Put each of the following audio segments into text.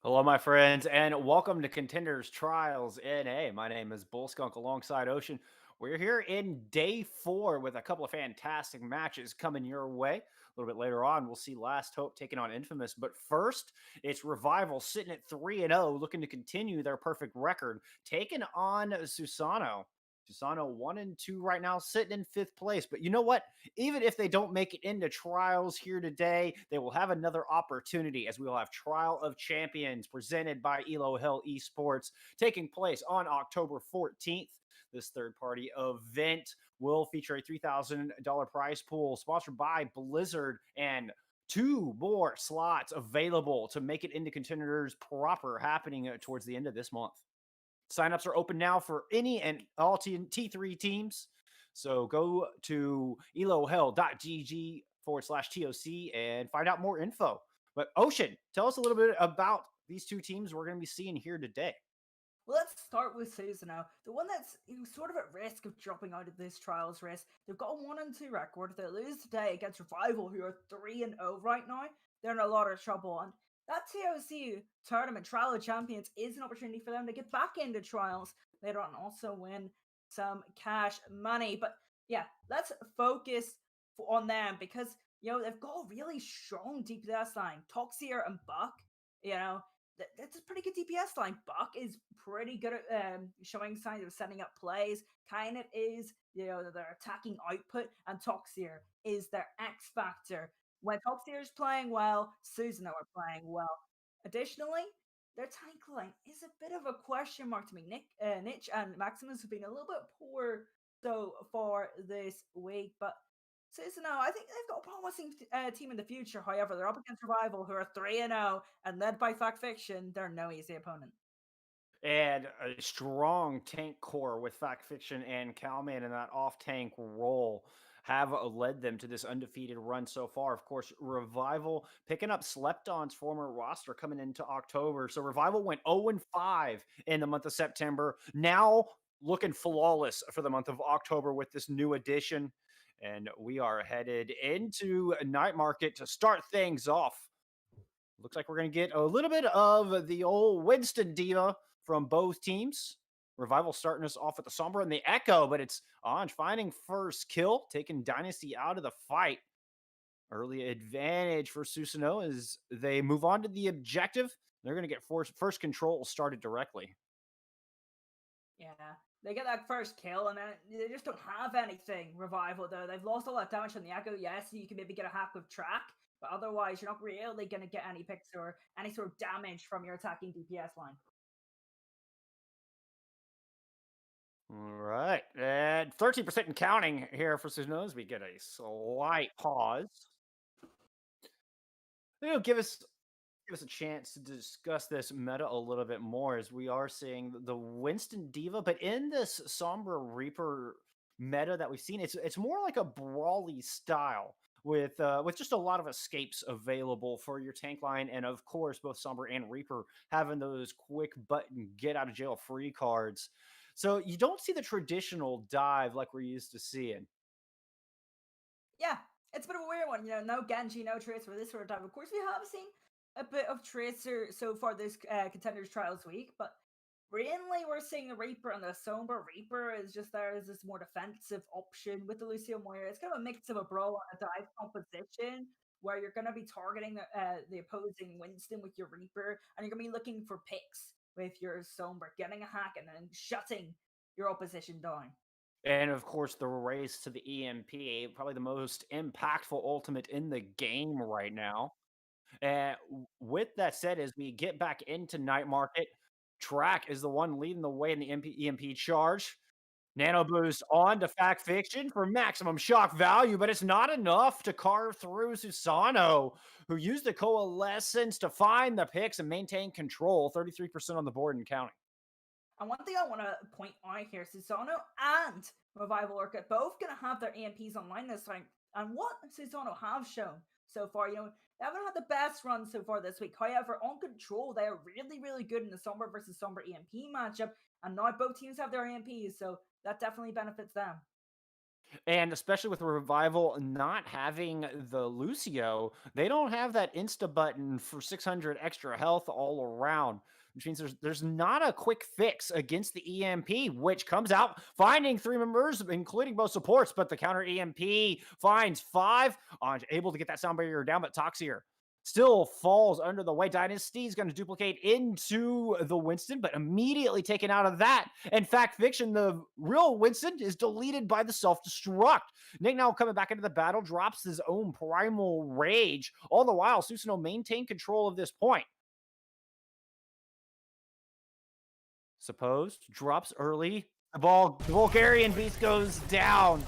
Hello, my friends, and welcome to Contenders Trials NA. My name is Bullskunk alongside Ocean. We're here in day 4 with a couple of fantastic matches coming your way. A little bit later on, we'll see Last Hope taking on Infamous. But first, it's Revival sitting at 3-0, looking to continue their perfect record, taking on Susanoo. Susanoo 1-2 right now, sitting in 5th place. But you know what? Even if they don't make it into trials here today, they will have another opportunity as we will have Trial of Champions presented by Elo Hill Esports taking place on October 14th. This third party event will feature a $3,000 prize pool sponsored by Blizzard and 2 more slots available to make it into contenders proper happening towards the end of this month. Signups are open now for any and all T3 teams. So go to elohell.gg/TOC and find out more info. But Ocean, tell us a little bit about these 2 teams we're going to be seeing here today. Well, let's start with Susanoo, the one that's sort of at risk of dropping out of this trials race. They've got a 1-2 record. If they lose today against Revival, who are 3-0 right now, they're in a lot of trouble. And that TOC tournament, Trial of Champions, is an opportunity for them to get back into trials later on and also win some cash money. But yeah, let's focus on them because they've got a really strong DPS line. Toxier and Buck, you know, that's a pretty good DPS line. Buck is pretty good at showing signs of setting up plays. Kind of is, their attacking output, and Toxier is their X factor. When Toxier is playing well, Susanoo are playing well. Additionally, their tank line is a bit of a question mark to me. Niche and Maximus have been a little bit poor so far this week, but Susanoo, I think they've got a promising team in the future. However, they're up against Revival, who are 3-0 and led by Fact Fiction. They're no easy opponent. And a strong tank core with Fact Fiction and Calman in that off tank role have led them to this undefeated run so far. Of course, Revival picking up Slepton's former roster coming into October. So Revival went 0-5 in the month of September. Now looking flawless for the month of October with this new addition. And we are headed into Night Market to start things off. Looks like we're going to get a little bit of the old Winston Diva from both teams. Revival starting us off with the Sombra and the Echo, but it's Anj finding first kill, taking Dynasty out of the fight. Early advantage for Susanoo as they move on to the objective. They're going to get first control started directly. Yeah, they get that first kill, and then they just don't have anything. Revival, though, they've lost a lot of damage from the Echo. Yes, you can maybe get a hack with track, but otherwise, you're not really going to get any picks or any sort of damage from your attacking DPS line. All right. And 13% and counting here for Susanoo as we get a slight pause. Give us a chance to discuss this meta a little bit more as we are seeing the Winston Diva, but in this Sombra Reaper meta that we've seen, it's more like a brawly style with just a lot of escapes available for your tank line, and of course both Sombra and Reaper having those quick button get out of jail free cards. So you don't see the traditional dive like we're used to seeing. Yeah, it's a bit of a weird one. No Genji, no Tracer, this sort of dive. Of course, we have seen a bit of Tracer so far this Contenders Trials week, but mainly we're seeing the Reaper and the Sombra. Reaper is just there as this more defensive option with the Lucio Moira. It's kind of a mix of a brawl and a dive composition where you're going to be targeting the opposing Winston with your Reaper, and you're going to be looking for picks with your Sombra, getting a hack and then shutting your opposition down. And of course, the race to the EMP, probably the most impactful ultimate in the game right now. And with that said, as we get back into Night Market, Track is the one leading the way in the EMP charge. Nano boost on to Fact Fiction for maximum shock value, but it's not enough to carve through Susanoo, who used the Coalescence to find the picks and maintain control, 33% on the board and counting. And one thing I want to point out here, Susanoo and Revival Orchid both going to have their AMPs online this time. And what Susanoo have shown so far, they haven't had the best run so far this week. However, on control, they are really, really good in the Sombra versus Sombra EMP matchup. And now both teams have their AMPs, so that definitely benefits them. And especially with Revival not having the Lucio, they don't have that insta button for 600 extra health all around, which means there's not a quick fix against the EMP, which comes out finding 3 members, including both supports, but the counter EMP finds 5, able to get that sound barrier down, but Toxier still falls under the weight. Dynasty is going to duplicate into the Winston, but immediately taken out of that. In fact, Fiction, the real Winston, is deleted by the self-destruct. Nick now coming back into the battle, drops his own Primal Rage. All the while, Susanoo maintain control of this point. Supposed, drops early. The Bulgarian Beast goes down.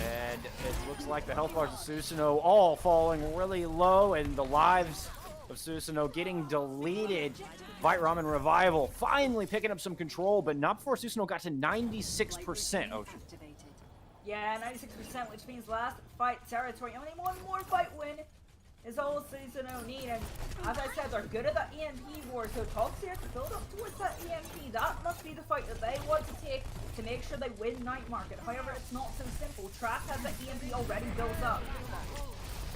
And it looks like the health bars of Susanoo all falling really low, and the lives of Susanoo getting deleted. Vite Ramen Revival finally picking up some control, but not before Susanoo got to 96%. Ocean. Yeah, 96%, which means last fight territory. Only one more fight win is all Susanoo need. And as I said, they're good at that EMP war, so Toxier to build up towards that EMP. That must be the fight that they want to take to make sure they win Night Market. However, it's not so simple. Track has that EMP already built up.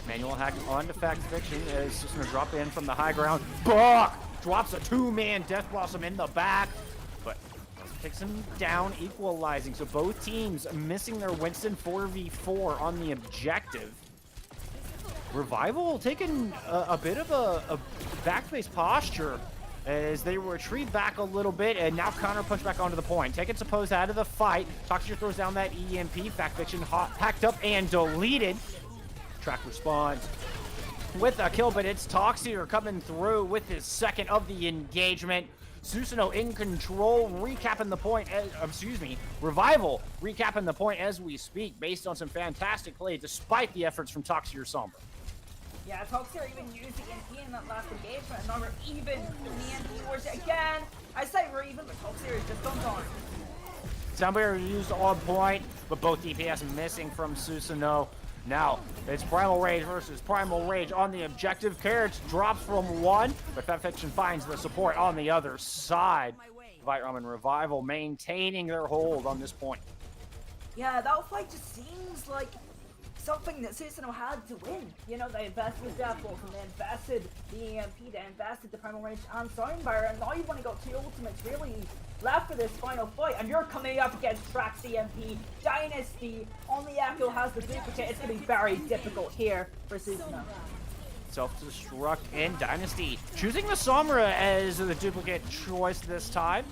Manual hack on to Fact Fiction as Susanoo drop in from the high ground. Buck drops a 2-man Death Blossom in the back, but takes him down, equalizing. So both teams missing their Winston 4v4 on the objective. Revival taking a bit of a back-face posture as they retreat back a little bit and now counter punch back onto the point. Taking Suppose out of the fight. Toxier throws down that EMP. Fact Fiction packed up and deleted. Track responds with a kill, but it's Toxier coming through with his second of the engagement. Susanoo in control, recapping the point, Revival recapping the point as we speak based on some fantastic play despite the efforts from Toxier Sombra. Yeah, Toxier even used the EMP in that last engagement, and now we're even in the EMP wars again. I say we're even, but Toxier is just on time. Sound barrier used on point, but both DPS missing from Susanoo. Now, it's Primal Rage versus Primal Rage on the objective. Carrots drops from 1, but Fact Fiction finds the support on the other side. Vite Ramen Revival maintaining their hold on this point. Yeah, that fight just seems like something that Susanoo had to win. They invested Death Blossom, they invested the EMP, they invested the Primal Rage and Soundbarrier, and now you've only got 2 ultimates really left for this final fight, and you're coming up against Track's EMP. Dynasty on the Echo has the duplicate. It's going to be very difficult here for Susanoo. Self-destruct in Dynasty, choosing the Sombra as the duplicate choice this time.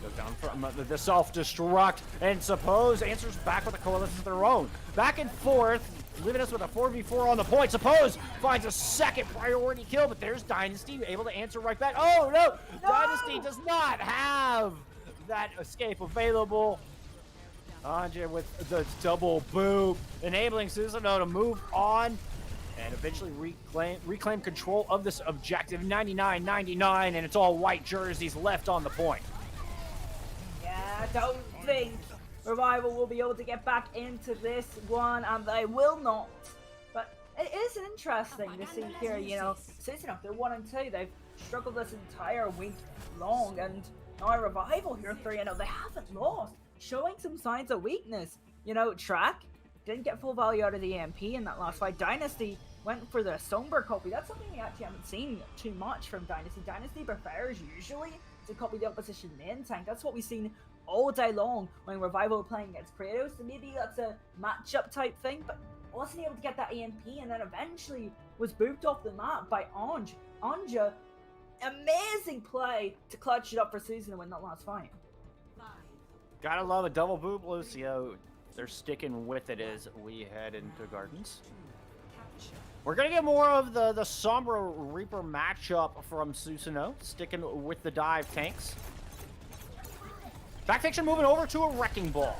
Go down from the self-destruct, and Suppose answers back with a coalition of their own. Back and forth, leaving us with a 4v4 on the point. Suppose finds a second priority kill, but there's Dynasty able to answer right back. Oh no! Dynasty does not have that escape available. Anja with the double boop, enabling Susanoo to move on and eventually reclaim control of this objective. 99-99, and it's all white jerseys left on the point. I don't think Revival will be able to get back into this one, and they will not. But it is interesting to see here, Susanoo, they're 1-2. They've struggled this entire week long, and now Revival here 3-0. They haven't lost, showing some signs of weakness. Track didn't get full value out of the EMP in that last fight. Dynasty went for the Sombra copy. That's something we actually haven't seen too much from Dynasty. Dynasty prefers usually to copy the opposition main tank. That's what we've seen all day long when Revival were playing against Kratos. So maybe that's a matchup type thing, but wasn't able to get that EMP, and then eventually was booped off the map by Anja. Amazing play to clutch it up for Susanoo in that last fight. Gotta love a double boop, Lucio. They're sticking with it as we head into Gardens. We're gonna get more of the Sombra Reaper matchup from Susanoo, sticking with the dive tanks. Backfiction moving over to a Wrecking Ball.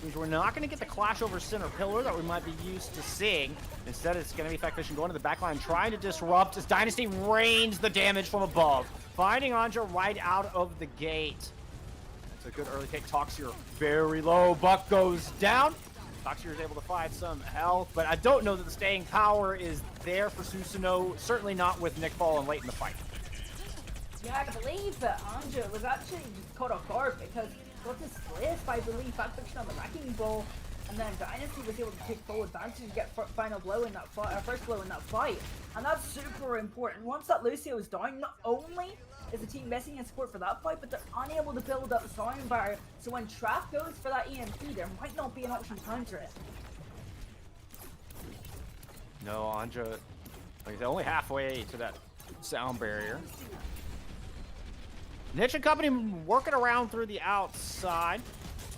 Means we're not gonna get the clash over center pillar that we might be used to seeing. Instead, it's gonna be Backfiction going to the backline, trying to disrupt as Dynasty rains the damage from above. Finding Anja right out of the gate. That's a good early take. Toxier very low. Buck goes down. Toxier is able to find some health, but I don't know that the staying power is there for Susanoo. Certainly not with Nick falling late in the fight. Yeah, I believe that Anja was actually caught off guard because got displaced by, I believe, Backfiction on the Wrecking Ball, and then Dynasty was able to take full advantage and get final blow in that fight, first blow in that fight, and that's super important. Once that Lucio is down, not only is the team missing in support for that fight, but they're unable to build up the sound barrier, so when Trap goes for that EMP, there might not be an option to counter it. No, Anja, like, they're only halfway to that sound barrier. Niche and company working around through the outside,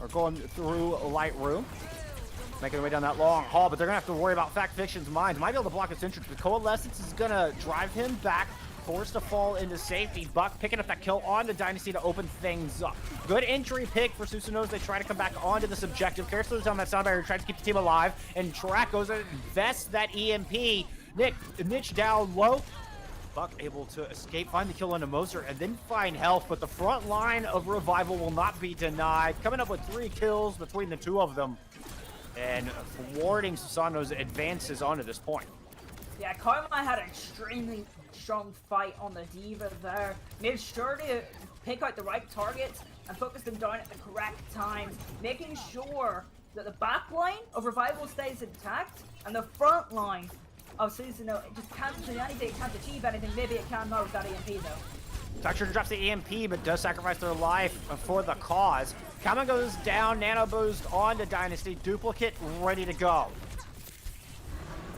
or going through a light room, making their way down that long hall, but they're gonna have to worry about Backfiction's mines. Might be able to block its entrance, but Coalescence is gonna drive him back, forced to fall into safety. Buck picking up that kill on the Dynasty to open things up. Good entry pick for Susanoo as they try to come back onto this objective. Carrots throws down that sound barrier, tries to keep the team alive, and Track goes and invests that EMP. Niche down low. Buck able to escape, find the kill onto Moser, and then find health, but the front line of Revival will not be denied. Coming up with 3 kills between the two of them, and thwarting Susanoo's advances onto this point. Yeah, Karma had an extremely strong fight on the D.Va there. Made sure to pick out the right targets and focus them down at the correct times, making sure that the back line of Revival stays intact and the front line of Susanoo, it just can't do anything, it can't achieve anything. Maybe it can now with that EMP though. Toxier drops the EMP, but does sacrifice their life for the cause. Kama goes down, Nano Boost on to Dynasty, Duplicate ready to go.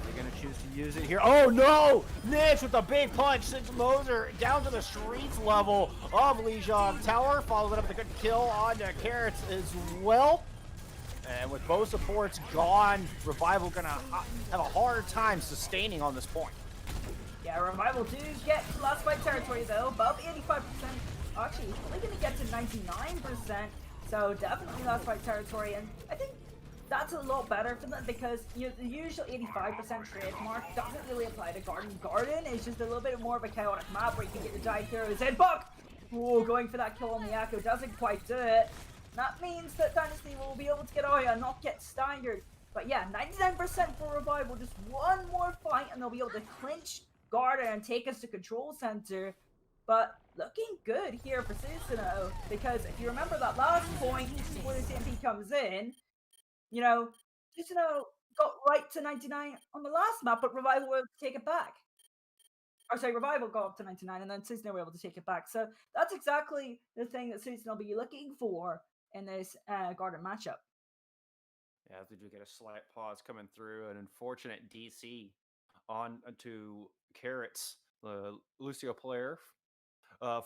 They're gonna choose to use it here. Oh no! Niche with a big punch sends Moser down to the streets level of Lijiang Tower. Follows it up with a good kill on to Carrots as well. And with both supports gone, Revival gonna have a hard time sustaining on this point. Yeah, Revival do get to last fight territory though, above 85%. Actually, only gonna get to 99%. So definitely last fight territory, and I think that's a lot better for them because the usual 85% trademark doesn't really apply to Garden. Garden is just a little bit more of a chaotic map where you can get the dive heroes in. Buck! Oh, going for that kill on the Echo doesn't quite do it. That means that Dynasty will be able to get out and not get staggered. But yeah, 99% for Revival, just one more fight and they'll be able to clinch Garden and take us to Control Center. But looking good here for Susanoo, because if you remember that last point before the CMP comes in, Susanoo got right to 99 on the last map, but Revival were able to take it back. Or sorry, Revival got up to 99 and then Susanoo were able to take it back. So that's exactly the thing that Susanoo will be looking for in this Garden matchup. Yeah, they do get a slight pause coming through. An unfortunate DC on to Carrots, the Lucio player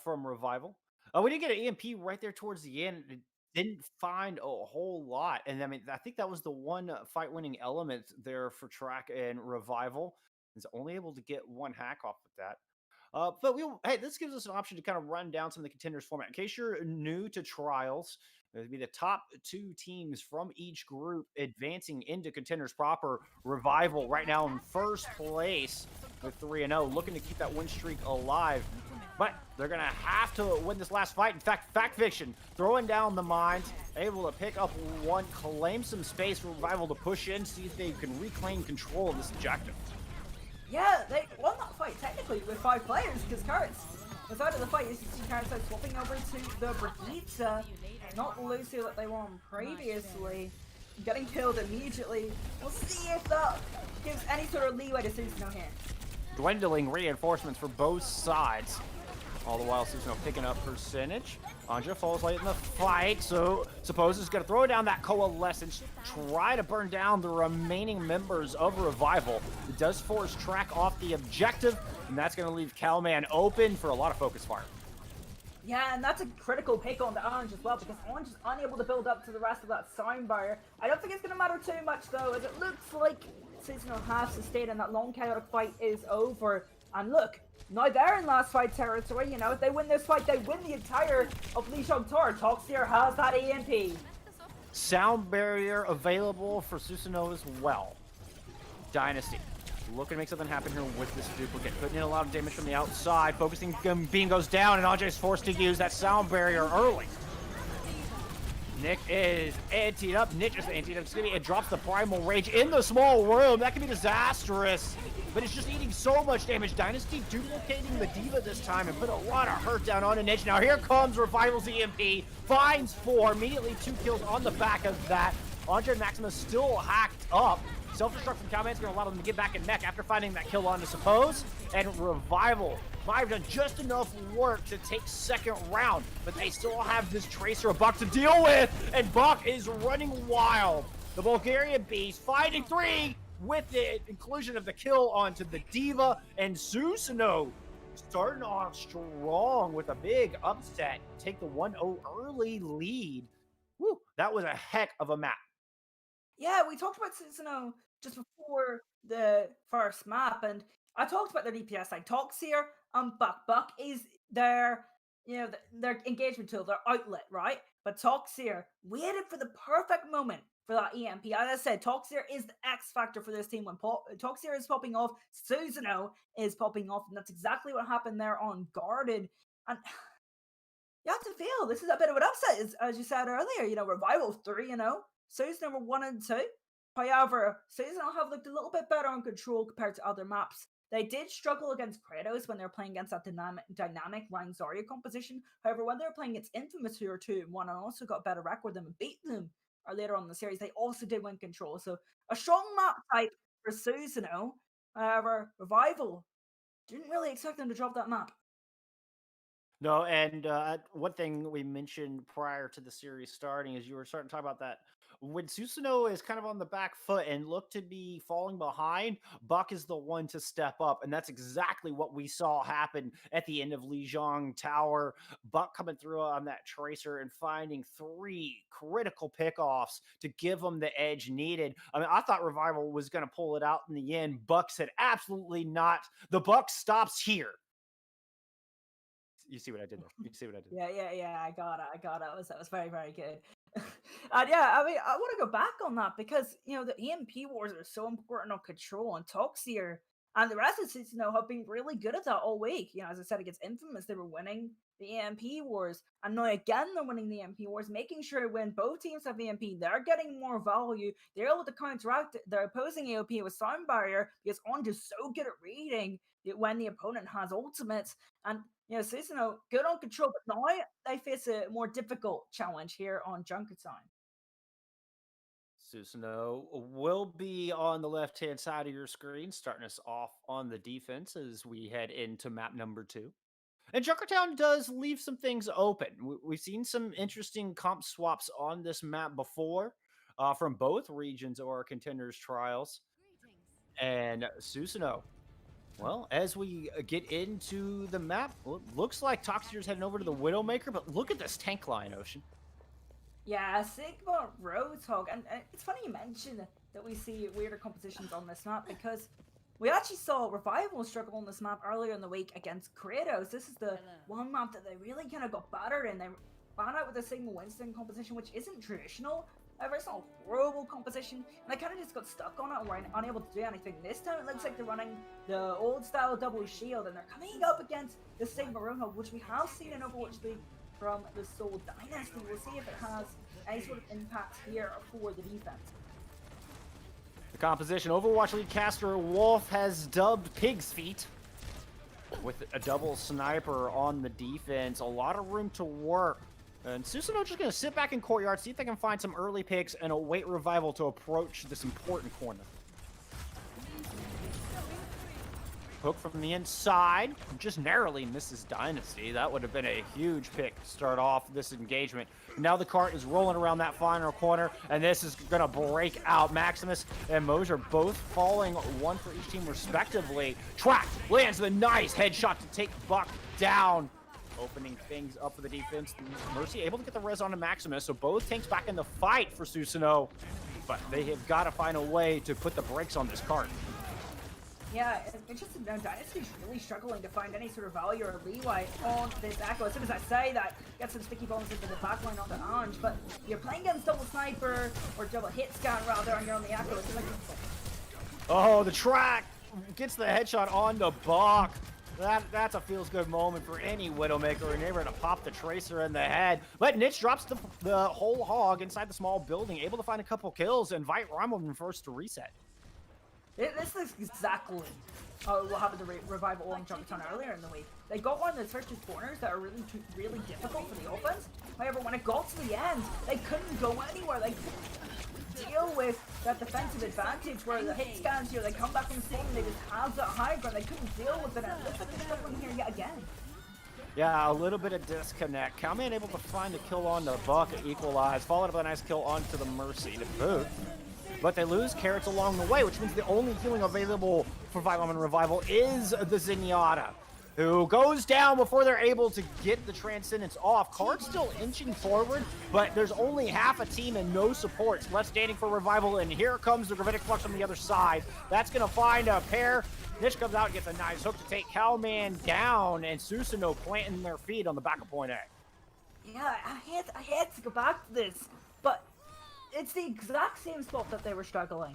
from Revival. We did get an EMP right there towards the end. It didn't find a whole lot. And I mean, I think that was the one fight-winning element there for Track and Revival. Is only able to get one hack off with that. But hey, this gives us an option to kind of run down some of the contenders format. In case you're new to Trials, it would be the top 2 teams from each group advancing into contenders proper. Revival right now in first place with 3-0, looking to keep that win streak alive. But they're going to have to win this last fight. In fact, Backfiction throwing down the mines, able to pick up one, claim some space for Revival to push in, see if they can reclaim control of this objective. Yeah, they won that fight technically with 5 players because Carrots was out of the fight. You see Carrots swapping over to the Brigitte, not the Lucio that they won previously, getting killed immediately. We'll see if that gives any sort of leeway to Susanoo here. Dwindling reinforcements for both sides. All the while, Susanoo picking up percentage. Anja falls late in the fight, so Suppose is going to throw down that Coalescence, try to burn down the remaining members of Revival. It does force Track off the objective, and that's going to leave Calman open for a lot of focus fire. Yeah, and that's a critical pick on the Orange as well, because Orange is unable to build up to the rest of that sound barrier. I don't think it's going to matter too much, though, as it looks like Susanoo has sustained and that long chaotic fight is over. And look, now they're in last fight territory, you know, if they win this fight, they win the entire of Lijiang Tower. Toxier has that EMP. Sound barrier available for Susanoo as well. Dynasty looking to make something happen here with this duplicate. Putting in a lot of damage from the outside. Focusing, Beam goes down, and Andre is forced to use that sound barrier early. Nick is antied up. Nick is antied up. It drops the Primal Rage in the small room. That could be disastrous. But it's just eating so much damage. Dynasty duplicating the D.Va this time and put a lot of hurt down on a Niche. Now here comes Revival's EMP. Finds 4. Immediately 2 kills on the back of that. Andre and Maximus still hacked up. Self-destruct from Cowman's going to allow them to get back in mech after finding that kill on to Suppose. And Revival might have done just enough work to take second round, but they still have this Tracer of Buck to deal with, and Buck is running wild. The Bulgarian Beast finding 3 with the inclusion of the kill onto the D.Va, and Susanoo starting off strong with a big upset. Take the 1-0 early lead. Woo, that was a heck of a map. Yeah, we talked about Susanoo just before the first map, and I talked about their DPS like Toxier and Buck. Buck is their, you know, their engagement tool, their outlet, right? But Toxier waited for the perfect moment for that EMP. As I said, Toxier is the X factor for this team. When Toxier is popping off, Susanoo is popping off, and that's exactly what happened there on Guarded. And you have to feel this is a bit of an upset, as you said earlier. You know, Revival 3-0. Susanoo were 1-2. However, Susanoo have looked a little bit better on control compared to other maps. They did struggle against Kratos when they were playing against that dynamic Ryan Zarya composition. However, when they were playing against Infamous, who are 2-1 and also got a better record than them and beat them later on in the series, they also did win control. So a strong map type for Susanoo. However, Revival didn't really expect them to drop that map. No, and one thing we mentioned prior to the series starting is you were starting to talk about that. When Susanoo is kind of on the back foot and look to be falling behind, Buck is the one to step up. And that's exactly what we saw happen at the end of Lijiang Tower. Buck coming through on that Tracer and finding 3 critical pickoffs to give them the edge needed. I mean, I thought Revival was going to pull it out in the end. Buck said, absolutely not. The Buck stops here. You see what I did there? You see what I did? Yeah. I got it. That was very, very good. And yeah, I mean, I want to go back on that because, you know, the EMP wars are so important on control and Toxier and the rest of Susanoo have been really good at that all week. You know, as I said, against Infamous, they were winning the EMP wars. And now again, they're winning the EMP wars, making sure when both teams have EMP, they're getting more value. They're able to counteract their opposing AOP with Sound Barrier because Orange is so good at reading when the opponent has ultimates. And you know, Susanoo, good on control, but now they face a more difficult challenge here on Junkertown. Susanoo will be on the left-hand side of your screen, starting us off on the defense as we head into map number 2. And Junkertown does leave some things open. We've seen some interesting comp swaps on this map before from both regions or Contenders trials. And Susanoo, well, as we get into the map, looks like Toxier's heading over to the Widowmaker, but look at this tank line, Ocean. Yeah, Sigma Roadhog, and it's funny you mention that we see weirder compositions on this map because we actually saw Revival struggle on this map earlier in the week against Kratos. This is the one map that they really kind of got battered in. They ran out with a Sigma Winston composition, which isn't traditional. However, it's not a horrible composition, and I kind of just got stuck on it and were unable to do anything. This time it looks like they're running the old style double shield, and they're coming up against the Sigma Roadhog, which we have seen in Overwatch League from the Soul Dynasty. We'll see if it has any sort of impact here for the defense. The composition, Overwatch League caster Wolf has dubbed Pig's Feet with a double sniper on the defense. A lot of room to work. And Susanoo just going to sit back in courtyard, see if they can find some early picks, and await Revival to approach this important corner. Hook from the inside, just narrowly misses Dynasty. That would have been a huge pick to start off this engagement. Now the cart is rolling around that final corner, and this is going to break out. Maximus and Mosier both falling, one for each team respectively. Track lands the nice headshot to take Buck down. opening things up for the defense. Mercy able to get the res onto Maximus, so both tanks back in the fight for Susanoo, but they have got to find a way to put the brakes on this cart. Yeah, it's just Dynasty's really struggling to find any sort of value or leeway on this Echo. As soon as I say that, get some sticky bombs into the backline on the Orange, but you're playing against double sniper or double hit scan rather, and you're on the Echo. It's like, oh, the track gets the headshot on the Bach. That's a feels good moment for any Widowmaker, and able to pop the Tracer in the head. But Nitch drops the whole hog inside the small building, able to find a couple kills, and invite Raimund first to reset. This is exactly what happened to Revival on Junkertown earlier in the week. They got one of the first two corners that are really difficult for the offense. However, when it got to the end, they couldn't go anywhere. They couldn't deal with that defensive advantage where the hit scans here, they come back from spawn and they just have that high ground. They couldn't deal with it. And it looks like they're struggling here yet again. Yeah, a little bit of disconnect. Cowman able to find the kill on the Buck, equalize, followed up with a nice kill onto the Mercy to boot. But they lose carrots along the way, which means the only healing available for Violum and Revival is the Zenyatta, who goes down before they're able to get the Transcendence off. Card's still inching forward, but there's only half a team and no supports left standing for Revival, and here comes the Gravitic Flux on the other side. That's going to find a pair. Nish comes out and gets a nice hook to take Cowman down, and Susanoo planting their feet on the back of point A. Yeah, I had to go back to this, but it's the exact same spot that they were struggling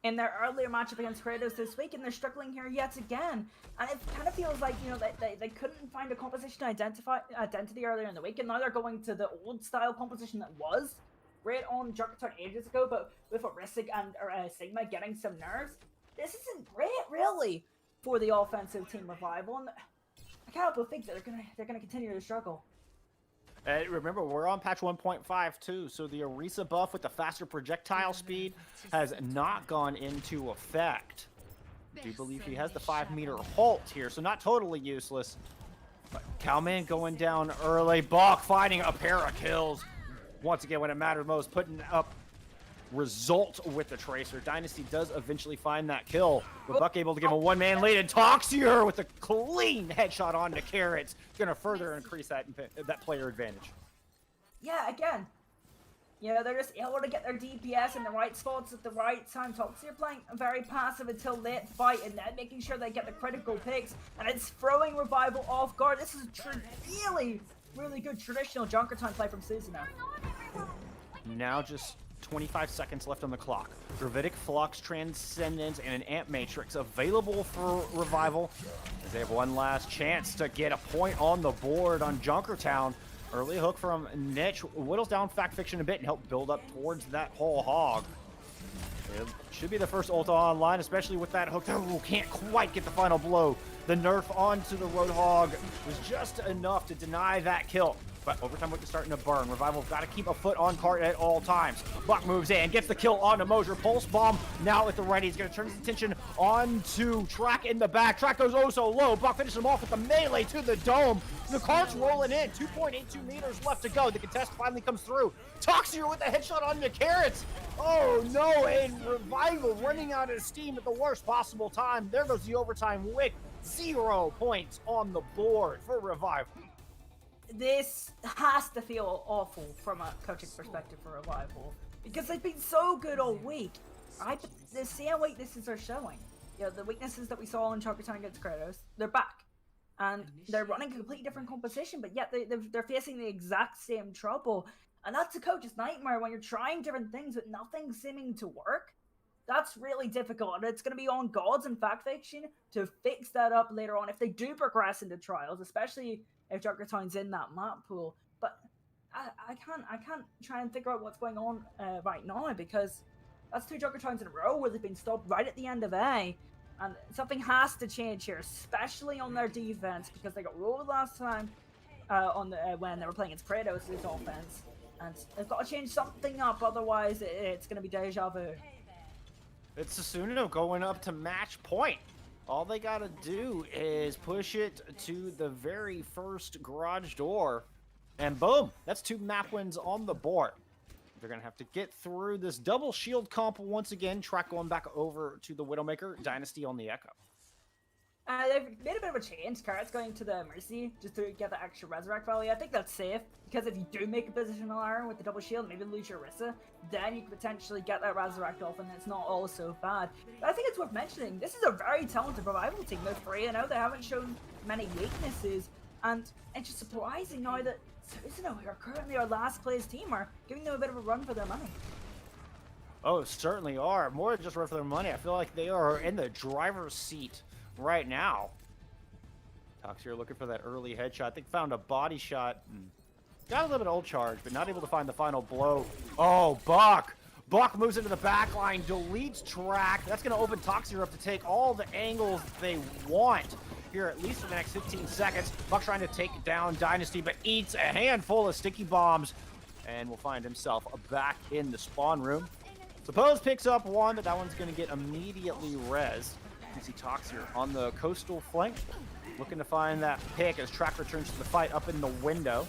in their earlier matchup against Kratos this week, and they're struggling here yet again. And it kind of feels like, you know, they couldn't find a composition identity earlier in the week, and now they're going to the old style composition that was great on Junkertown ages ago, but with Orisic and Sigma getting some nerfs, this isn't great really for the offensive team Revival, and I can't help but think that they're gonna continue to struggle. Remember, we're on patch 1.52, so the Orisa buff with the faster projectile speed has not gone into effect. I do believe he has the 5-meter halt here, so not totally useless. But Cowman going down early. Bach finding a pair of kills. Once again, when it mattered most, putting up result with the Tracer. Dynasty does eventually find that kill, but Buck able to give a one-man lead, and Toxier with a clean headshot on the Carrots. Going to further increase that player advantage. Yeah, again, you know, they're just able to get their DPS in the right spots at the right time. Toxier playing very passive until late fight, and then making sure they get the critical picks, and it's throwing Revival off guard. This is really good traditional Junkertown play from Susanoo. Now just 25 seconds left on the clock. Gravitic Flux, Transcendence, and an Amp Matrix available for Revival, as they have one last chance to get a point on the board on Junkertown. Early hook from Nitch whittles down Fact Fiction a bit and help build up towards that whole hog. It should be the first ulta online, especially with that hook. Oh, can't quite get the final blow. The nerf onto the Roadhog was just enough to deny that kill. But overtime wick is starting to burn. Revival got to keep a foot on cart at all times. Buck moves in, gets the kill onto Mosier. Pulse bomb now at the ready. He's going to turn his attention onto Track in the back. Track goes oh so low. Buck finishes him off with the melee to the dome. The cart's rolling in. 2.82 meters left to go. The contest finally comes through. Toxier with the headshot on the Carrots. Oh no, and Revival running out of steam at the worst possible time. There goes the overtime wick. 0 points on the board for Revival. This has to feel awful from a coaching perspective for Revival, because they've been so good all week, right? But the same weaknesses are showing. You know, the weaknesses that we saw on Junkertown against Kratos, they're back. And they're running a completely different composition, but yet they're facing the exact same trouble. And that's a coach's nightmare when you're trying different things but nothing seeming to work. That's really difficult, and it's going to be on Gods and Fact Fiction to fix that up later on if they do progress into trials, especially if Junkertown's in that map pool. But I can't try and figure out what's going on right now, because that's 2 Junkertowns in a row where they've been stopped right at the end of A, and something has to change here, especially on their defense, because they got rolled last time when they were playing against Kratos' offense, and they've got to change something up, otherwise it's going to be deja vu. It's Susanoo going up to match point. All they gotta do is push it to the very first garage door, and boom, that's 2 map wins on the board. They're gonna have to get through this double shield comp once again. Track going back over to the Widowmaker. Dynasty on the Echo. They've made a bit of a change. Carrot's going to the Mercy just to get the extra resurrect value. I think that's safe because if you do make a positional error with the double shield, maybe lose your Rissa, then you could potentially get that resurrect off, and it's not all so bad. But I think it's worth mentioning. This is a very talented revival team. They're 3-0. They haven't shown many weaknesses, and it's just surprising now that Susanoo, who are currently our last place team, are giving them a bit of a run for their money. Oh, certainly are. More than just run for their money. I feel like they are in the driver's seat right now. Toxier looking for that early headshot. I think found a body shot. Got a little bit old charge, but not able to find the final blow. Oh, Buck! Buck moves into the back line, deletes track. That's going to open Toxier up to take all the angles they want here, at least for the next 15 seconds. Buck trying to take down Dynasty, but eats a handful of sticky bombs and will find himself back in the spawn room. Suppose picks up one, but that one's going to get immediately res. You can see Toxier on the coastal flank, looking to find that pick as Track returns to the fight up in the window.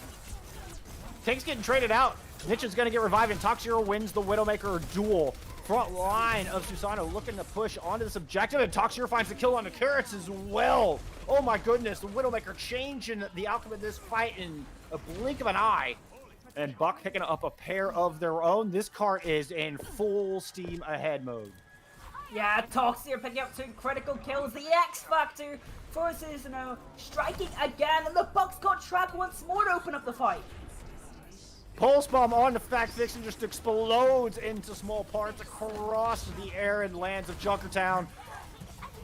Tank's getting traded out. Niche is going to get revived, and Toxier wins the Widowmaker duel. Front line of Susanoo looking to push onto this objective, and Toxier finds the kill on the Carrots as well. Oh my goodness, the Widowmaker changing the outcome of this fight in a blink of an eye. And Buck picking up a pair of their own. This cart is in full steam ahead mode. Yeah, Toxier picking up 2 critical kills. The X Factor for Susanoo, striking again, and the Bucks got Track once more to open up the fight. Pulse bomb on the Fact Vixen just explodes into small parts across the air and lands of Junkertown.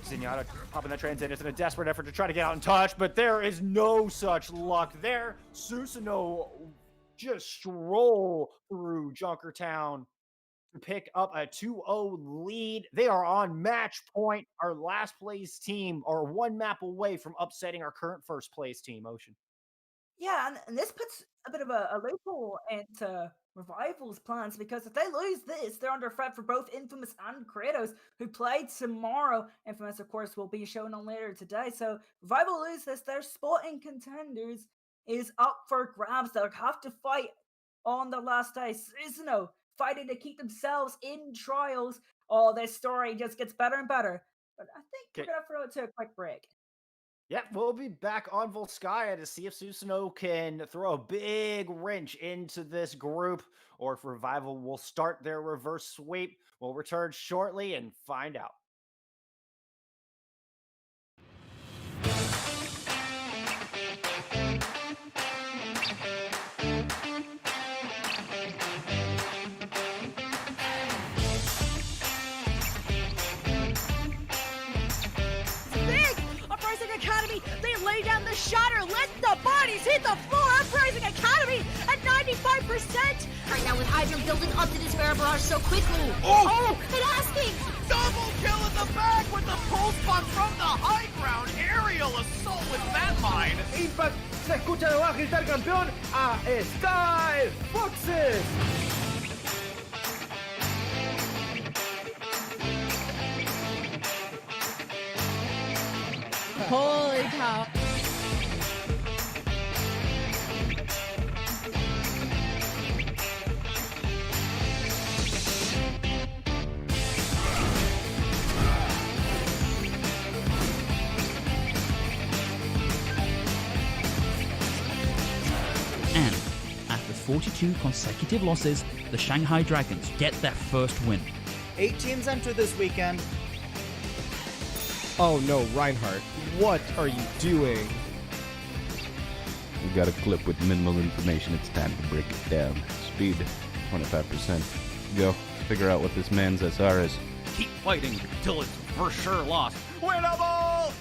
Zenyatta popping that transit in a desperate effort to try to get out in touch, but there is no such luck there. Susanoo just stroll through Junkertown to pick up a 2-0 lead. They are on match point. Our last place team are 1 map away from upsetting our current first place team, Ocean. Yeah, and this puts a bit of a loophole into Revival's plans, because if they lose this, they're under threat for both Infamous and Kratos, who play tomorrow. Infamous, of course, will be shown on later today. So Revival lose this, their spot in Contenders is up for grabs. They'll have to fight on the last day. Susanoo fighting to keep themselves in trials. Oh, this story just gets better and better. But I think we're going to throw it to a quick break. Yeah, we'll be back on Volskaya to see if Susanoo can throw a big wrench into this group, or if Revival will start their reverse sweep. We'll return shortly and find out. Academy, they lay down the shatter, let the bodies hit the floor. Uprising Academy at 95%. Right now with Hydra building up to this Vera barrage so quickly. Oh, and asking. Double kill in the back with the pulse bomb from the high ground. Aerial assault with that mine. Impact se escucha debajo gritar campeón a Sky Foxes. Holy cow. And after 42 consecutive losses, the Shanghai Dragons get their first win. 8 teams enter this weekend. Oh no, Reinhardt, what are you doing? We got a clip with minimal information. It's time to break it down. Speed, 25%. Go. Figure out what this man's SR is. Keep fighting until it's for sure lost. Winnable!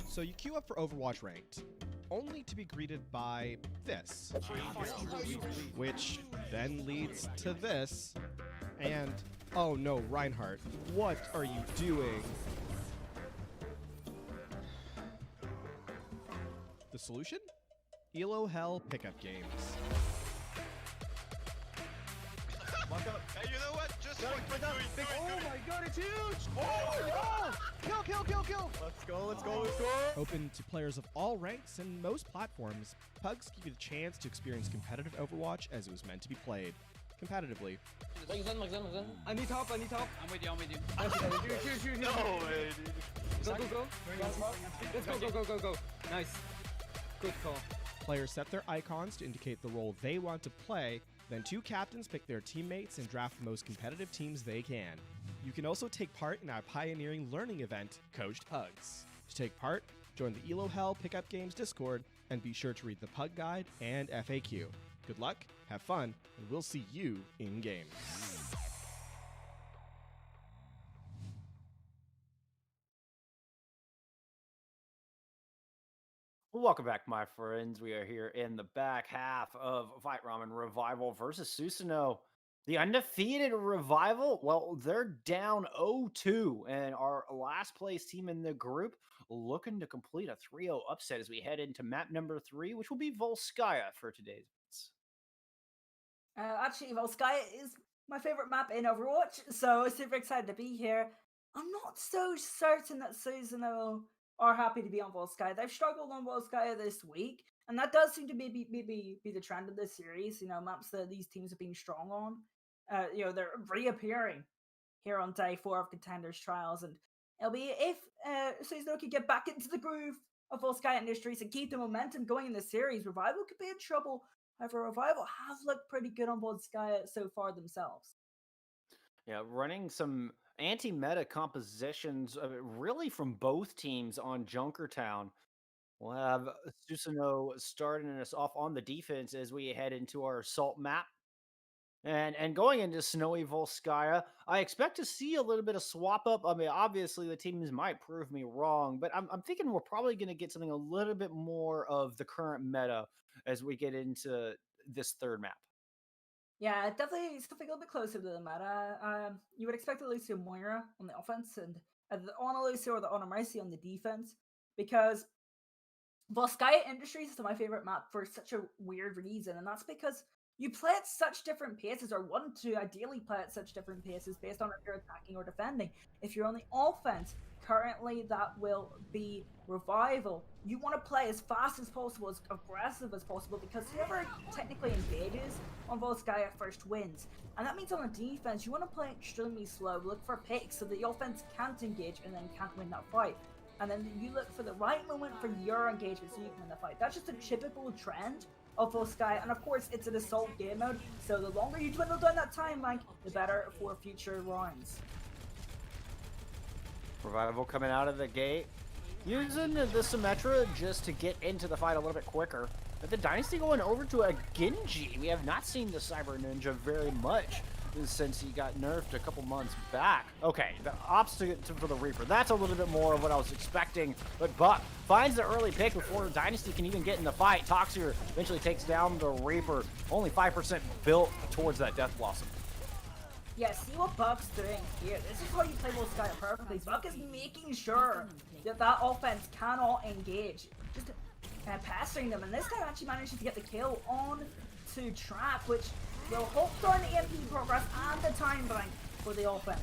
So you queue up for Overwatch Ranked, only to be greeted by this, which then leads to this, and oh no, Reinhardt, what are you doing? The solution? Elo Hell pickup games. Hey, you know what? Just Oh my god, it's huge! Oh! Kill! Let's go! Open to players of all ranks and most platforms, Pugs give you the chance to experience competitive Overwatch as it was meant to be played, competitively. I need help. I'm with you. Shoot. No way, dude. Go. Let's go. Nice. Good call. Players set their icons to indicate the role they want to play, then 2 captains pick their teammates and draft the most competitive teams they can. You can also take part in our pioneering learning event, Coached Pugs. To take part, join the Elo Hell Pickup Games Discord, and be sure to read the Pug Guide and FAQ. Good luck, have fun, and we'll see you in-game. Welcome back, my friends. We are here in the back half of Fight Ramen Revival versus Susanoo. The undefeated Revival, well, they're down 0-2, and our last place team in the group looking to complete a 3-0 upset as we head into map number 3, which will be Volskaya for today's events. Actually, Volskaya is my favorite map in Overwatch, so super excited to be here. I'm not so certain that Susanoo are happy to be on Volskaya. They've struggled on Volskaya this week, and that does seem to maybe be the trend of this series. You know, maps that these teams have been strong on. They're reappearing here on day 4 of Contenders Trials, and it'll be if Susanoo can get back into the groove of Volskaya Industries and keep the momentum going in the series, Revival could be in trouble. However, Revival have looked pretty good on Volskaya so far themselves. Yeah, running some anti-meta compositions really from both teams on Junkertown. We'll have Susanoo starting us off on the defense as we head into our assault map. And going into Snowy Volskaya, I expect to see a little bit of swap up. I mean, obviously the teams might prove me wrong, but I'm thinking we're probably going to get something a little bit more of the current meta as we get into this third map. Yeah, definitely something a little bit closer to the meta. You would expect at least a Moira on the offense and the Honor Lucy or the Honor Mercy on the defense, because Volskaya Industries is my favorite map for such a weird reason, and that's because you play at such different paces, or want to ideally play at such different paces based on if you're attacking or defending. If you're on the offense, currently that will be Revival. You want to play as fast as possible, as aggressive as possible, because whoever technically engages on Volskaya first wins. And that means on the defense, you want to play extremely slow, look for picks so the offense can't engage and then can't win that fight. And then you look for the right moment for your engagement so you can win the fight. That's just a typical trend of Volskaya, and of course it's an assault game mode, so the longer you dwindle down that time bank, the better for future rounds. Revival coming out of the gate, using the Symmetra just to get into the fight a little bit quicker. But the Dynasty going over to a Genji. We have not seen the Cyber Ninja very much since he got nerfed a couple months back. Okay, the opposite for the Reaper. That's a little bit more of what I was expecting. But Buck finds the early pick before Dynasty can even get in the fight. Toxier eventually takes down the Reaper. Only 5% built towards that Death Blossom. Yeah, see what Buck's doing here. This is how you play Volskaya perfectly. Buck is making sure that that offense cannot engage. Just pestering them. And this time actually manages to get the kill on to Trap, which will hold down the EMP progress and the time bank for the offense.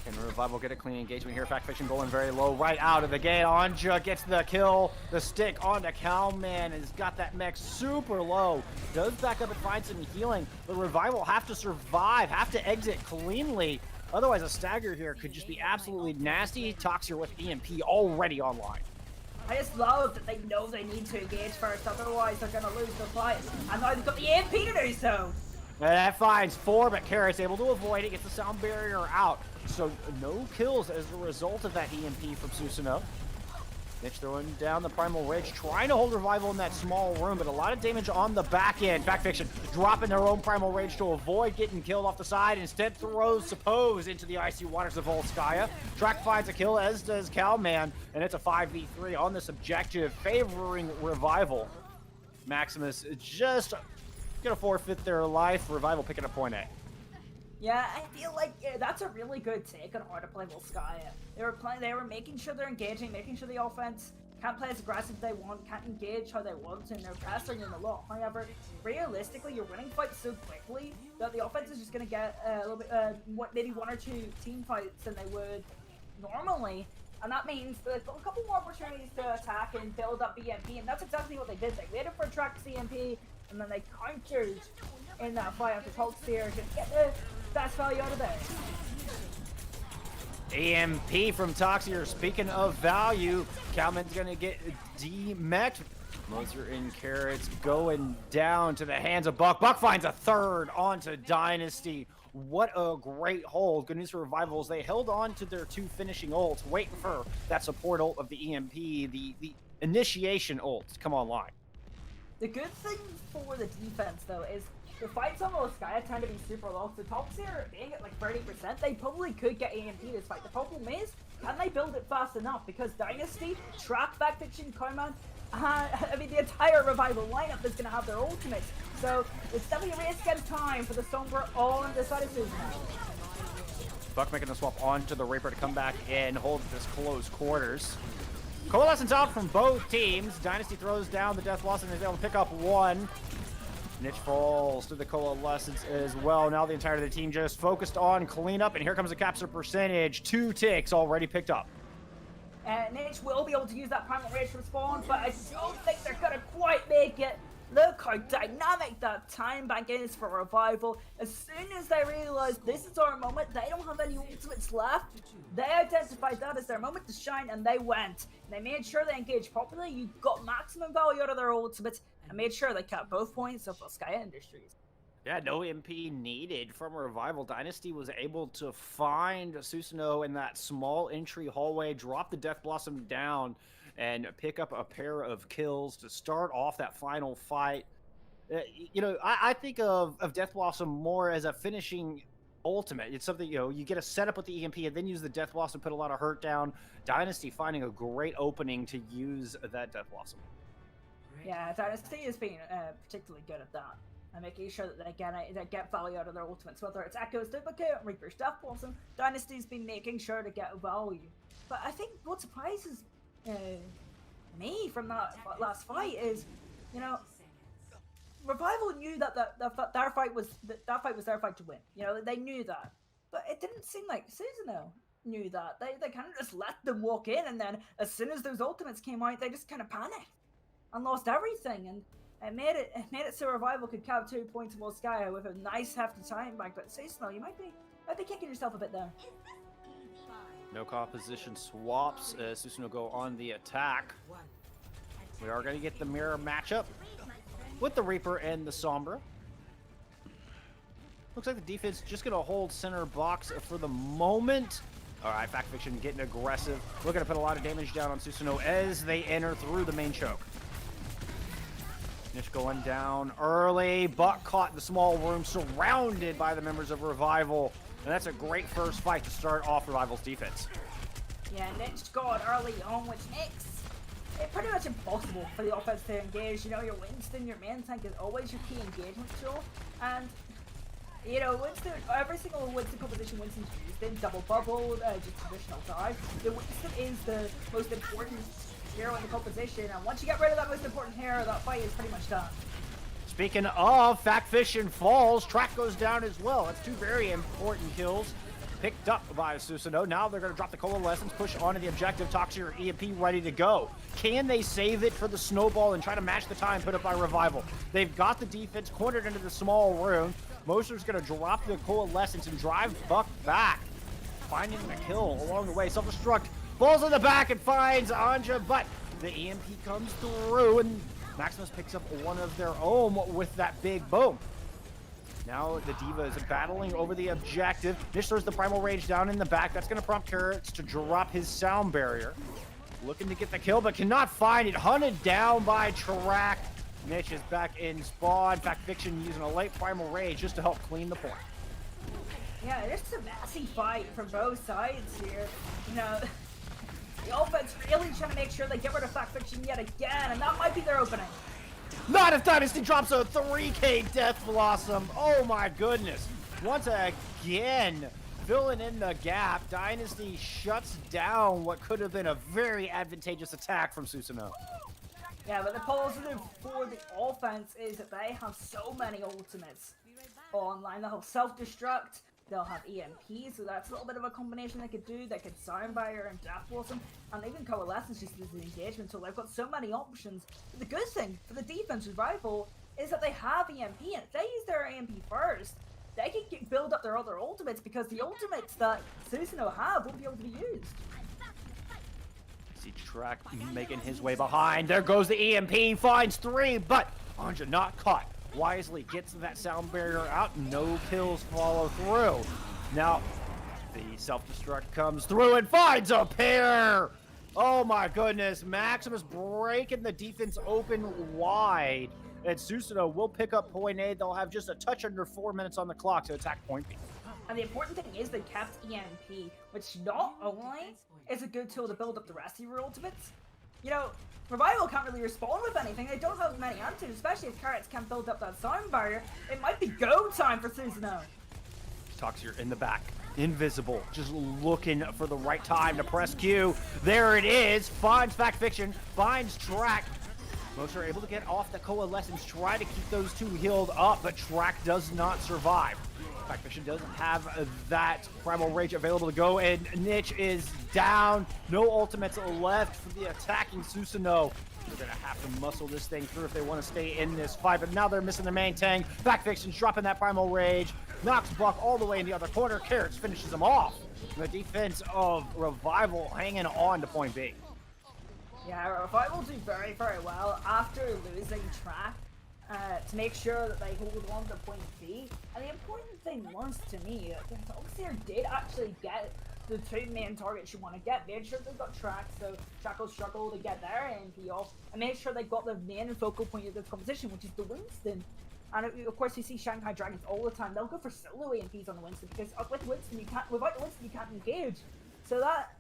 Can Revival get a clean engagement here? Fact Fiction going very low right out of the gate. Anja gets the kill. The stick on the Cowman has got that mech super low. Does back up and find some healing. The Revival have to survive, have to exit cleanly. Otherwise, a stagger here could just be absolutely nasty. Toxier with EMP already online. I just love that they know they need to engage first, otherwise they're going to lose the fight. And now they've got the EMP to do so. And that finds 4, but Carrot's able to avoid it, gets the sound barrier out. So no kills as a result of that EMP from Susanoo. Mitch throwing down the Primal Rage, trying to hold Revival in that small room, but a lot of damage on the back end. Fact dropping their own Primal Rage to avoid getting killed off the side. Instead throws Suppose into the icy waters of Volskaya. Track finds a kill, as does Calman, and it's a 5v3 on this objective, favoring Revival. Maximus just gonna forfeit their life. Revival picking up point A. Yeah, I feel like that's a really good take on how to play Volskaya. They were making sure they're engaging, making sure the offense can't play as aggressive as they want, can't engage how they want, and they're pressing in a lot. However, realistically, you're winning fights so quickly that the offense is just going to get a little bit, maybe 1 or 2 team fights than they would normally. And that means they've got a couple more opportunities to attack and build up BMP, and that's exactly what they did. They waited for a track CMP, and then they countered in that fight after Hulksphere to get the best value out of there. AMP from Toxier. Speaking of value, Calman's gonna get demech. Moser and Carrots going down to the hands of Buck. Buck finds a third onto Dynasty. What a great hold. Good news for Revivals. They held on to their 2 finishing ults, waiting for that support ult of the EMP, the initiation ult to come online. The good thing for the defense, though, is the fights on Volskaya tend to be super low. So top tier being at like 30%, they probably could get AMP this fight. The problem is, can they build it fast enough? Because Dynasty, Track, Backfiction, Coman, I mean, the entire Revival lineup is going to have their ultimates. So it's definitely a race against time for the Sombra on the side of Susanoo. Buck making the swap onto the Reaper to come back and hold this close quarters. Coalescence out from both teams. Dynasty throws down the Death Blossom and is able to pick up 1. Niche falls to the Coalescence as well. Now the entirety of the team just focused on cleanup, and here comes the capture percentage. 2 ticks already picked up. Niche will be able to use that Primal Rage to respawn, but I don't think they're going to quite make it. Look how dynamic that time bank is for Revival. As soon as they realize this is our moment, they don't have any ultimates left. They identified that as their moment to shine, and they went. They made sure they engaged properly. You got maximum value out of their ultimates, and made sure they kept both points of Volskaya Industries. Yeah, no MP needed from Revival. Dynasty was able to find Susanoo in that small entry hallway, drop the Death Blossom down, and pick up a pair of kills to start off that final fight. You know, I think of Death Blossom more as a finishing ultimate. It's something, you know, you get a setup with the EMP and then use the Death Blossom, put a lot of hurt down. Dynasty finding a great opening to use that Death Blossom. Yeah, Dynasty has been particularly good at that. And making sure that they get value out of their ultimates, whether it's Echo's Duplicate, Reaper's Death Blossom. Dynasty's been making sure to get value. But I think what surprises me from that last fight is, you know, Revival knew that their fight was their fight to win. You know, they knew that, but it didn't seem like Susanoo knew that. They kind of just let them walk in, and then as soon as those ultimates came out, they just kind of panicked and lost everything, and it made it so Revival could cap 2 points of Volskaya with a nice hefty time back. But Susanoo, you might be kicking yourself a bit there. No composition swaps. Susanoo go on the attack. We are going to get the mirror matchup with the Reaper and the Sombra. Looks like the defense just going to hold center box for the moment. All right, Fact Fiction getting aggressive. We're going to put a lot of damage down on Susanoo as they enter through the main choke. Niche going down early. Buck caught in the small room, surrounded by the members of Revival. And that's a great first fight to start off Revival's defense. Yeah, Niche got early on, which makes it pretty much impossible for the offense to engage. You know, your Winston, your main tank is always your key engagement tool. And, you know, Winston, every single Winston composition Winston's used in, double bubble, just traditional dive. The Winston is the most important hero in the composition, and once you get rid of that most important hero, that fight is pretty much done. Speaking of, Fact Fiction falls, Track goes down as well. That's 2 very important kills picked up by Susanoo. Now they're going to drop the Coalescence, push onto the objective. Toxier EMP ready to go. Can they save it for the snowball and try to match the time put up by Revival? They've got the defense cornered into the small room. Moser's going to drop the Coalescence and drive Buck back, finding a kill along the way. Self-destruct falls in the back and finds Anja, but the EMP comes through, and Maximus picks up one of their own with that big boom. Now the Diva is battling over the objective. Nish throws the Primal Rage down in the back. That's going to prompt Carrots to drop his sound barrier. looking to get the kill, but cannot find it. Hunted down by Track. Mitch is back in spawn. Fact Fiction using a late primal rage just to help clean the point. Yeah, it's a messy fight from both sides here. You know, the offense really trying to make sure they get rid of Fact Fiction yet again, and that might be their opening. Not if Dynasty drops a 3K Death Blossom. Oh my goodness. Once again, filling in the gap, Dynasty shuts down what could have been a very advantageous attack from Susanoo. Yeah, but the positive for the offense is that they have so many ultimates online. They'll have self-destruct, they'll have EMP, so that's a little bit of a combination they could do. They could Soundbarrier and Death Blossom, and even Coalescence just as an engagement, so they've got so many options. But the good thing for the defensive rival is that they have EMP, and if they use their EMP first, they can build up their other ultimates, because the ultimates that Susanoo have won't be able to be used. See Track making his way behind. There goes the EMP, finds 3, but Anja not caught. Wisely gets that sound barrier out. No kills follow through. Now, the self-destruct comes through and finds a pair. Oh my goodness. Maximus breaking the defense open wide. And Susanoo will pick up point A. They'll have just a touch under 4 minutes on the clock to attack point B. And the important thing is they kept EMP, which not only is a good tool to build up the rest of your ultimates. You know, Revival can't really respond with anything. They don't have many answers, especially if Carrots can't build up that sound barrier. It might be go time for Susanoo. Toxier in the back, invisible, just looking for the right time to press Q. There it is, finds Fact Fiction, finds Track. Most are able to get off the Coalescence, try to keep those two healed up, but Track does not survive. Fact Fiction doesn't have that Primal Rage available to go, and Niche is down. No ultimates left for the attacking Susanoo. They're going to have to muscle this thing through if they want to stay in this fight, but now they're missing the main tank. Fact Fiction's dropping that Primal Rage. Knocks Buck all the way in the other corner. Carrots finishes him off. The defense of Revival hanging on to point B. Yeah, Revival do very, very well after losing Track to make sure that they hold on to point B. And the important thing was, to me, Toxier did actually get the two main targets you want to get. Made sure they got Track, so Track will struggle to get their MP off, and made sure they got the main focal point of the competition, which is the Winston. And of course, you see Shanghai Dragons all the time. They'll go for solo AMPs on the Winston, because with Winston you can't, without the Winston you can't engage. So that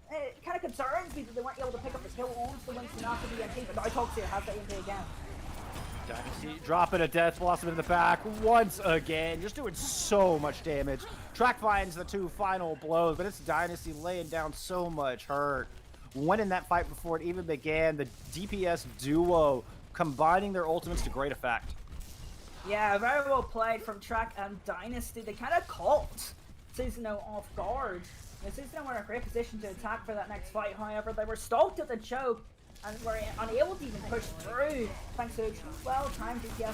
kind of concerns me that they weren't able to pick up the kill on the Winston after the EMP, but now Toxier has the EMP again. Dynasty dropping a Death Blossom in the back once again, just doing so much damage. Track finds the 2 final blows, but it's Dynasty laying down so much hurt. Winning that fight before it even began, the DPS duo combining their ultimates to great effect. Yeah, very well played from Track and Dynasty. They kind of caught Susanoo off guard. Susanoo were in a great position to attack for that next fight, however, they were stalked at the choke and were unable to even push through thanks to well-timed DPS.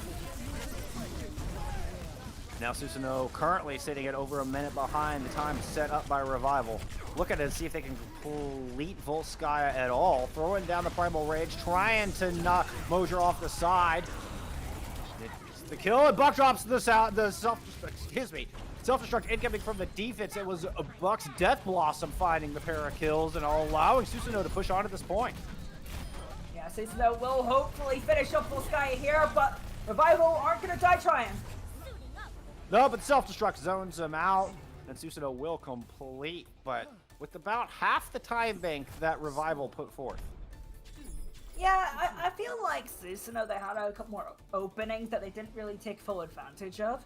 Now Susanoo currently sitting at over a minute behind the time set up by Revival. Look at it and see if they can complete Volskaya at all. Throwing down the Primal Rage, trying to knock Mosier off the side. The kill, and Buck drops the self-destruct incoming from the defense. It was Buck's Death Blossom finding the pair of kills and allowing Susanoo to push on at this point. Yeah, Susanoo will hopefully finish up Volskaya here, but Revival aren't going to die trying. No, but self-destruct zones him out, and Susanoo will complete, but with about half the time bank that Revival put forth. Yeah, I feel like Susanoo, they had a couple more openings that they didn't really take full advantage of.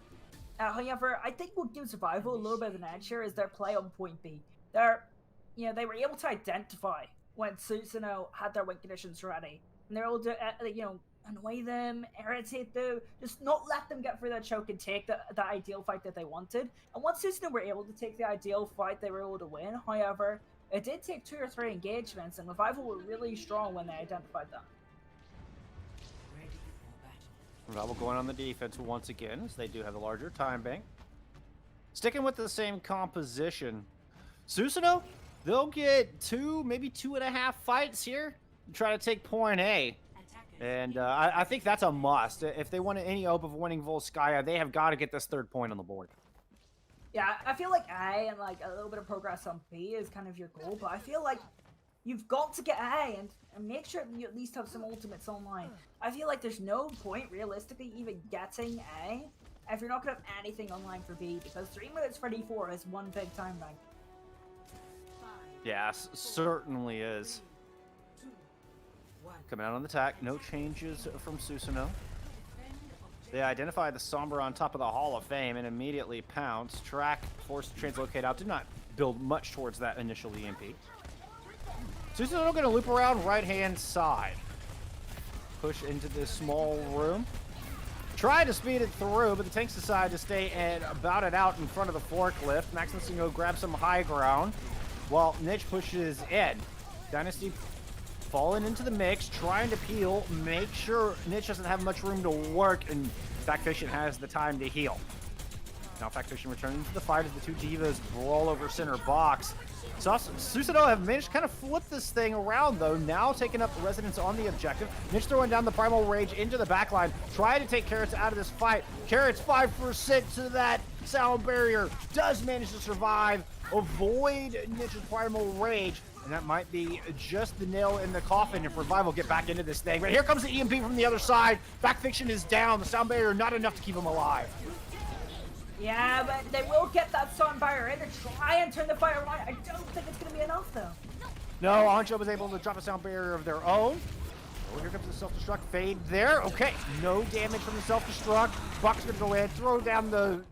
However, I think what gives Revival a little bit of an edge here is their play on point B. They were able to identify when Susanoo had their win conditions ready, and they're able to, annoy them, irritate them, just not let them get through that choke and take the ideal fight that they wanted. And once Susanoo were able to take the ideal fight, they were able to win. However, it did take 2 or 3 engagements, and Revival were really strong when they identified them. Revival going on the defense once again, as they do have a larger time bank. Sticking with the same composition. Susanoo, they'll get 2, maybe 2.5 fights here to try to take point A. And I think that's a must. If they want any hope of winning Volskaya, they have got to get this 3rd point on the board. Yeah, I feel like A and like a little bit of progress on B is kind of your goal, but I feel like you've got to get A and make sure you at least have some ultimates online. I feel like there's no point realistically even getting A if you're not gonna have anything online for B, because 3 minutes for D4 is one big time bank. Yeah, certainly is. Coming out on the attack, no changes from Susanoo. They identify the Sombra on top of the Hall of Fame and immediately pounce. Track forced to translocate out. Did not build much towards that initial EMP. Susanoo going to loop around right-hand side. Push into this small room. Try to speed it through, but the tanks decide to stay and bout it out in front of the forklift. Maximus can go grab some high ground while Niche pushes in. Dynasty falling into the mix, trying to peel, make sure Niche doesn't have much room to work, and Factfiction has the time to heal. Now Factfiction returning to the fight as the two divas brawl over center box. Susanoo have managed to kind of flip this thing around, though, now taking up residence on the objective. Niche throwing down the Primal Rage into the backline, trying to take Carrots out of this fight. Carrots 5% to that sound barrier, does manage to survive, avoid Niche's Primal Rage, and that might be just the nail in the coffin if Revival get back into this thing. But here comes the EMP from the other side. Factfiction is down. The sound barrier not enough to keep him alive. Yeah, but they will get that sound barrier in to try and turn the fire on. I don't think it's going to be enough, though. No, Ancho was able to drop a sound barrier of their own. Oh, here comes the self-destruct fade there. Okay, no damage from the self-destruct. Buck's going to go in, throw down the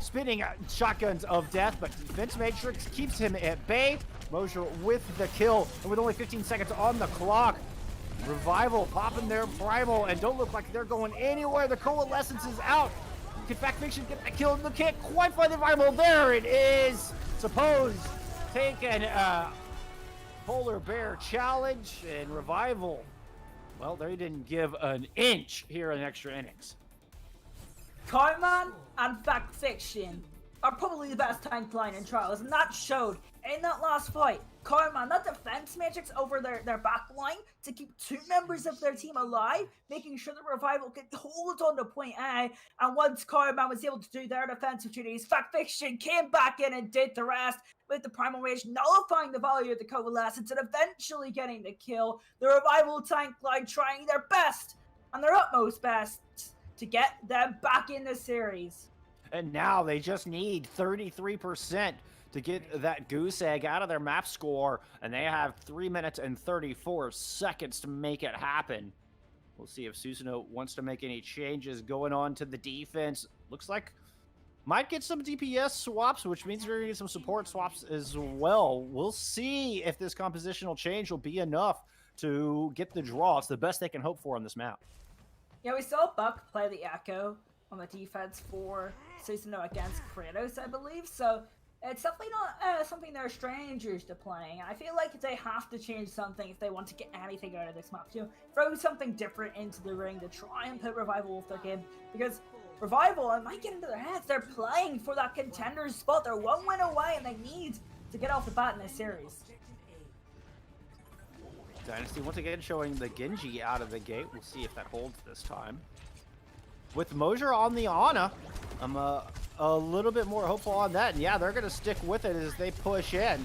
spinning shotguns of death, but Defense Matrix keeps him at bay. Mosier with the kill, and with only 15 seconds on the clock, Revival popping their Primal and don't look like they're going anywhere. The Coalescence is out. Can Factfiction get that kill? They can't quite find the Revival. There it is. Suppose taking a Polar Bear challenge, and Revival, well, they didn't give an inch here in extra innings. Carman and Factfiction are probably the best tank line in Trials, and that showed in that last fight. Carman, that defense matrix over their back line to keep two members of their team alive, making sure the Revival could hold on to point A, and once Carman was able to do their defensive duties, Factfiction came back in and did the rest, with the Primal Rage nullifying the value of the Coalescence and eventually getting the kill. The Revival tank line trying their best, and their utmost best, to get them back in the series. And now they just need 33% to get that goose egg out of their map score, and they have 3 minutes and 34 seconds to make it happen. We'll see if Susanoo wants to make any changes going on to the defense. Looks like might get some DPS swaps, which means we're going to get some support swaps as well. We'll see if this compositional change will be enough to get the draw. It's the best they can hope for on this map. Yeah, we saw Buck play the Echo on the defense for Susanoo against Kratos, I believe, so it's definitely not something they're strangers to playing. I feel like they have to change something if they want to get anything out of this map. You know, throw something different into the ring to try and put Revival off their game, because Revival, it might get into their heads, they're playing for that contender spot. They're one win away and they need to get off the bat in this series. Dynasty once again showing the Genji out of the gate. We'll see if that holds this time. With Mosier on the Ana, I'm a little bit more hopeful on that. And yeah, they're going to stick with it as they push in.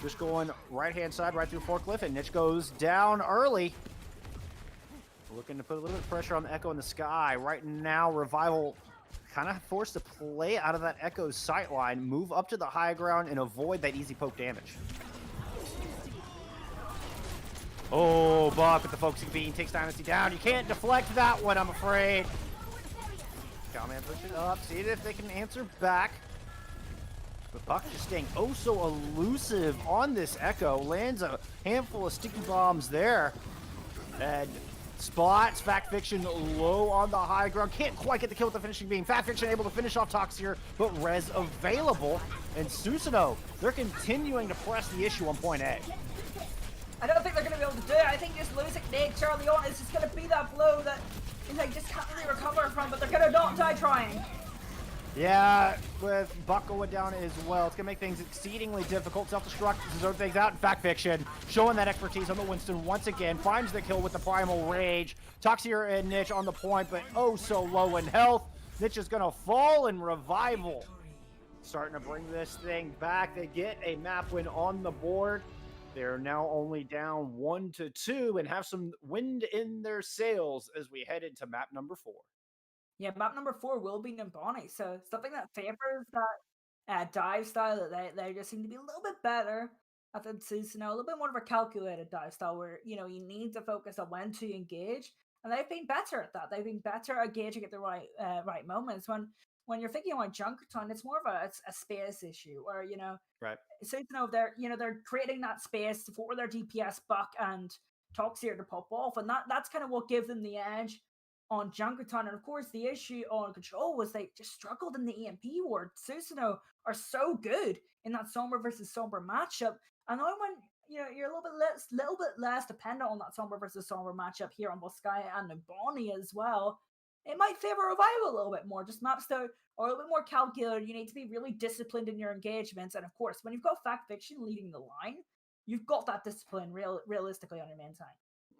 Just going right-hand side, right through Forklift, and Niche goes down early. Looking to put a little bit of pressure on the Echo in the sky. Right now, Revival kind of forced to play out of that Echo's sightline, move up to the high ground, and avoid that easy poke damage. Oh, Buck with the focusing beam takes Dynasty down. You can't deflect that one, I'm afraid. Cowman pushing up, see if they can answer back. But Buck just staying oh so elusive on this Echo. Lands a handful of sticky bombs there. And spots Factfiction low on the high ground. Can't quite get the kill with the finishing beam. Factfiction able to finish off Toxier, but res available. And Susanoo, they're continuing to press the issue on point A. I don't think they're going to be able to do it. I think just losing Nick early on is just going to be that blow that they just can't really recover from, but they're going to not die trying. Yeah, with Buck going down as well, it's going to make things exceedingly difficult. Self-destruct to zone things out. Factfiction showing that expertise on the Winston once again. Finds the kill with the Primal Rage. Toxier and Niche on the point, but oh so low in health. Niche is going to fall in Revival. Starting to bring this thing back. They get a map win on the board. They're now only down 1-2 and have some wind in their sails as we head into map number 4. Yeah, map number 4 will be Numbani, so something that favors that dive style that they just seem to be a little bit better. I think Susanoo, a little bit more of a calculated dive style where, you need to focus on when to engage. And they've been better at that. They've been better at engaging at the right moments. When you're thinking about Junkertown, it's more of a space issue where, Right. Susanoo, they're creating that space for their DPS Buck and Toxier to pop off. And that's kind of what gives them the edge on Junkertown. And of course, the issue on Control was they just struggled in the EMP ward. Susanoo are so good in that Sombra versus Sombra matchup. And now when you're a little bit less dependent on that Sombra versus Sombra matchup here on Volskaya and Numbani as well, it might favor Revival a little bit more. Just maps that are a little bit more calculated. You need to be really disciplined in your engagements. And of course, when you've got Fact Fiction leading the line, you've got that discipline realistically on your main side.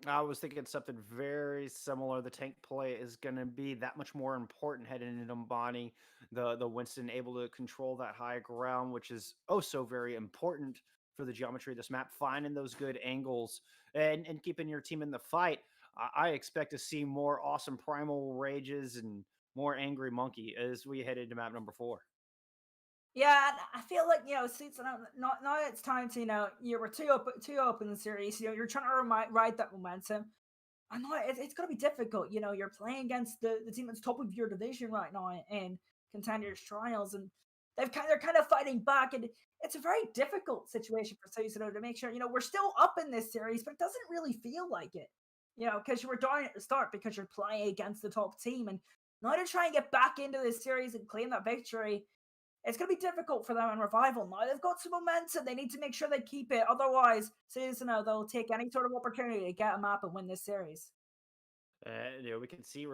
I was thinking something very similar. The tank play is going to be that much more important heading into Numbani. The Winston able to control that high ground, which is oh so very important for the geometry of this map, finding those good angles and keeping your team in the fight. I expect to see more awesome primal rages and more angry monkey as we head into map number 4. Yeah, I feel like, since now it's time to, we're too open in the series. You're trying to ride that momentum. I know it's going to be difficult. You're playing against the team that's top of your division right now in Contenders Trials, and they're kind of fighting back, and it's a very difficult situation for Susanoo to make sure, we're still up in this series, but it doesn't really feel like it, because you were down at the start because you're playing against the top team, and now to try and get back into this series and claim that victory, it's going to be difficult for them in Revival. Now they've got some momentum. They need to make sure they keep it. Otherwise, Susanoo, they'll take any sort of opportunity to get a map and win this series. We can see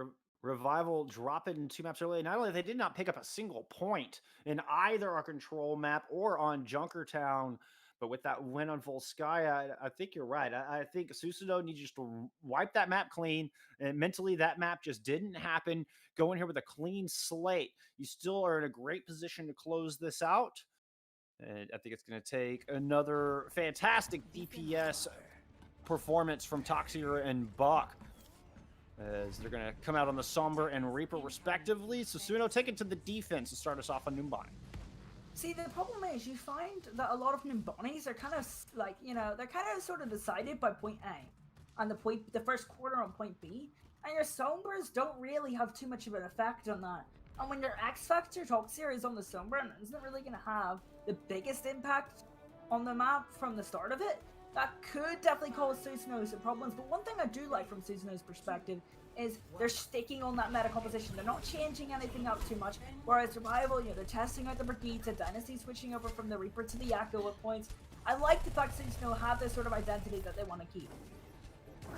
Revival dropping 2 maps early. Not only they did not pick up a single point in either our control map or on Junkertown, but with that win on Volskaya, I think you're right. I think Susanoo needs just to wipe that map clean. And mentally, that map just didn't happen. Go in here with a clean slate. You still are in a great position to close this out. And I think it's going to take another fantastic DPS performance from Toxier and Buck, as they're going to come out on the Sombra and Reaper respectively. Susanoo take it to the defense to start us off on Numbani. See, the problem is you find that a lot of Numbanis are kind of like, they're kind of sort of decided by point A and the first quarter on point B, and your Sombras don't really have too much of an effect on that. And when your X Factor top series on the Sombra isn't really going to have the biggest impact on the map from the start of it, that could definitely cause Susanoo some problems. But one thing I do like from Susanoo's perspective is they're sticking on that meta composition. They're not changing anything up too much. Whereas Revival, they're testing out the Brigitte, Dynasty switching over from the Reaper to the Echo at points. I like the fact Susanoo have this sort of identity that they want to keep.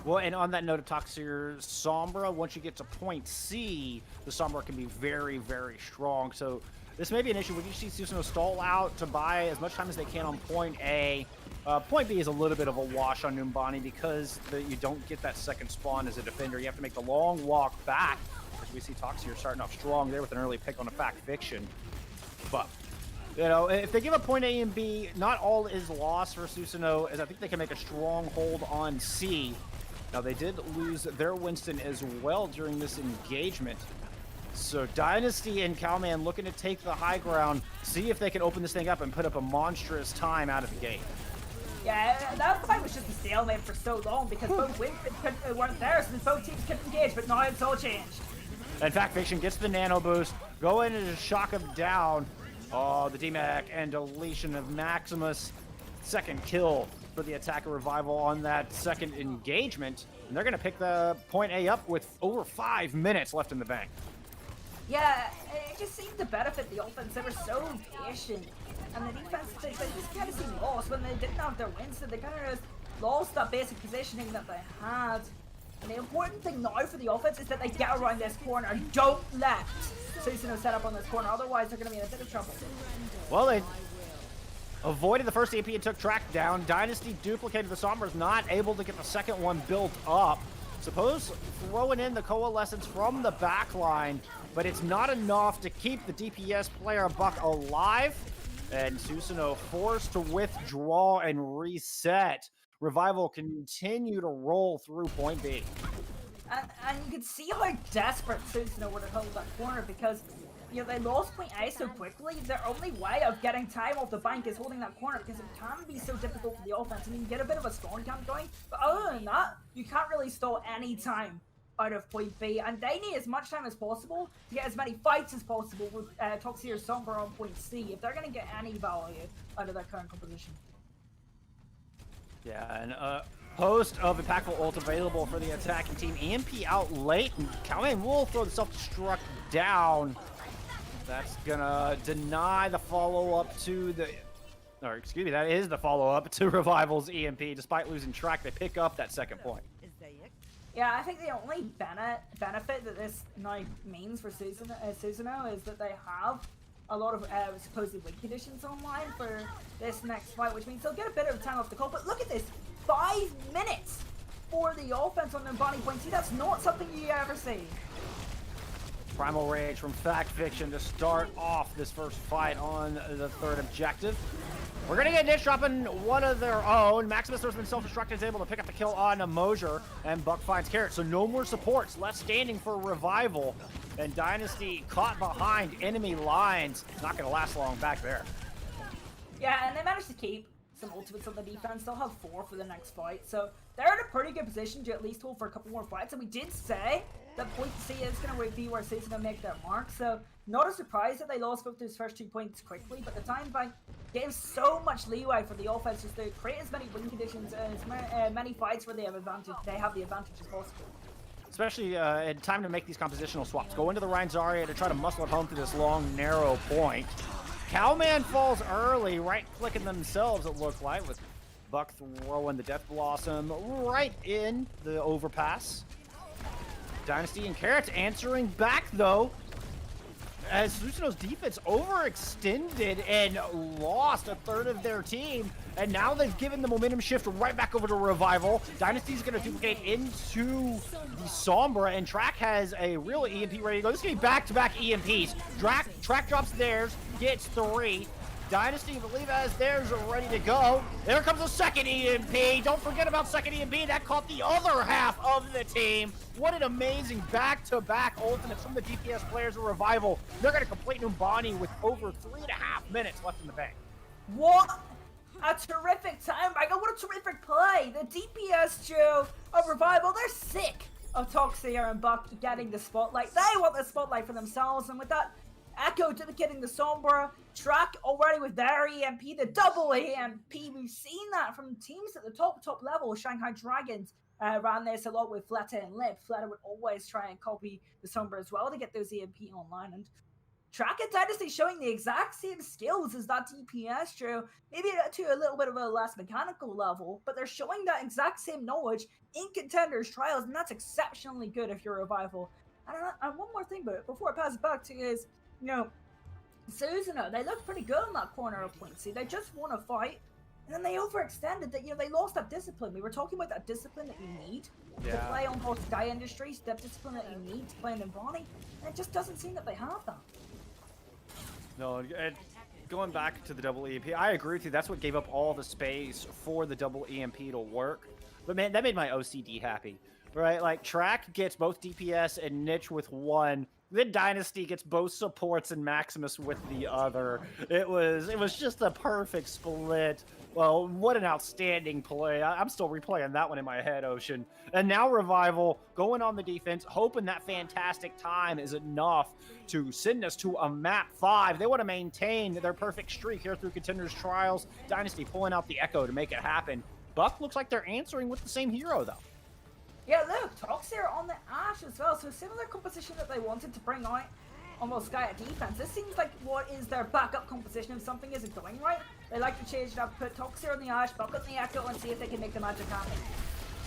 Well, and on that note of Toxier Sombra, once you get to point C, the Sombra can be very, very strong. So this may be an issue. Would you see Susanoo stall out to buy as much time as they can on point A? Point B is a little bit of a wash on Numbani because you don't get that second spawn as a defender. You have to make the long walk back. As we see Toxier starting off strong there with an early pick on a Fact Fiction. But, if they give up point A and B, not all is lost for Susanoo, as I think they can make a strong hold on C. Now, they did lose their Winston as well during this engagement. So Dynasty and Cowman looking to take the high ground, see if they can open this thing up and put up a monstrous time out of the gate. Yeah, that fight was just a stalemate for so long because both Winston weren't there, so both teams couldn't engage, but now it's all changed. In fact, Fiction gets the nano boost, go in and shock him down. Oh, the DMAC and deletion of Maximus. Second kill for the Attacker Revival on that second engagement. And they're going to pick the point A up with over 5 minutes left in the bank. Yeah, it just seemed to benefit the offense. They were so patient. And the defense, they just kind of seemed lost when they didn't have their Winston. They kind of just lost that basic positioning that they had. And the important thing now for the offense is that they get around this corner. Don't let Susanoo set up on this corner, otherwise they're going to be in a bit of trouble. Well, they avoided the first AP and took track down. Dynasty duplicated the Sombras, not able to get the second one built up. Suppose throwing in the Coalescence from the back line, but it's not enough to keep the DPS player Buck alive. and Susanoo forced to withdraw and reset. Revival continue to roll through point B. And you can see how desperate Susanoo were to hold that corner because, you know, they lost point A so quickly. Their only way of getting time off the bank is holding that corner because it can be so difficult for the offense. And you can get a bit of a storm camp going, but other than that, you can't really stall any time out of point B. And they need as much time as possible to get as many fights as possible with Toxier Sombra on point C if they're going to get any value out of their current composition. Yeah, and host of impactful ult available for the attacking team. EMP out late, and Cowman will throw the self-destruct down. That's gonna deny the follow-up to the, or excuse me, that is the follow-up to Revival's EMP. Despite losing track, they pick up that second point. Yeah, I think the only benefit that this now means for Susanoo is that they have a lot of supposed win conditions online for this next fight, which means they'll get a bit of time off the call. But look at this, 5 minutes for the offense on Numbani point. See, that's not something you ever see. Primal Rage from Fact Fiction to start off this first fight on the third objective. We're gonna get Niche dropping one of their own. Maximus has been self-destructed, is able to pick up the kill on Mosier, and Buck finds Carrot. So no more supports left standing for Revival. And Dynasty caught behind enemy lines. Not gonna last long back there. Yeah, and they managed to keep some ultimates on the defense. They'll have 4 for the next fight. So they're in a pretty good position to at least hold for a couple more fights. And we did say that point C is going to be where Susanoo make their mark. So not a surprise that they lost both those first 2 points quickly. But the time bank gave so much leeway for the offense just to create as many win conditions and as many fights where they have the advantage as possible. Especially in time to make these compositional swaps. Go into the Rhine Zarya to try to muscle it home through this long, narrow point. Cowman falls early, right-clicking themselves, it looked like, with Buck throwing the Death Blossom right in the overpass. Dynasty and Carrots answering back, though, as Susanoo's defense overextended and lost a third of their team, and now they've given the momentum shift right back over to Revival. Dynasty's going to duplicate into the Sombra, and Track has a real EMP ready to go. This is going to be back-to-back EMPs. Track drops theirs, gets 3. Dynasty, I believe, has theirs ready to go. There comes a second EMP. Don't forget about second EMP. That caught the other half of the team. What an amazing back-to-back ultimates from the DPS players of Revival. They're going to complete Numbani with over 3.5 minutes left in the bank. What a terrific time, Michael. What a terrific play. The DPS duo of Revival, they're sick of Toxier and Buck getting the spotlight. They want the spotlight for themselves, and with that, Echo duplicating the Sombra, Track already with their EMP, the double EMP. We've seen that from teams at the top level. Shanghai Dragons ran this a lot with Fleta and Lip. Fleta would always try and copy the Sombra as well to get those EMP online. And Track and Dynasty showing the exact same skills as that DPS duo, maybe to a little bit of a less mechanical level, but they're showing that exact same knowledge in Contenders Trials, and that's exceptionally good if you're Revival. And one more thing, but before I pass it back to you is, you know, Susanoo, they looked pretty good on that corner of point C. They just won a fight, and then they overextended. That, you know, they lost that discipline. We were talking about that discipline that you need to play on Volskaya Industries, that discipline that you need to play in Numbani, and it just doesn't seem that they have that. No, and going back to the double EMP, I agree with you. That's what gave up all the space for the double EMP to work. But man, that made my OCD happy, right? Like, Track gets both DPS and Niche with one. Then Dynasty gets both supports and Maximus with the other. It was just a perfect split. Well, what an outstanding play. I'm still replaying that one in my head, Ocean. And now Revival going on the defense, hoping that fantastic time is enough to send us to a map 5. They want to maintain their perfect streak here through Contenders Trials. Dynasty pulling out the Echo to make it happen. Buck looks like they're answering with the same hero, though. Yeah, look, Toxier on the Ashe as well. So similar composition that they wanted to bring out on Volskaya defense. This seems like what is their backup composition if something isn't going right. They like to change it up, put Toxier on the Ashe, Buck on the Echo, and see if they can make the magic happen.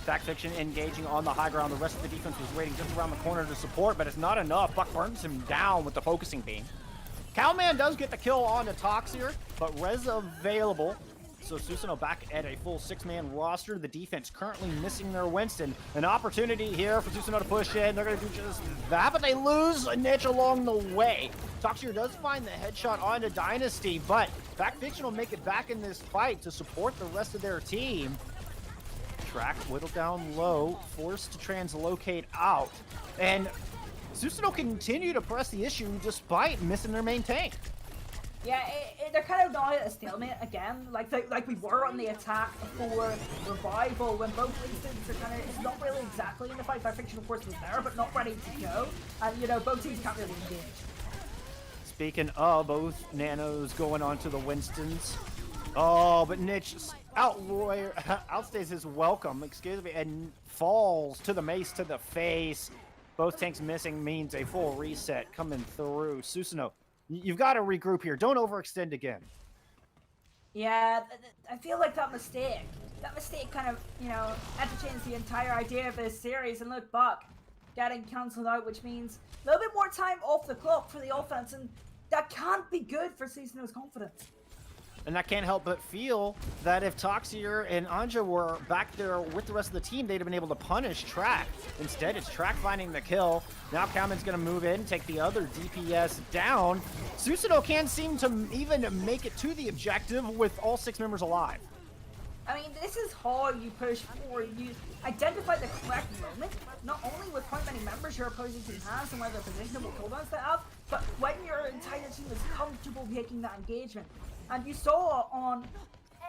Fact Fiction engaging on the high ground. The rest of the defense was waiting just around the corner to support, but it's not enough. Buck burns him down with the focusing beam. Cowman does get the kill on the Toxier, but res available So Susanoo back at a full 6-man roster. The defense currently missing their Winston. An opportunity here for Susanoo to push in. They're going to do just that, but they lose a niche along the way. Toxier does find the headshot onto Dynasty, but Fact5ction will make it back in this fight to support the rest of their team. Track whittled down low, forced to translocate out. And Susanoo continue to press the issue despite missing their main tank. Yeah, they're kind of now at a stalemate again, like we were on the attack for Revival when both Winston's are kind of, it's not really exactly in the fight. Fact5ction, of course, was there, but not ready to go. And, you know, both teams can't really engage. Speaking of, both Nanos going on to the Winstons. Oh, but Niche outstays his welcome, excuse me, and falls to the mace to the face. Both tanks missing means a full reset coming through. Susanoo, you've got to regroup here. Don't overextend again. Yeah, I feel like that mistake kind of, you know, entertains the entire idea of this series. And look, Buck getting cancelled out, which means a little bit more time off the clock for the offense, and that can't be good for Susanoo's confidence. And I can't help but feel that if Toxier and Anja were back there with the rest of the team, they'd have been able to punish Track. Instead, it's Track finding the kill. Now Kalman's going to move in, take the other DPS down. Susanoo can't seem to even make it to the objective with all 6 members alive. I mean, this is how you push forward. You identify the correct moment, not only with how many members your opposing team has and whether positionable cooldowns they have, but when your entire team is comfortable taking that engagement. And you saw on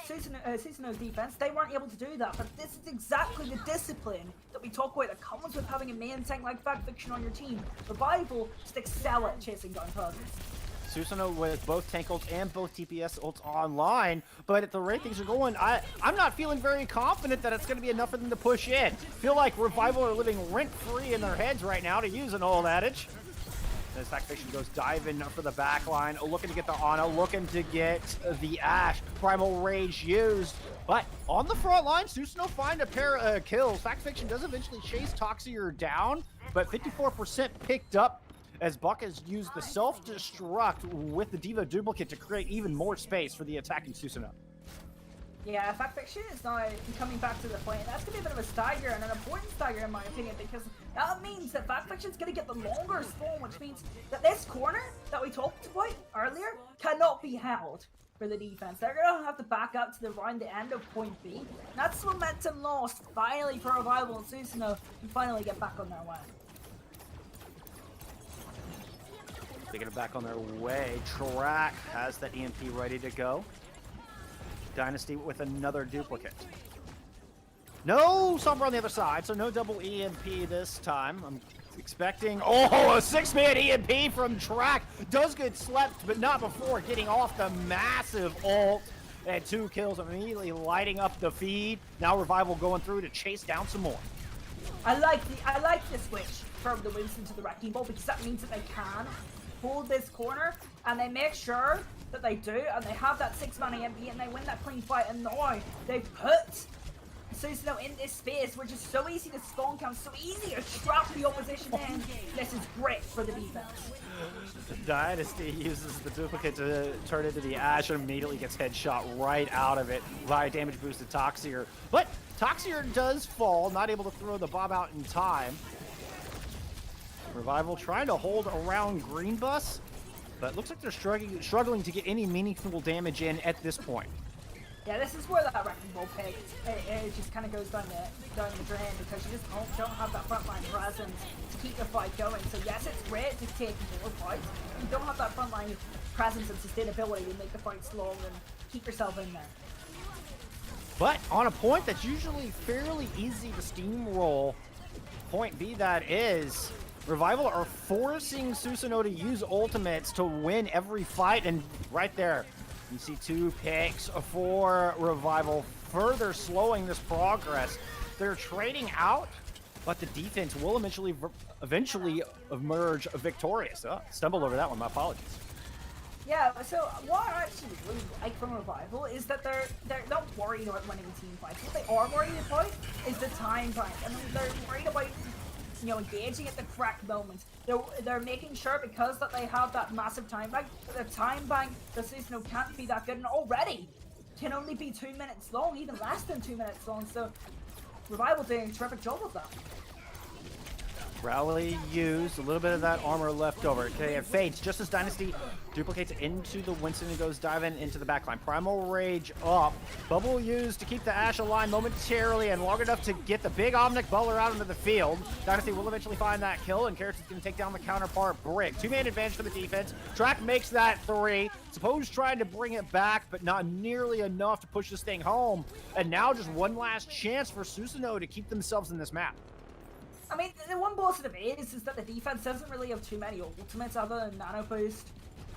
Susanoo's defense, they weren't able to do that, but this is exactly the discipline that we talk about that comes with having a main tank like Fact5ction on your team. Revival just excel at chasing down targets. Susanoo with both tank ults and both TPS ults online, but at the rate things are going, I'm not feeling very confident that it's going to be enough for them to push in. Feel like Revival are living rent-free in their heads right now, to use an old adage. As Fact5ction goes diving for the back line, looking to get the Ana, looking to get the Ashe. Primal Rage used, but on the front line, Susanoo find a pair of kills. Fact5ction does eventually chase Toxier down, but 54% picked up as Buck has used the self-destruct with the Diva duplicate to create even more space for the attacking Susanoo. Yeah, Fact5ction is now coming back to the point. That's going to be a bit of a stagger, and an important stagger in my opinion, because that means that Fact5ction's going to get the longer spawn, which means that this corner that we talked about earlier cannot be held for the defense. They're going to have to back up to around the end of point B. That's momentum lost, finally, for Revival and Susanoo to finally get back on their way. They get it back on their way. Track has that EMP ready to go. Dynasty with another duplicate. No Sombra on the other side, so no double EMP this time. I'm expecting, a 6-man EMP from Track. Does get slept, but not before getting off the massive ult. And 2 kills, immediately lighting up the feed. Now Revival going through to chase down some more. I like the switch from the Winston to the Wrecking Ball, because that means that they can hold this corner, and they make sure that they do, and they have that 6-man EMP, and they win that clean fight, and now they've put Susanoo in this space, which is so easy to spawn camp, so easy to trap the opposition in. This is great for the defense. Dynasty uses the duplicate to turn into the Ashe and immediately gets headshot right out of it via damage boosted Toxier. But Toxier does fall, not able to throw the bomb out in time. Revival trying to hold around Green Bus, but looks like they're struggling to get any meaningful damage in at this point. Yeah, this is where that Wrecking Ball pick, it just kind of goes down the drain, because you just don't have that frontline presence to keep the fight going. So yes, it's great to take more fights. You don't have that frontline presence and sustainability to make the fights long and keep yourself in there. But on a point that's usually fairly easy to steamroll, point B that is, Revival are forcing Susanoo to use ultimates to win every fight, and right there, you see 2 picks for Revival, further slowing this progress. They're trading out, but the defense will eventually emerge victorious. Stumbled over that one, my apologies. Yeah, so what I actually really like from Revival is that they're not worried about winning team fights. What they are worried about is the time bank, and they're worried about, you know, engaging at the correct moment. They're making sure, because that they have that massive time bank, that the time bank that Susanoo can't be that good, and already can only be 2 minutes long, even less than 2 minutes long. So Revival doing a terrific job of that. Rally used, a little bit of that armor left over. Okay, it fades just as Dynasty duplicates into the Winston and goes diving into the backline. Primal Rage up. Bubble used to keep the Ashe alive momentarily and long enough to get the big Omnic Bowler out into the field. Dynasty will eventually find that kill, and Carrots is going to take down the counterpart Brick. 2-man advantage for the defense. Track makes that 3. Suppose trying to bring it back, but not nearly enough to push this thing home. And now just one last chance for Susanoo to keep themselves in this map. I mean, the one positive is that the defense doesn't really have too many ultimates other than Nano Boost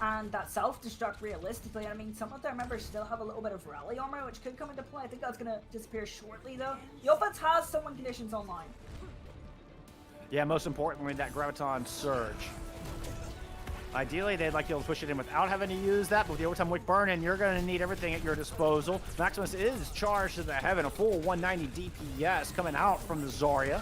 and that self-destruct realistically. I mean, some of their members still have a little bit of rally armor, which could come into play. I think that's going to disappear shortly, though. The offense has some win conditions online. Yeah, most importantly, that Graviton Surge. Ideally, they'd like to be able to push it in without having to use that, but with the overtime wick burning, you're going to need everything at your disposal. Maximus is charged to the heaven, a full 190 DPS coming out from the Zarya.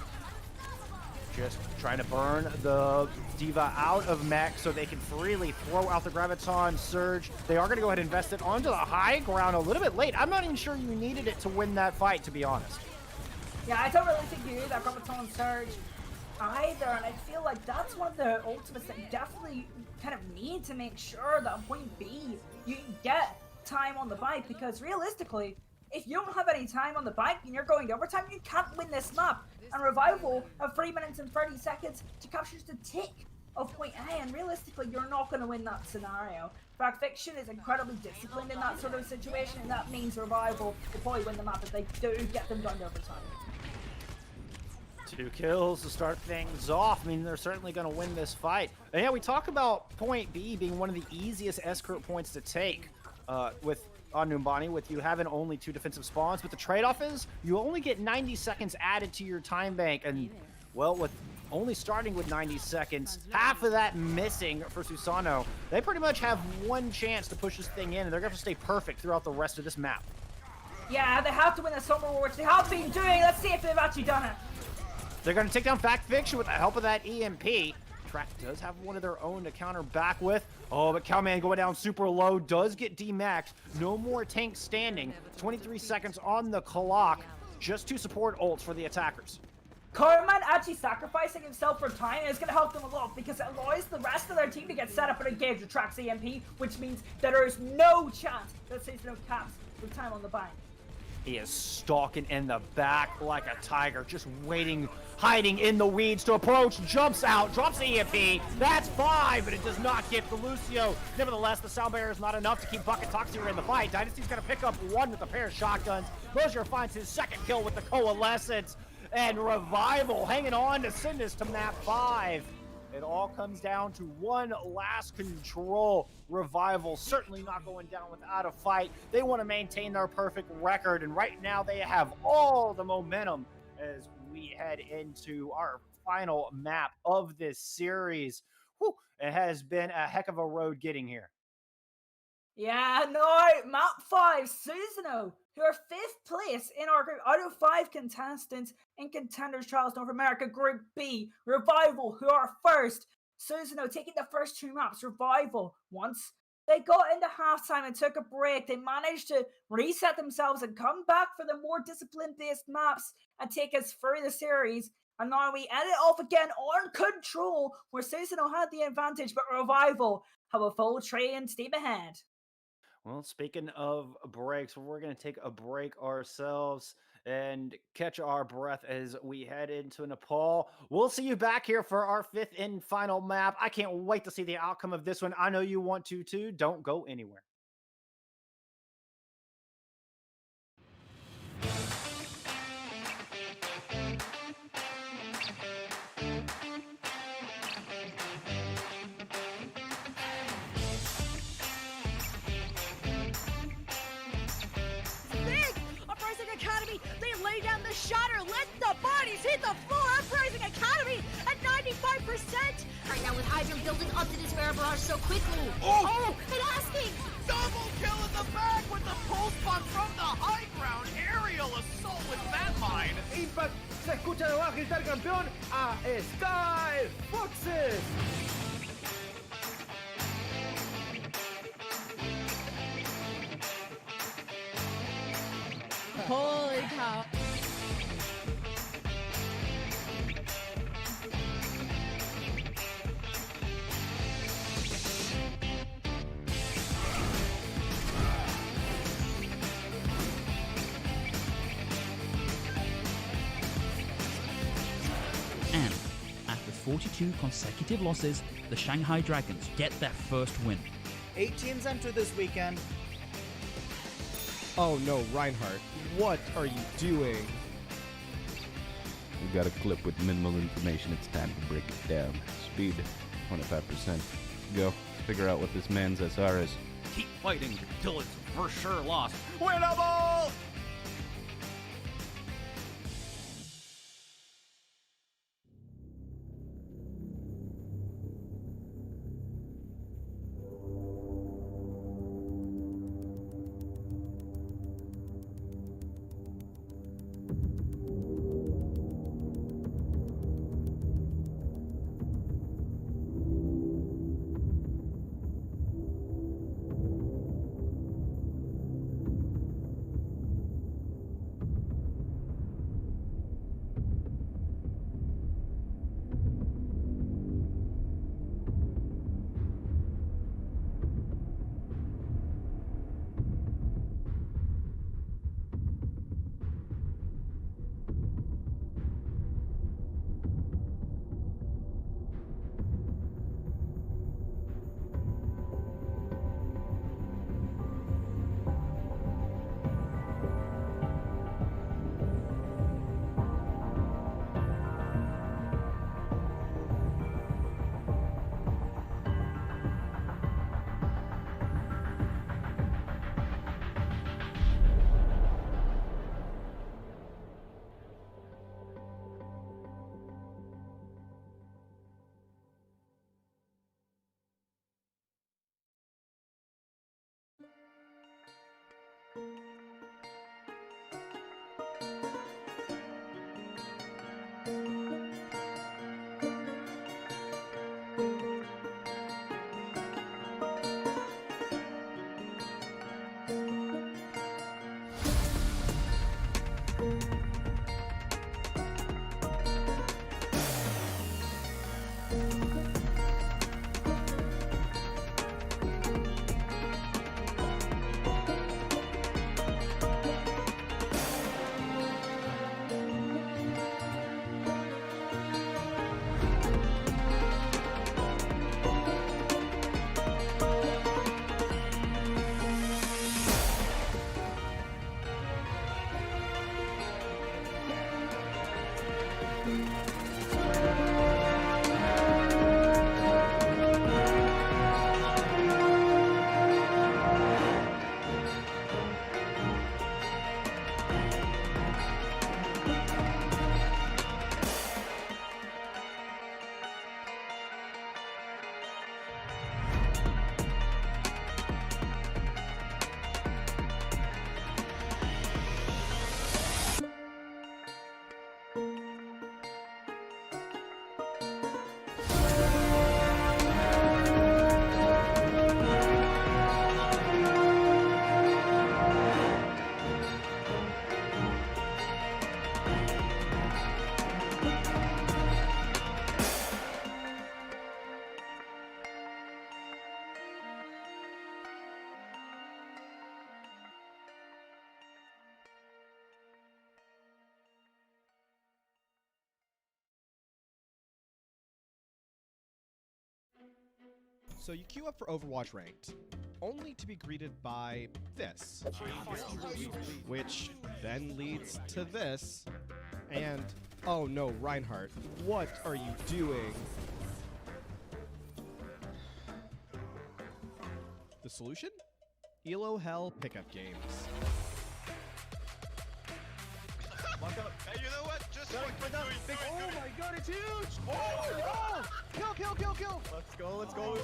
Just trying to burn the D.Va out of mech so they can freely throw out the Graviton Surge. They are going to go ahead and invest it onto the high ground a little bit late. I'm not even sure you needed it to win that fight, to be honest. Yeah, I don't really think you need that Graviton Surge either, and I feel like that's one of the ultimates that you definitely kind of need to make sure that on point B, you get time on the bike, because realistically, if you don't have any time on the bike and you're going overtime, you can't win this map. And Revival have 3 minutes and 30 seconds to capture just a tick of point A, and realistically, you're not going to win that scenario. Fact Fiction is incredibly disciplined in that sort of situation, and that means Revival will probably win the map if they do get them done to overtime. 2 kills to start things off. I mean, they're certainly going to win this fight. And yeah, we talk about point B being one of the easiest escort points to take on Numbani, with you having only 2 defensive spawns, but the trade-off is you only get 90 seconds added to your time bank, and well, with only starting with 90 seconds, half of that missing for Susanoo, they pretty much have one chance to push this thing in, and they're going to have to stay perfect throughout the rest of this map. Yeah, they have to win the Summer War, which they have been doing. Let's see if they've actually done it. They're going to take down Fact Fiction with the help of that EMP. Track does have one of their own to counter back with. Oh, but Cowman going down super low, does get demaxed. No more tanks standing. 23 seconds on the clock, just 2 support ults for the attackers. Cowman actually sacrificing himself for time is going to help them a lot, because it allows the rest of their team to get set up and engage with Track's EMP, which means that there is no chance that Susanoo caps with time on the bank. He is stalking in the back like a tiger, just waiting, hiding in the weeds to approach, jumps out, drops the EMP. That's 5, but it does not get the Lucio. Nevertheless, the sound barrier is not enough to keep Bucket Toxier in the fight. Dynasty's going to pick up 1 with a pair of shotguns. Mosier finds his 2nd kill with the Coalescence, and Revival hanging on to send us to map 5. It all comes down to one last control. Revival certainly not going down without a fight. They want to maintain their perfect record, and right now they have all the momentum as we head into our final map of this series. Whew, it has been a heck of a road getting here. Yeah, no, map 5, Susanoo, who are 5th place in our group out of 5 contestants in Contenders Trials North America Group B. Revival, who are 1st. Susanoo taking the first 2 maps. Revival, once they got into halftime and took a break, they managed to reset themselves and come back for the more discipline-based maps and take us through the series. And now we end it off again on Control, where Susanoo had the advantage, but Revival have a full train steam ahead. Well, speaking of breaks, we're going to take a break ourselves and catch our breath as we head into Nepal. We'll see you back here for our 5th and final map. I can't wait to see the outcome of this one. I know you want to too. Don't go anywhere. Academy, they lay down the shatter, let the bodies hit the floor. Uprising Academy at 95%. Right now with Hydra building up to this Bear Barrage so quickly. Oh! And asking! Double kill in the back with the pulse bomb from the high ground. Aerial assault with that mine. Impact se escucha de abajo gritar campeón a Sky Foxes. Holy cow. And after 42 consecutive losses, the Shanghai Dragons get their first win. 8 teams enter this weekend. Oh no, Reinhardt, what are you doing? We've got a clip with minimal information. It's time to break it down. Speed, 25%. Go. Figure out what this man's SR is. Keep fighting till it's for sure lost. Winnable! So you queue up for Overwatch Ranked, only to be greeted by this, which then leads to this, and oh no, Reinhardt, what are you doing? The solution? Elo Hell pickup games. Hey, you know what? Just Oh my god, it's huge! Oh! Kill! Let's go.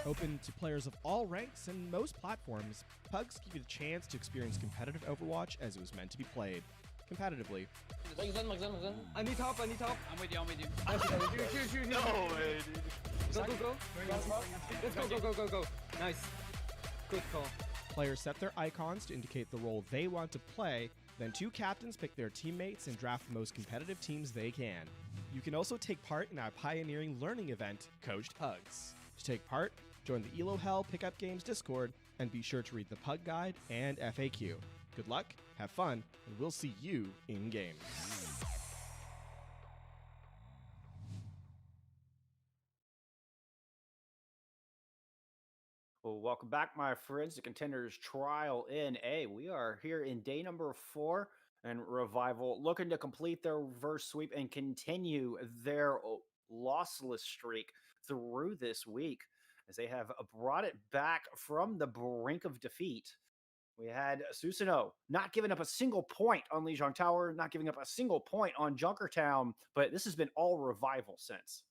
Open to players of all ranks and most platforms, Pugs give you the chance to experience competitive Overwatch as it was meant to be played, competitively. I need help. I'm with you. Shoot. no way, dude. Go. Let's go. Nice. Good call. Players set their icons to indicate the role they want to play, Then 2 captains pick their teammates and draft the most competitive teams they can. You can also take part in our pioneering learning event, Coached Hugs. To take part, join the Elo Hell Pickup Games Discord, and be sure to read the Pug Guide and FAQ. Good luck, have fun, and we'll see you in-game. Well, welcome back, my friends, to Contenders Trial NA. We are here in day number 4, and Revival looking to complete their reverse sweep and continue their lossless streak through this week, as they have brought it back from the brink of defeat. We had Susanoo not giving up a single point on Lijiang Tower, not giving up a single point on Junkertown, but this has been all Revival since.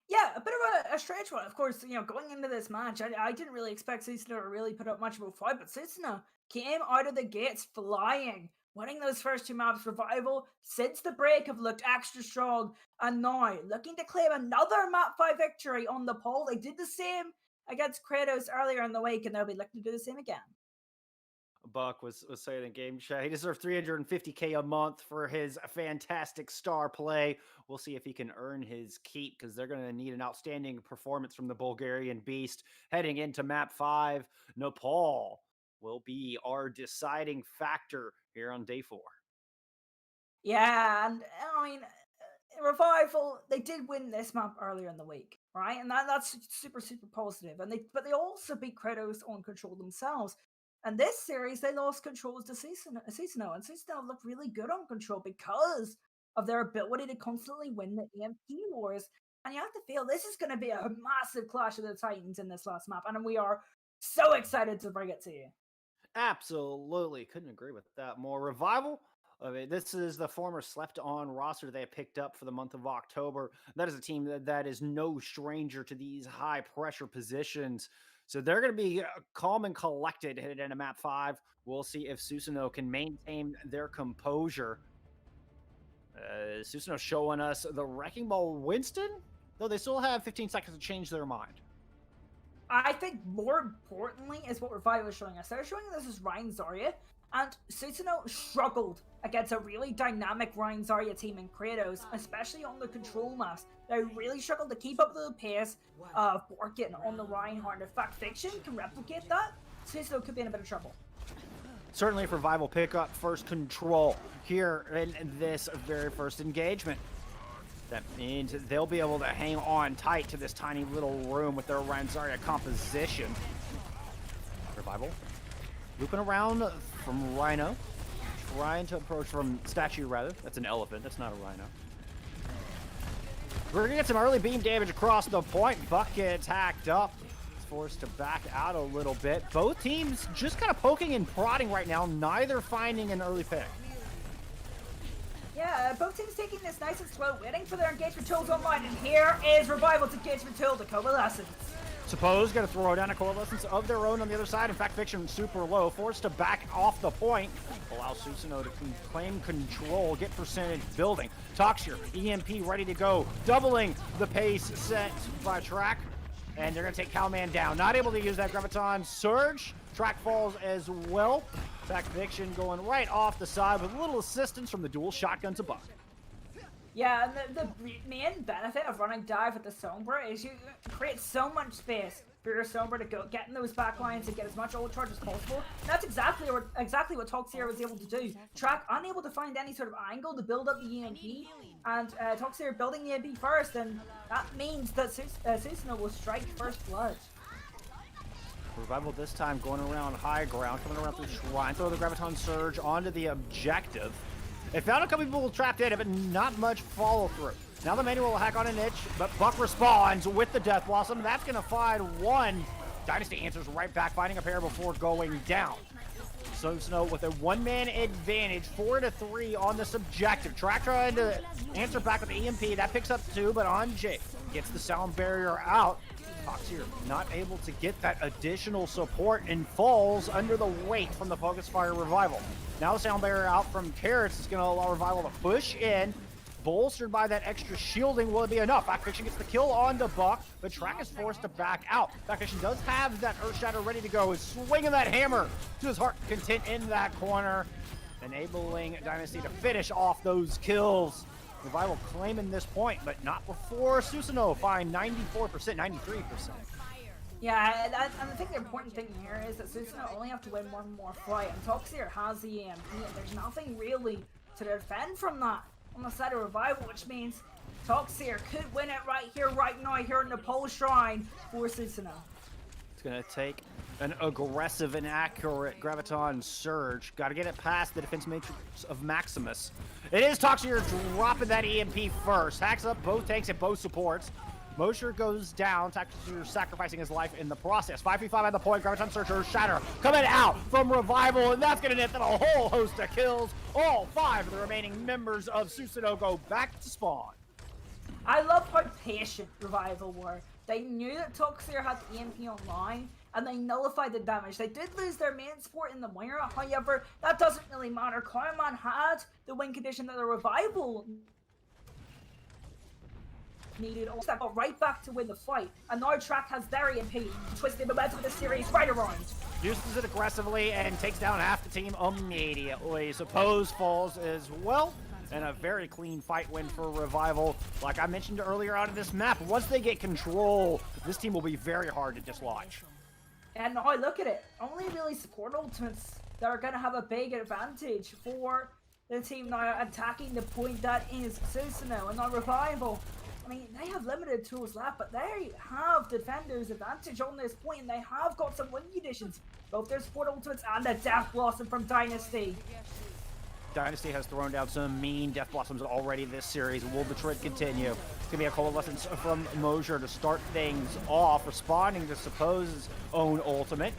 Yeah, a bit of a strange one. Of course, going into this match, I didn't really expect Susanoo to really put up much of a fight, but Susanoo came out of the gates flying, winning those first 2 maps. Revival, since the break, have looked extra strong, and now looking to claim another map 5 victory on the pole. They did the same against Kratos earlier in the week, and they'll be looking to do the same again. Buck was saying in game chat, he deserves $350K a month for his fantastic star play. We'll see if he can earn his keep, because they're going to need an outstanding performance from the Bulgarian Beast heading into map 5. Nepal will be our deciding factor here on day 4. Yeah, and I mean, Revival, they did win this map earlier in the week, right? And that's super, super positive. But they also beat Kratos on control themselves. And this series, they lost controls to Susanoo, and Susanoo looked really good on control because of their ability to constantly win the EMP wars. And you have to feel this is going to be a massive clash of the Titans in this last map, and we are so excited to bring it to you. Absolutely. Couldn't agree with that more. Revival, I mean, this is the former slept-on roster they picked up for the month of October. That is a team that is no stranger to these high-pressure positions. So they're going to be calm and collected headed into map 5. We'll see if Susanoo can maintain their composure. Susanoo showing us the Wrecking Ball Winston, though they still have 15 seconds to change their mind. I think more importantly is what Revival is showing us. They're showing this as Ryan Zarya, and Susanoo struggled against a really dynamic Ryan Zarya team in Kratos, especially on the control maps. They really struggled to keep up the pace of Borkin on the Reinhardt. If fact Fiction can replicate that, Susanoo could be in a bit of trouble. Certainly if Revival pick up first control here in this very first engagement, that means they'll be able to hang on tight to this tiny little room with their Ryan Zarya composition. Revival looping around from Rhino, trying to approach from Statue, rather. That's an elephant, that's not a Rhino. We're gonna get some early beam damage across the point. Buck gets hacked up. He's forced to back out a little bit. Both teams just kind of poking and prodding right now, neither finding an early pick. Yeah, both teams taking this nice and slow, waiting for their engagement tools online, and here is Revival's engagement tool, the Coalescence. Suppose gonna throw down a Coalescence of their own on the other side. In fact, Fiction super low, forced to back off the point. Allow Susanoo to claim control, get percentage building. Toxier, EMP ready to go, doubling the pace set by Track. And they're gonna take Cowman down. Not able to use that Graviton Surge. Track falls as well. Fact Fiction going right off the side with a little assistance from the dual shotguns above. Yeah, and the main benefit of running dive with the Sombra is you create so much space for your Sombra to go get in those backlines and get as much ult charge as possible. And that's exactly what Toxier was able to do. Track unable to find any sort of angle to build up the EMP, and Toxier building the EMP first, and that means that Susanoo will strike first blood. Revival this time going around high ground, coming around through Shrine, throw the Graviton Surge onto the objective. They found a couple people trapped in it, but not much follow through. Now the manual will hack on a niche, but Buck responds with the Death Blossom. That's going to find one. Dynasty answers right back, finding a pair before going down. Susanoo with a one-man advantage, 4-3 on this objective. Track trying to answer back with the EMP. That picks up 2, but on Jake gets the sound barrier out. Toxier not able to get that additional support and falls under the weight from the Focus Fire Revival. Now the sound barrier out from Carrots is going to allow Revival to push in. Bolstered by that extra shielding, will it be enough? Fact Fiction gets the kill on the Buck, but Track is forced to back out. Fact Fiction does have that Earth Shatter ready to go. Is swinging that hammer to his heart content in that corner. enabling Dynasty to finish off those kills. Revival claiming this point, but not before Susanoo find 94%, 93%. Yeah, and I think the important thing here is that Susanoo only have to win one more fight, and Toxier has the EMP, and there's nothing really to defend from that on the side of Revival, which means Toxier could win it right here, right now, here in Nepal Shrine for Susanoo. It's going to take an aggressive and accurate Graviton Surge. Got to get it past the defense matrix of Maximus. It is Toxier dropping that EMP first. Hacks up both tanks and both supports. Mosher goes down, Toxier sacrificing his life in the process. 5v5 at the point, Graviton Searcher, Shatter coming out from Revival, and that's going to net them a whole host of kills. All 5 of the remaining members of Susanoo go back to spawn. I love how patient Revival were. They knew that Toxier had the EMP online, and they nullified the damage. They did lose their main support in the Moira, however, that doesn't really matter. Clownman had the win condition that the Revival needed, that got right back to win the fight, and now Track has their EMP, twisting the momentum of the series right around. Uses it aggressively and takes down half the team immediately. Suppose falls as well. And a very clean fight win for Revival. Like I mentioned earlier out of this map, once they get control, this team will be very hard to dislodge. And now look at it. Only really support ultimates that are going to have a big advantage for the team now attacking the point that is Susanoo and not Revival. I mean, they have limited tools left, but they have defenders advantage on this point, and they have got some win conditions. Both their support ultimates and the Death Blossom from Dynasty. Dynasty has thrown down some mean Death Blossoms already this series. Will the trend continue? It's going to be a coalescence from Mosher to start things off, responding to Suppose's own ultimate.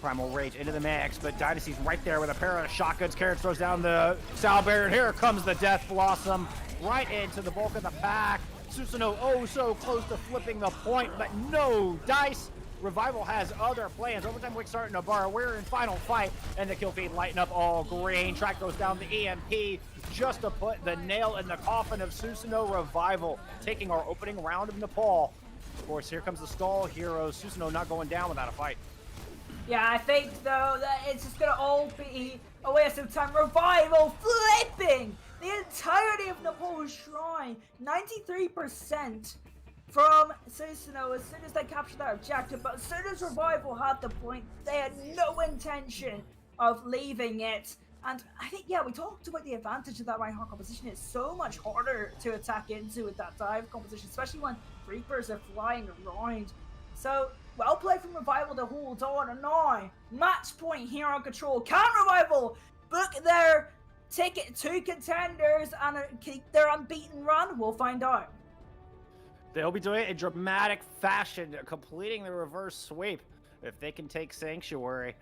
Primal Rage into the mix, but Dynasty's right there with a pair of shotguns. Carrot throws down the Sound Barrier, and here comes the Death Blossom right into the bulk of the pack. Susanoo oh so close to flipping the point, but no dice. Revival has other plans. Overtime Wick starting to bar. We're in final fight, and the kill feed lighting up all green. Track goes down the EMP just to put the nail in the coffin of Susanoo. Revival taking our opening round of Nepal. Of course, here comes the stall heroes. Susanoo not going down without a fight. Yeah, I think though that it's just gonna all be a waste of time. Revival flipping the entirety of Nepal Shrine, 93%. From Susanoo as soon as they captured that objective, but as soon as Revival had the point, they had no intention of leaving it. And I think, yeah, we talked about the advantage of that right-hand composition. It's so much harder to attack into with that dive composition, especially when Reapers are flying around. So, well played from Revival to hold on. And now, match point here on Control. Can Revival book their ticket to Contenders and keep their unbeaten run? We'll find out. They'll be doing it in dramatic fashion, completing the reverse sweep. If they can take Sanctuary.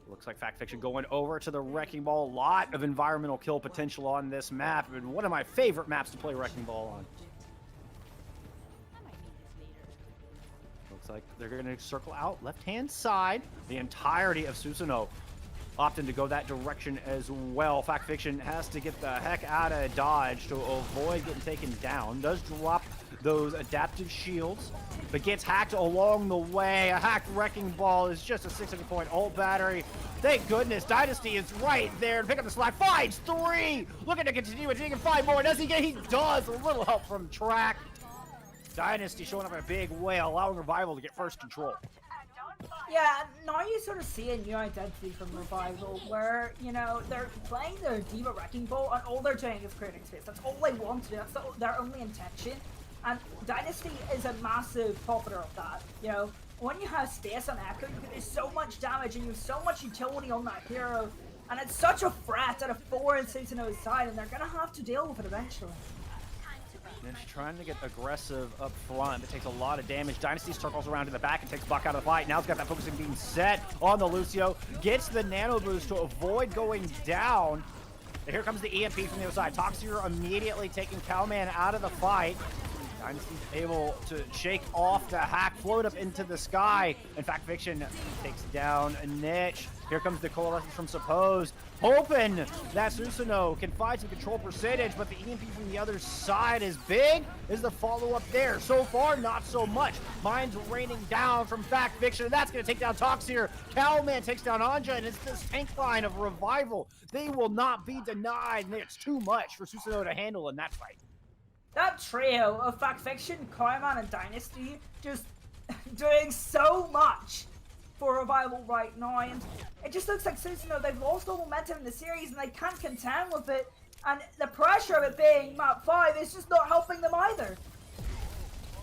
Looks like Fact Fiction going over to the Wrecking Ball. A lot of environmental kill potential on this map, and one of my favorite maps to play Wrecking Ball on. Looks like they're going to circle out left-hand side. The entirety of Susanoo opting to go that direction as well. Fact Fiction has to get the heck out of dodge to avoid getting taken down. Does drop those adaptive shields, but gets hacked along the way. A hacked Wrecking Ball is just a 600-point ult battery. Thank goodness Dynasty is right there to pick up the slack. Finds 3! Looking to continue it. He can find more. Does he get? He does. A little help from Track. Dynasty showing up in a big way, allowing Revival to get first control. Yeah, now you sort of see a new identity from Revival where, you know, they're playing their Diva Wrecking Ball and all they're doing is creating space. That's all they want to do. That's their only intention. And Dynasty is a massive profiter of that. You know, when you have space on Echo, you can do so much damage and you have so much utility on that hero. And it's such a threat at a 4 in Susanoo's side, and they're going to have to deal with it eventually. Just trying to get aggressive up front. It takes a lot of damage. Dynasty circles around in the back and takes Buck out of the fight. Now it's got that focusing beam set on the Lucio. Gets the nano boost to avoid going down. And here comes the EMP from the other side. Toxier immediately taking Cowman out of the fight. Dynasty's able to shake off the hack, float up into the sky. In fact, Fiction takes down a niche. Here comes the coalescence from Suppose, hoping that Susanoo can find some control percentage, but the EMP from the other side is big. Is the follow-up there? So far, not so much. Mine's raining down from Fact Fiction, and that's going to take down Toxier. Cowman takes down Anja, and it's this tank line of Revival. They will not be denied, and it's too much for Susanoo to handle in that fight. That trio of Fact Fiction, Cowman, and Dynasty just doing so much for Revival right now, and it just looks like Susanoo, they've lost all momentum in the series and they can't contend with it, and the pressure of it being map 5 is just not helping them either.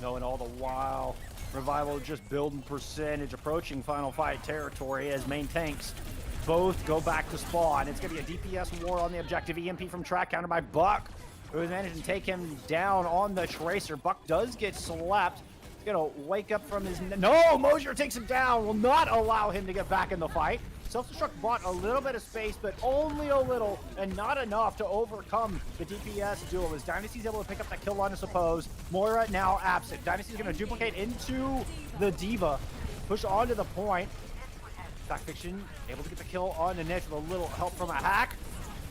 No, and all the while, Revival just building percentage, approaching final fight territory as main tanks both go back to spawn. It's going to be a DPS war on the objective. EMP from Track, countered by Buck, who has managed to take him down on the Tracer. Buck does get slapped. Gonna wake up from his... No! Mosier takes him down. Will not allow him to get back in the fight. Self-destruct bought a little bit of space, but only a little, and not enough to overcome the DPS duel. As Dynasty's able to pick up that kill line, I suppose. Moira now absent. Dynasty's gonna duplicate into the Diva. Push onto the point. Fact Fiction able to get the kill on the niche with a little help from a hack.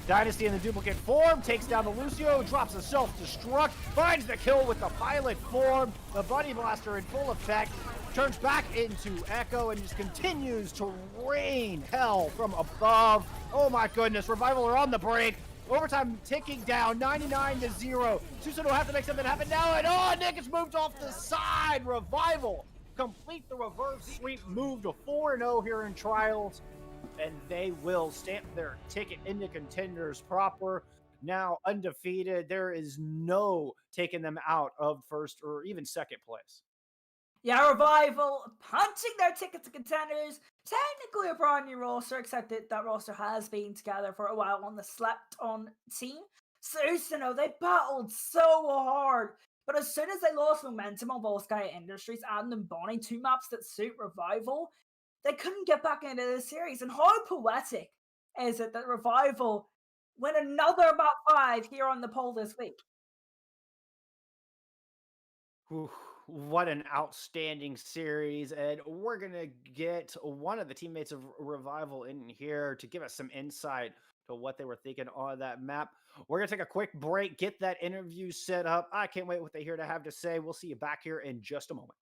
Dynasty in the duplicate form, takes down the Lucio, drops a self-destruct, finds the kill with the pilot form, the Buddy Blaster in full effect, turns back into Echo, and just continues to rain hell from above. Oh my goodness, Revival are on the break. Overtime ticking down, 99-0. Susanoo will have to make something happen now, and oh, Nick has moved off the side. Revival complete the reverse sweep, move to 4-0 here in Trials, and they will stamp their ticket into Contenders proper. Now undefeated. There is no taking them out of first or even second place. Yeah, Revival punching their ticket to Contenders. Technically a brand new roster, except that roster has been together for a while on the slept-on team. Susanoo, they battled so hard. But as soon as they lost momentum on Volskaya Industries and Numbani, two maps that suit Revival, they couldn't get back into the series. And how poetic is it that Revival win another map 5 here on the poll this week? Whew, what an outstanding series. And we're going to get one of the teammates of Revival in here to give us some insight to what they were thinking on that map. We're going to take a quick break, get that interview set up. I can't wait what they hear to have to say. We'll see you back here in just a moment.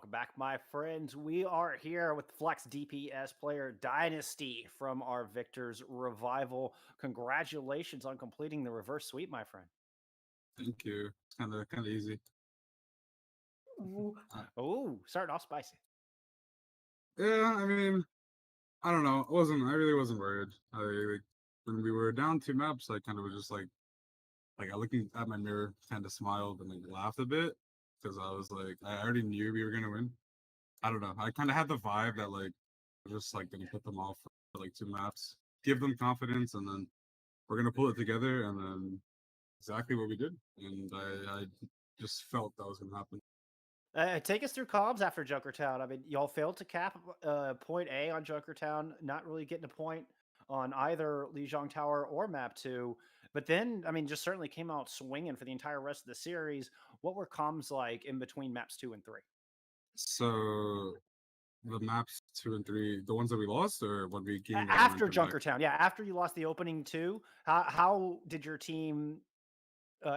Welcome back, my friends. We are here with Flex DPS player Dynasty from our Victor's Revival. Congratulations on completing the reverse sweep, my friend. Thank you. It's kind of easy. Oh, starting off spicy. Yeah, I mean, I don't know. I really wasn't worried. When we were down 2 maps, I kind of was just like I looking at my mirror, kind of smiled and like laughed a bit because I was like, I already knew we were gonna win. I don't know. I kind of had the vibe that like we're just like gonna put them off for like 2 maps, give them confidence, and then we're gonna pull it together, and then exactly what we did. And I just felt that was gonna happen. Take us through comms after Junkertown. I mean, y'all failed to cap point A on Junkertown, not really getting a point on either Lijiang Tower or Map 2. But then, I mean, just certainly came out swinging for the entire rest of the series. What were comms like in between maps 2 and 3? So the maps 2 and 3, the ones that we lost, or when we gained after Junkertown, yeah, after you lost the opening 2, how did your team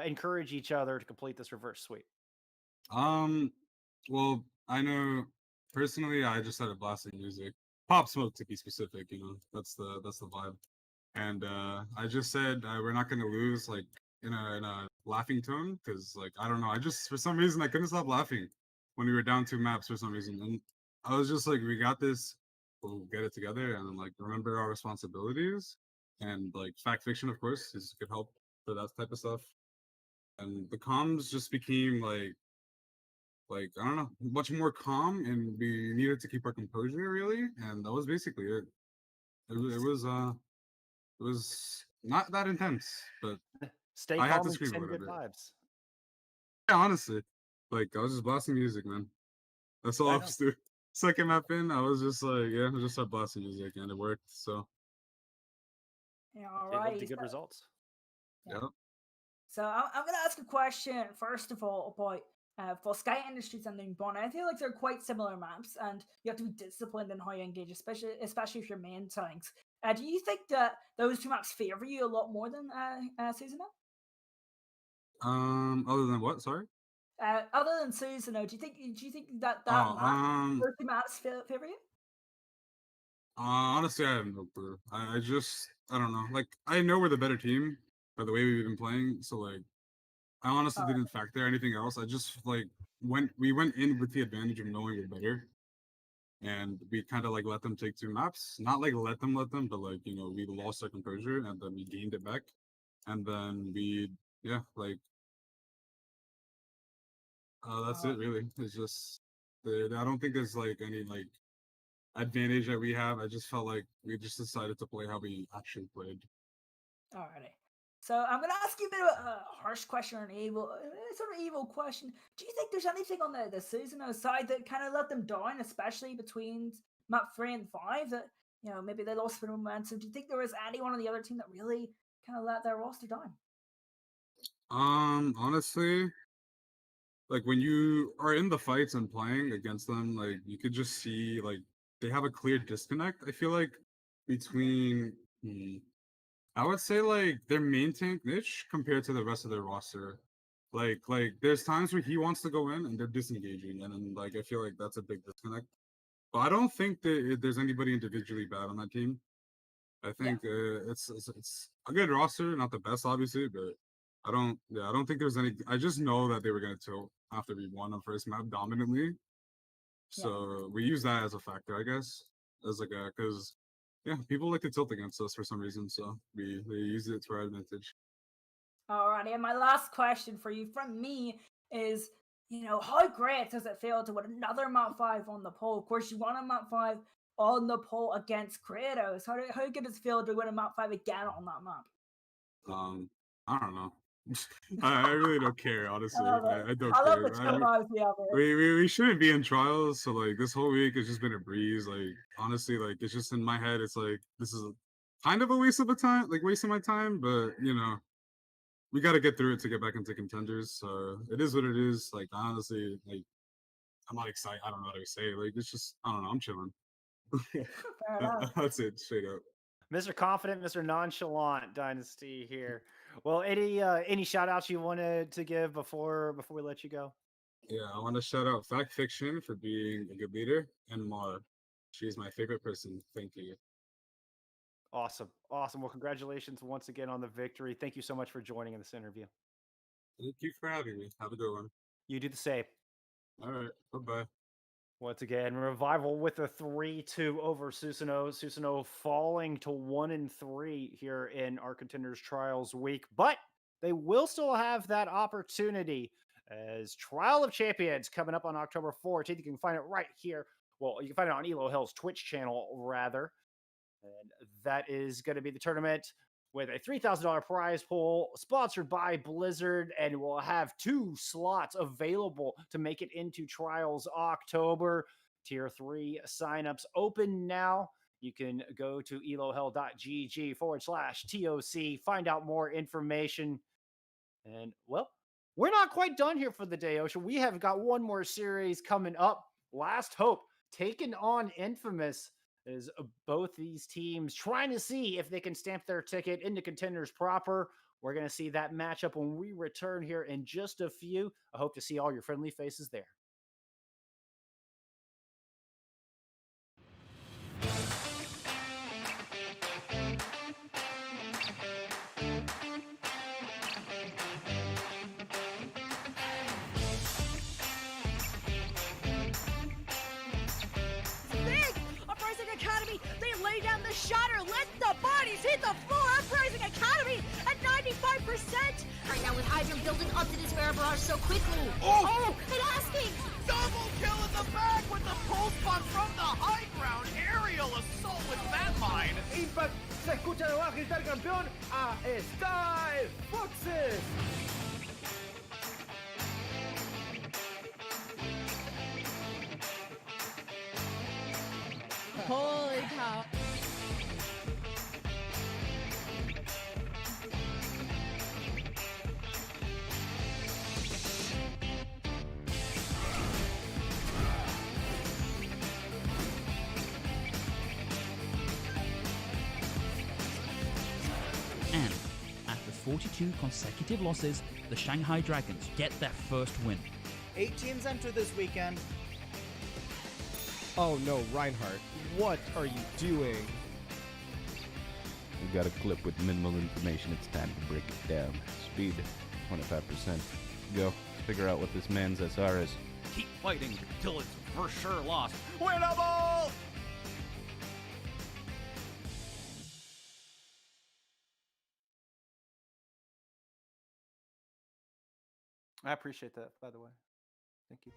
encourage each other to complete this reverse sweep? Well, I know personally, I just started blasting music, Pop Smoke to be specific. That's the vibe. And I just said we're not gonna lose, like in a laughing tone, because like I don't know, I just for some reason I couldn't stop laughing when we were down 2 maps for some reason, and I was just like, we got this, we'll get it together, and then like remember our responsibilities, and like fact fiction, of course, is good help for that type of stuff. And the comms just became like I don't know, much more calm, and we needed to keep our composure really, and that was basically it. It was not that intense, but Stay I had calm to and scream a send little good bit. vibes. Yeah, honestly, like I was just blasting music, man. That's all I was doing. Second map in, I was just like, yeah, I just started blasting music, and it worked. So Yeah, all It led right. to good results. yeah. So I'm going to ask a question first of all about Volskaya Industries and Numbani. I feel like they're quite similar maps, and you have to be disciplined in how you engage, especially if you're main tanks. Do you think that those 2 maps favor you a lot more than Susanoo? Other than what? Sorry. Other than Susanoo, do you think that those 2 maps favor you? Honestly, I have no clue. I don't know. Like I know we're the better team by the way we've been playing. So like, I honestly didn't factor anything else. I just like we went in with the advantage of knowing we're better, and we kind of like let them take 2 maps. Not like let them, but like we lost our composure and then we gained it back, and then that's it really. It's just I don't think there's like any like advantage that we have. I just felt like we just decided to play how we actually played. Alrighty. So I'm gonna ask you a bit of a harsh question or an evil, sort of evil question. Do you think there's anything on the Susanoo side that kind of let them down, especially between map 3 and 5? That maybe they lost their momentum. Do you think there was anyone on the other team that really kind of let their roster down? Honestly, like when you are in the fights and playing against them, like you could just see like they have a clear disconnect. I feel like between I would say like their main tank niche compared to the rest of their roster. Like there's times where he wants to go in and they're disengaging, and then like I feel like that's a big disconnect. But I don't think that there's anybody individually bad on that team. I think it's a good roster, not the best obviously, but I don't think there's any. I just know that they were gonna tilt after we won on first map dominantly, so we use that as a factor, I guess, as like because people like to tilt against us for some reason, so we use it to our advantage. Alrighty, and my last question for you from me is, how great does it feel to win another map 5 on the pole? Of course, you won a map 5 on the pole against Kratos. How good does it feel to win a map 5 again on that map? I don't know. I really don't care, honestly. I don't I love care. the trials we have. We shouldn't be in trials, so like this whole week has just been a breeze. Like honestly, like it's just in my head, it's like this is kind of a waste of wasting my time, but we got to get through it to get back into contenders. So it is what it is. Like honestly, like I'm not excited. I don't know how to say it. Like it's just I don't know. I'm chilling. That's it, straight up. Mr. Confident, Mr. Nonchalant Dynasty here. Well, any shout outs you wanted to give before we let you go? Yeah, I want to shout out Fact Fiction for being a good leader, and Mar. She's my favorite person. Thank you. Awesome. Awesome. Well, congratulations once again on the victory. Thank you so much for joining in this interview. Thank you for having me. Have a good one. You do the same. All right. Bye-bye. Once again, Revival with a 3-2 over Susanoo. Susanoo falling to 1-3 here in our Contenders Trials week, but they will still have that opportunity as Trial of Champions coming up on October 14th. You can find it right here. Well, you can find it on Elo Hill's Twitch channel, rather. And that is going to be the tournament with a $3,000 prize pool sponsored by Blizzard, and we'll have 2 slots available to make it into Trials October. Tier 3 signups open now. You can go to elohell.gg/TOC, find out more information. And, well, we're not quite done here for the day, Ocean. We have got one more series coming up. Last Hope taking on Infamous. Is both these teams trying to see if they can stamp their ticket into Contenders proper. We're going to see that matchup when we return here in just a few. I hope to see all your friendly faces there. Academy, they lay down the shatter, let the bodies hit the floor. Uprising Academy at 95%. Right now with Hydra building up to this Bear Barrage so quickly. Oh! And asking! Double kill in the back with the pulse bomb from the high ground. Aerial assault with that mine. Impact, se escucha de baja gritar campeón a Sky Foxes. Holy cow. And after 42 consecutive losses, the Shanghai Dragons get their first win. 8 teams enter this weekend. Oh no, Reinhardt, what are you doing? We got a clip with minimal information. It's time to break it down. Speed, 25%. Go. Figure out what this man's SR is. Keep fighting till it's for sure lost. Winnable! I appreciate that, by the way. Thank you.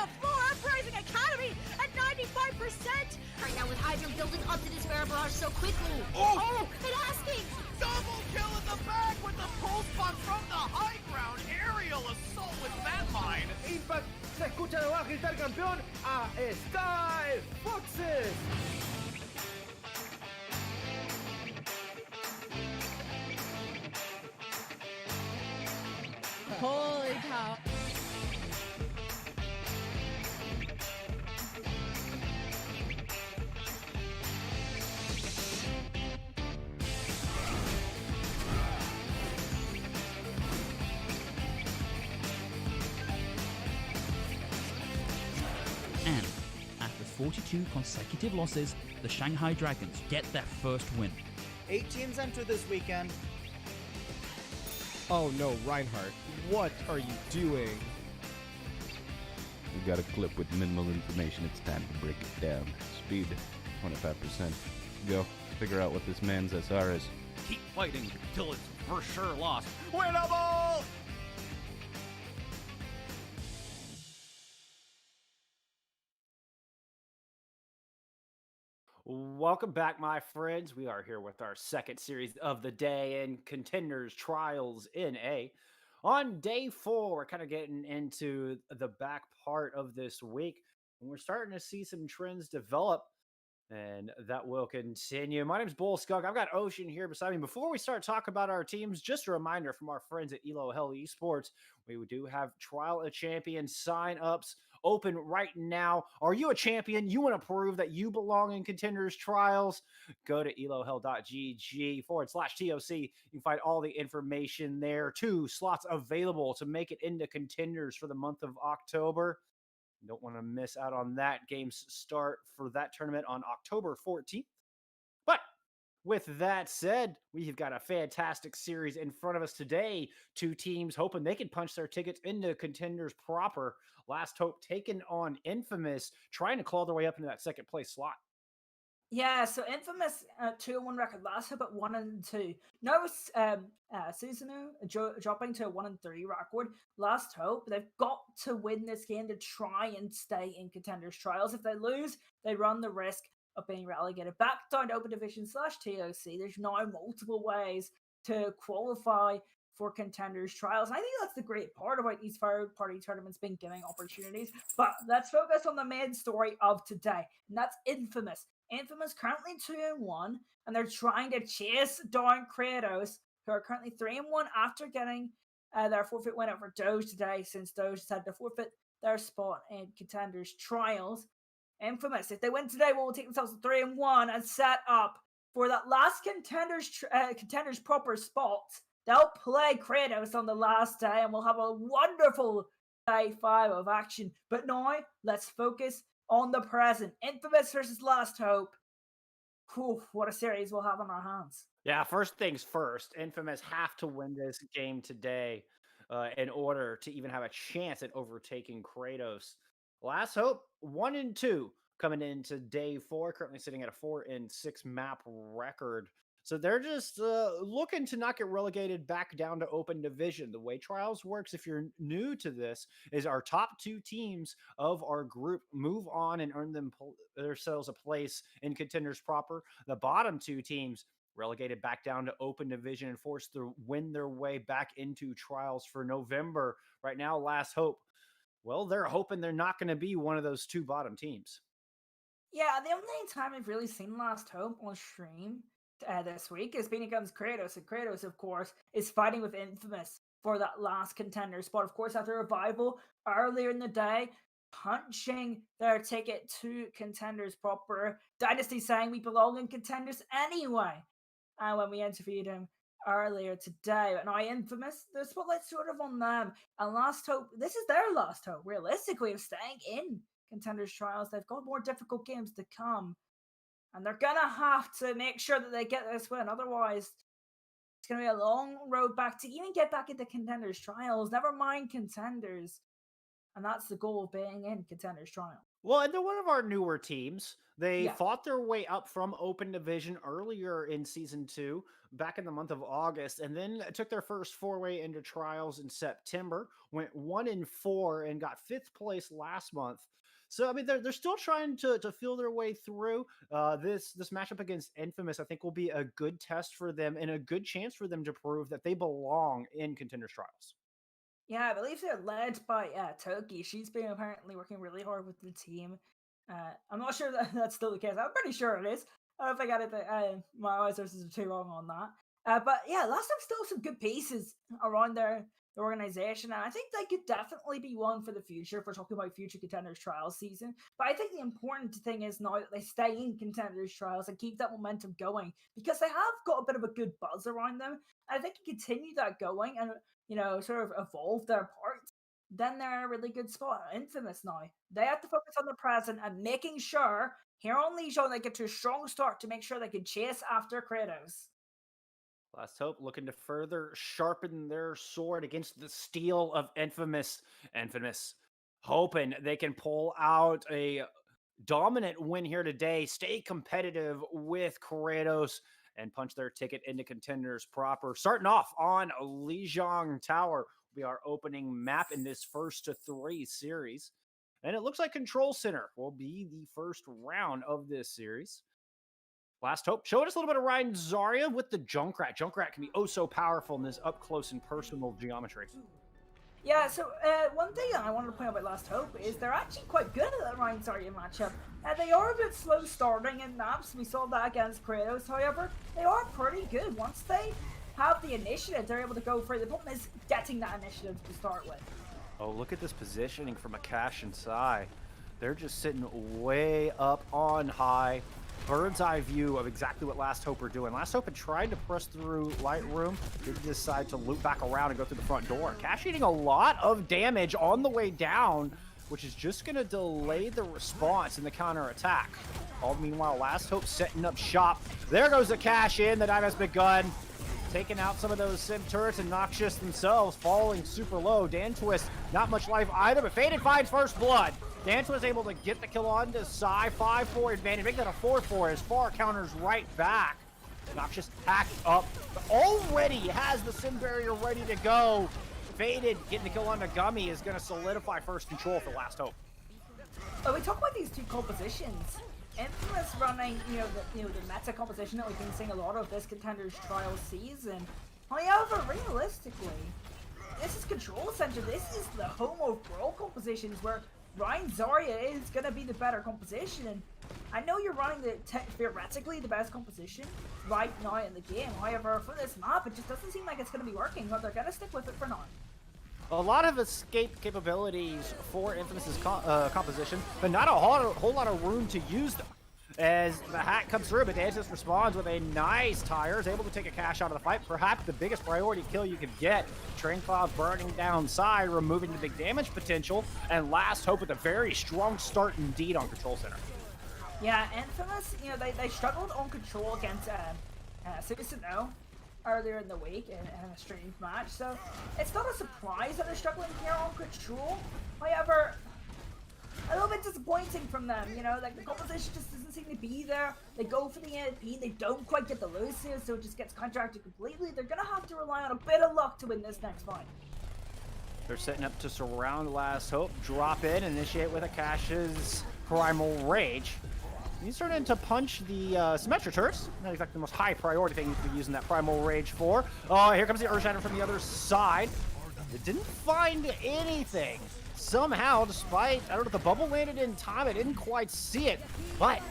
the floor. Uprising Academy at 95%. Right now with Hydra building up to this Bear Barrage so quickly. Oh! It asking! Double kill in the back with the pulse bomb from the high ground. Aerial assault with that mine. Impact se escucha de abajo gritar campeón a Sky Foxes. Holy cow. And after 42 consecutive losses, the Shanghai Dragons get their first win. 8 teams enter this weekend. Oh no, Reinhardt, what are you doing? We've got a clip with minimal information. It's time to break it down. Speed, 25%. Go. Figure out what this man's SR is. Keep fighting till it's for sure lost. Winnable! Welcome back, my friends. We are here with our second series of the day in Contenders Trials in A. On day 4, we're kind of getting into the back part of this week, and we're starting to see some trends develop, and that will continue. My name is Volskaya. I've got Ocean here beside me. Before we start talking about our teams, just a reminder from our friends at Esports, we do have Trial of Champions sign-ups open right now. Are you a champion? You want to prove that you belong in Contenders Trials? Go to elohell.gg/TOC. You can find all the information there. 2 slots available to make it into Contenders for the month of October. You don't want to miss out on that. Games start for that tournament on October 14th. But with that said, we've got a fantastic series in front of us today. 2 teams hoping they can punch their tickets into Contenders proper. Last Hope taking on Infamous, trying to claw their way up into that second place slot. Yeah, so Infamous 2-1 record. Last Hope at 1-2. No, Susanoo dropping to a 1-3 record. Last Hope, they've got to win this game to try and stay in Contenders Trials. If they lose, they run the risk of being relegated back down to Open Division /TOC. There's now multiple ways to qualify for Contenders Trials. And I think that's the great part about these third-party tournaments being giving opportunities. But let's focus on the main story of today, and that's Infamous. Infamous currently 2-1, and they're trying to chase down Kratos, who are currently 3-1 after getting their forfeit win over Doge today, since Doge has had to forfeit their spot in Contenders Trials. Infamous, if they win today, will take themselves to 3-1 and set up for that last Contenders proper spot. They'll play Kratos on the last day, and we'll have a wonderful day 5 of action. But now, let's focus on the present. Infamous versus Last Hope. Whew, what a series we'll have on our hands. Yeah, first things first. Infamous have to win this game today in order to even have a chance at overtaking Kratos. Last Hope, 1-2 coming into day 4, currently sitting at a 4-6 map record. So they're just looking to not get relegated back down to Open Division. The way Trials works, if you're new to this, is our top 2 teams of our group move on and earn themselves a place in Contenders proper. The bottom 2 teams relegated back down to Open Division and forced to win their way back into Trials for November. Right now, Last Hope, well, they're hoping they're not going to be one of those 2 bottom teams. Yeah, the only time I've really seen Last Hope on stream this week is being against Kratos, and Kratos, of course, is fighting with Infamous for that last Contender spot. Of course, after Revival earlier in the day, punching their ticket to Contenders proper. Dynasty saying we belong in Contenders anyway. And when we interviewed him earlier today, and I Infamous, the spotlight's sort of on them. And Last Hope, this is their last hope, realistically, of staying in Contenders Trials. They've got more difficult games to come, and they're gonna have to make sure that they get this win. Otherwise, it's gonna be a long road back to even get back into Contenders Trials. Never mind Contenders. And that's the goal of being in Contenders Trial. Well, and they're one of our newer teams. They Yeah. fought their way up from Open Division earlier in Season 2, back in the month of August, and then took their first four-way into Trials in September, went 1-4, and got 5th place last month. So, I mean, they're still trying to feel their way through. This matchup against Infamous, I think, will be a good test for them and a good chance for them to prove that they belong in Contenders Trials. Yeah, I believe they're led by Toki. She's been apparently working really hard with the team. I'm not sure that that's still the case. I'm pretty sure it is. I don't think I did my eyes are too wrong on that. But yeah, last time still some good pieces around their organization, and I think they could definitely be one for the future if we're talking about future Contenders Trials season. But I think the important thing is now that they stay in Contenders Trials and keep that momentum going, because they have got a bit of a good buzz around them. And I think you continue that going and, you know, sort of evolve their parts, then they're in a really good spot. Infamous now, they have to focus on the present and making sure here on Legion they get to a strong start to make sure they can chase after Kratos. Last Hope looking to further sharpen their sword against the steel of Infamous. Infamous hoping they can pull out a dominant win here today, stay competitive with Kratos, and punch their ticket into Contenders proper. Starting off on Lijiang Tower will be our opening map in this first to 3 series. And it looks like Control Center will be the first round of this series. Last Hope showed us a little bit of Ryan Zarya with the Junkrat. Junkrat can be oh so powerful in this up close and personal geometry. Yeah, so one thing I wanted to point out about Last Hope is they're actually quite good at that Ryan Zarya matchup. They are a bit slow starting in maps. We saw that against Kratos, however. They are pretty good. Once they have the initiative, they're able to go for it. The problem is getting that initiative to start with. Oh, look at this positioning from Akash and Sai. They're just sitting way up on high. Bird's eye view of exactly what Last Hope are doing. Last Hope had tried to press through Lightroom, did decide to loop back around and go through the front door. Cash eating a lot of damage on the way down, which is just going to delay the response in the counterattack. All meanwhile, Last Hope setting up shop. There goes the Cash in. The dive has begun. Taking out some of those Sim turrets, and Noxious themselves falling super low. Dan Twist, not much life either, but Faded finds first blood. Dan Twist able to get the kill on to Sai. 5-4 advantage, make that a 4-4 as Far counters right back. Noxious packed up, but already has the Sim barrier ready to go. Faded getting the kill on to Gummy is going to solidify first control for Last Hope. But we talk about these two compositions. Infamous running, the meta composition that we've been seeing a lot of this Contenders Trial season. However, realistically, this is Control Center. This is the home of Brawl compositions where Ryan Zarya is going to be the better composition. And I know you're running theoretically the best composition right now in the game. However, for this map, it just doesn't seem like it's going to be working, but they're going to stick with it for now. A lot of escape capabilities for Infamous's composition, but not a whole lot of room to use them. As the hack comes through, but Dantis responds with a nice tire, is able to take a Cash out of the fight. Perhaps the biggest priority kill you could get. Train Cloud burning down side, removing the big damage potential, and Last Hope with a very strong start indeed on Control Center. Yeah, Infamous, they struggled on Control against Susanoo earlier in the week in a streamed match, so it's not a surprise that they're struggling here on Control. However, a little bit disappointing from them, like the composition just doesn't seem to be there. They go for the AP, they don't quite get the Lucio, so it just gets counteracted completely. They're gonna have to rely on a bit of luck to win this next fight. They're setting up to surround Last Hope, drop in, initiate with Akash's Primal Rage. He's starting to punch the Symmetra turrets. Not exactly the most high priority thing to be using that Primal Rage for. Oh, here comes the Earthshatter from the other side. It didn't find anything. Somehow, despite, I don't know if the bubble landed in time, I didn't quite see it. But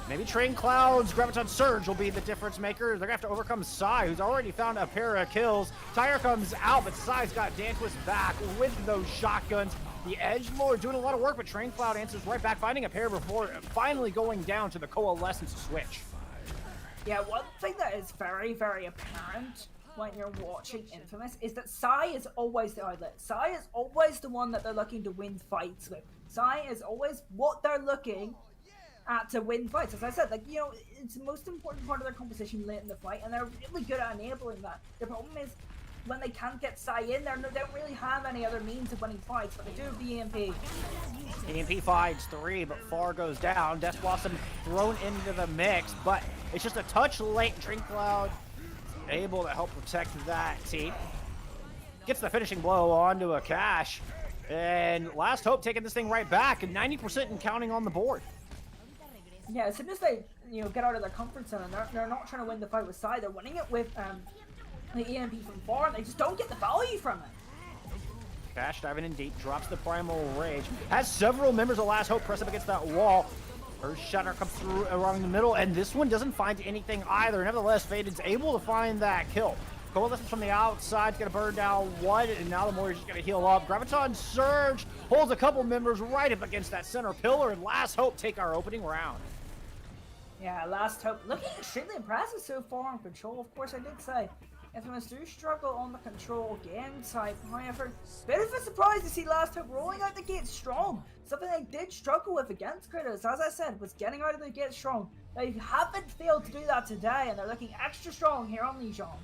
maybe Train Cloud's Graviton Surge will be the difference maker. They're going to have to overcome Sai, who's already found a pair of kills. Tyre comes out, but Sai's got Dan Twist back with those shotguns. The Edgelord doing a lot of work, but Train Cloud answers right back, finding a pair before finally going down to the Coalescence switch. Yeah, one thing that is very, very apparent when you're watching Infamous is that Sai is always the outlet. Sai is always the one that they're looking to win fights with. Sai is always what they're looking at to win fights. As I said, it's the most important part of their composition late in the fight, and they're really good at enabling that. The problem is, when they can't get Sai in there, they don't really have any other means of winning fights, but they do have the EMP. EMP finds 3, but Far goes down. Death Blossom thrown into the mix, but it's just a touch late. Drink Cloud able to help protect that team. Gets the finishing blow onto a Cash. And Last Hope taking this thing right back, and 90% and counting on the board. Yeah, as soon as they get out of their comfort zone, they're not trying to win the fight with Sai. They're winning it with the EMP from Far, and they just don't get the value from it. Cash diving in deep, drops the Primal Rage. Has several members of Last Hope press up against that wall. Earth Shatter comes through around the middle, and this one doesn't find anything either. Nevertheless, Faded's able to find that kill. Coalescence from the outside, gonna burn down one, and now the Warriors just gonna heal up. Graviton Surge holds a couple members right up against that center pillar, and Last Hope take our opening round. Yeah, Last Hope looking extremely impressive so far on control. Of course, I did say Infamous do struggle on the control game side. However, bit of a surprise to see Last Hope rolling out the gate strong. Something they did struggle with against Kratos, as I said, was getting out of the gate strong. They haven't failed to do that today, and they're looking extra strong here on Lijon.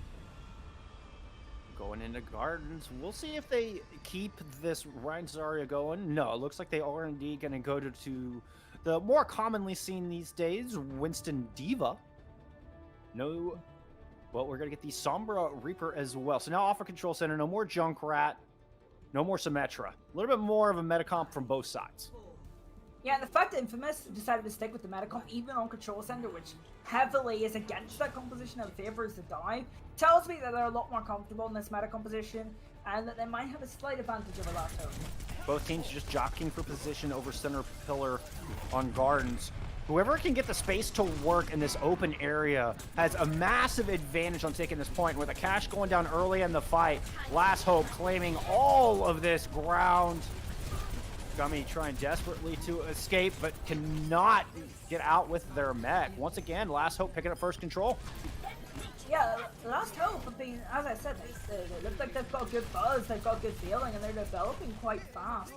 Going into Gardens, we'll see if they keep this Ryan Zarya going. No, it looks like they are indeed going to go to the more commonly seen these days, Winston Diva. No, well, we're going to get the Sombra Reaper as well. So now off of Control Center, no more Junkrat, no more Symmetra. A little bit more of a metacomp from both sides. Yeah, and the fact that Infamous decided to stick with the metacomp even on Control Center, which heavily is against that composition and favors the dive, tells me that they're a lot more comfortable in this meta composition and that they might have a slight advantage over Last Hope. Both teams just jockeying for position over center pillar on Gardens. Whoever can get the space to work in this open area has a massive advantage on taking this point. With a Cash going down early in the fight, Last Hope claiming all of this ground. Gummy trying desperately to escape, but cannot get out with their mech. Once again, Last Hope picking up first control. Yeah, Last Hope have been, as I said, they look like they've got good buzz, they've got good feeling, and they're developing quite fast.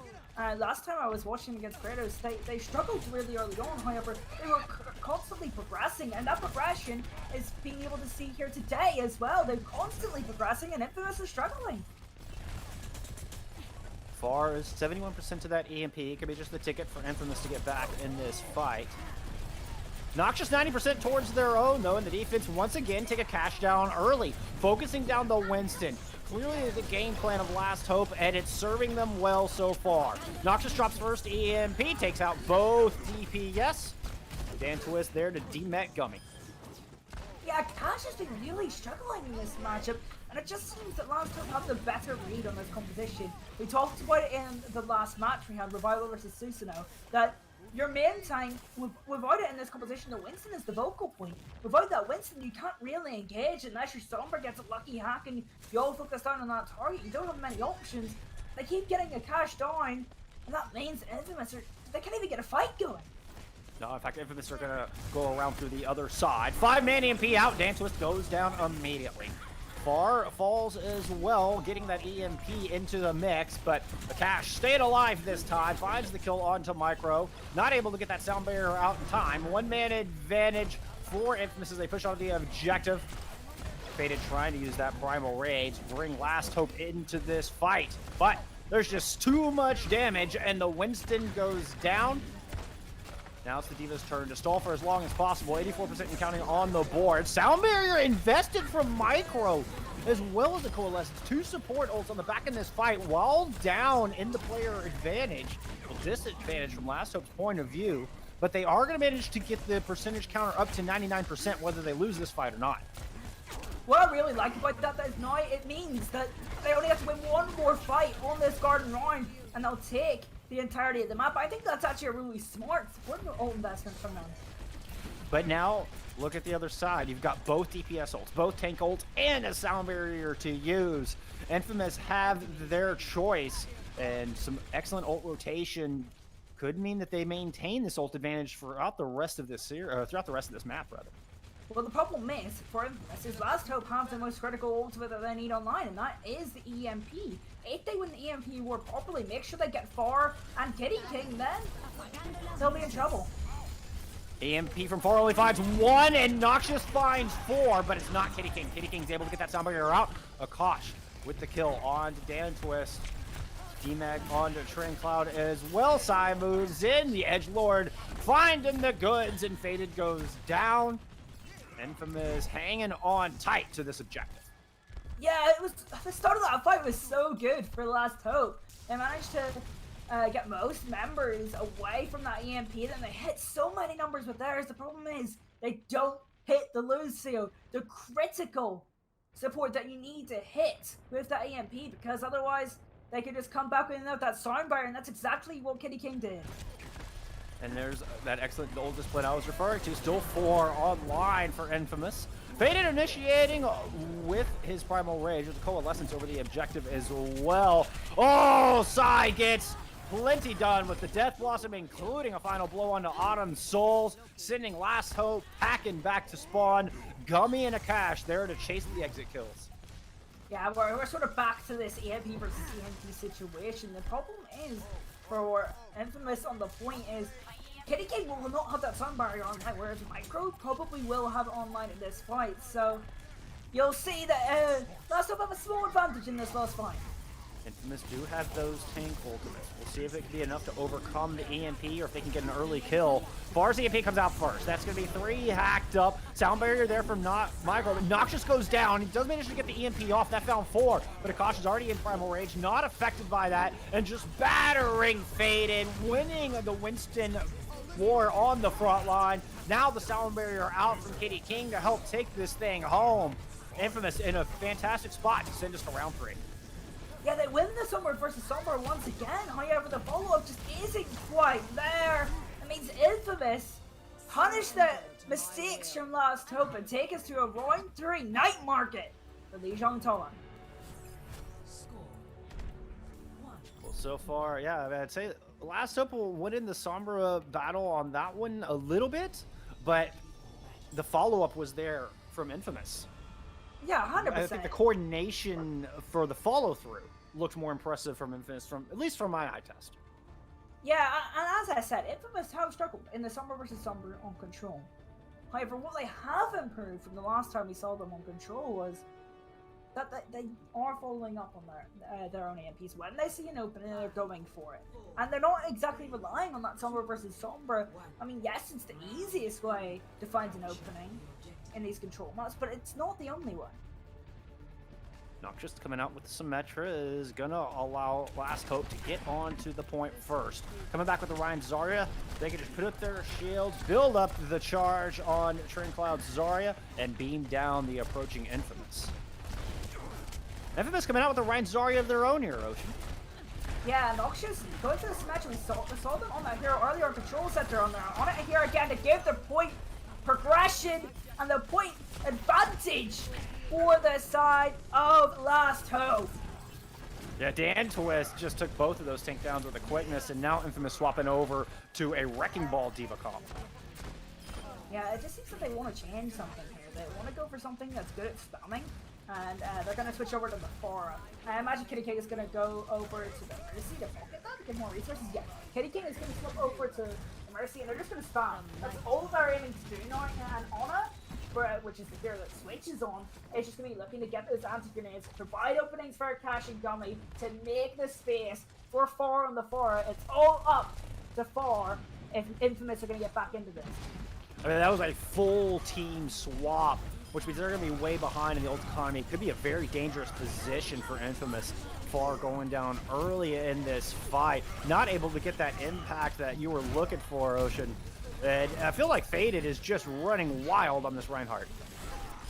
Last time I was watching against Kratos, they struggled really early on. However, they were constantly progressing, and that progression is being able to see here today as well. They're constantly progressing, and Infamous is struggling. Far as 71% of that EMP could be just the ticket for Infamous to get back in this fight. Noxious 90% towards their own, though, and the defense once again take a Cash down early, focusing down the Winston. Clearly the game plan of Last Hope, and it's serving them well so far. Noxious drops first EMP, takes out both DPS. Dan Twist there to demet Gummy. Yeah, Cash has been really struggling in this matchup, and it just seems that Last Hope have the better read on this composition. We talked about it in the last match we had, Revival versus Susanoo, that your main tank, without it in this composition, the Winston is the focal point. Without that Winston, you can't really engage unless your Sombra gets a lucky hack and you all focus down on that target. You don't have many options. They keep getting a Cash down, and that means Infamous, they can't even get a fight going. No, in fact, Infamous are going to go around through the other side. 5-man EMP out. Dan Twist goes down immediately. Far falls as well, getting that EMP into the mix, but the Cash stayed alive this time, finds the kill onto Micro. Not able to get that sound barrier out in time. 1-man advantage for Infamous as they push on the objective. Faded trying to use that Primal Rage, bring Last Hope into this fight, but there's just too much damage, and the Winston goes down. Now it's the Diva's turn to stall for as long as possible. 84% and counting on the board. Sound barrier invested from Micro, as well as the Coalescence. 2 support ults on the back in this fight while down in the player advantage. A disadvantage from Last Hope's point of view, but they are going to manage to get the percentage counter up to 99% whether they lose this fight or not. What I really like about that is now it means that they only have to win one more fight on this Garden round, and they'll take the entirety of the map. I think that's actually a really smart ult investment from them. But now, look at the other side. You've got both DPS ults, both tank ults, and a sound barrier to use. Infamous have their choice, and some excellent ult rotation could mean that they maintain this ult advantage throughout the rest of this map, rather. Well, the problem is, for Infamous, is Last Hope have the most critical ultimate that they need online, and that is the EMP. If they win the EMP war properly, make sure they get Far and Kitty King, then they'll be in trouble. EMP from Far only finds 1, and Noxious finds 4, but it's not Kitty King. Kitty King's able to get that sound barrier out. Akash with the kill on to Dan Twist. D-Mag onto Train Cloud as well. Sai moves in. The Edgelord finding the goods, and Faded goes down. Infamous hanging on tight to this objective. Yeah, it was the start of that fight was so good for Last Hope. They managed to get most members away from that EMP, then they hit so many numbers with theirs. The problem is they don't hit the Lucio, the critical support that you need to hit with that EMP, because otherwise they could just come back without that sound barrier, and that's exactly what Kitty King did. And there's that excellent gold display I was referring to. Still 4 online for Infamous. Faded initiating with his Primal Rage with the Coalescence over the objective as well. Oh, Sai gets plenty done with the Death Blossom, including a final blow onto Autumn Souls, sending Last Hope packing back to spawn. Gummy and Akash there to chase the exit kills. Yeah, we're sort of back to this EMP versus EMP situation. The problem is, for Infamous on the point is, Kitty King will not have that sound barrier online, whereas Micro probably will have it online in this fight. So you'll see that Last Hope have a small advantage in this last fight. Infamous do have those tank ultimates. We'll see if it can be enough to overcome the EMP or if they can get an early kill. Far's EMP comes out first. That's going to be 3 hacked up. Sound barrier there from Micro. But Noxious goes down. He does manage to get the EMP off. That found 4. But Akash is already in Primal Rage. Not affected by that. And just battering Faded. Winning the Winston war on the front line. Now the sound barrier out from Kitty King to help take this thing home. Infamous in a fantastic spot to send us to round 3. Yeah, they win the Summer versus Summer once again. However, the follow-up just isn't quite there. It means Infamous punish the mistakes from Last Hope and take us to a round 3 night market for the Junkertown. Well, so far, yeah, I'd say Last Hope will win in the Sombra battle on that one a little bit, but the follow-up was there from Infamous. Yeah, 100%. I think the coordination for the follow-through looked more impressive from Infamous, at least from my eye test. Yeah, and as I said, Infamous have struggled in the Summer versus Summer on Control. However, what they have improved from the last time we saw them on Control was that they are following up on their own AMPs. When they see an opening, they're going for it. And they're not exactly relying on that Summer versus Sombra. I mean, yes, it's the easiest way to find an opening in these Control maps, but it's not the only way. Noxious coming out with the Symmetra is gonna allow Last Hope to get onto the point first. Coming back with the Ryan Zarya, they can just put up their shields, build up the charge on Train Cloud Zarya, and beam down the approaching Infamous. Infamous coming out with the Ryan Zarya of their own here, Ocean. Yeah, Noxious going to the Symmetra. We saw them on that hero earlier on Control Center, on it here again to give the point progression and the point advantage for the side of Last Hope. Yeah, Dan Twist just took both of those tank downs with a quickness, and now Infamous swapping over to a Wrecking Ball Diva comp. Yeah, it just seems that they want to change something here. They want to go for something that's good at spamming, and they're going to switch over to the Fora. I imagine Kitty King is going to go over to the Mercy to pocket that to get more resources. Yeah, Kitty King is going to flip over to the Mercy, and they're just going to spam. That's all they're aiming to do now, and Anna, which is the hero that switches on, is just going to be looking to get those anti-grenades, provide openings for Akash and Gummy to make the space for Far on the Fora. It's all up to Far if Infamous are going to get back into this. I mean, that was a full team swap, which means they're going to be way behind in the ult economy. It could be a very dangerous position for Infamous. Far going down early in this fight, not able to get that impact that you were looking for, Ocean. And I feel like Faded is just running wild on this Reinhardt.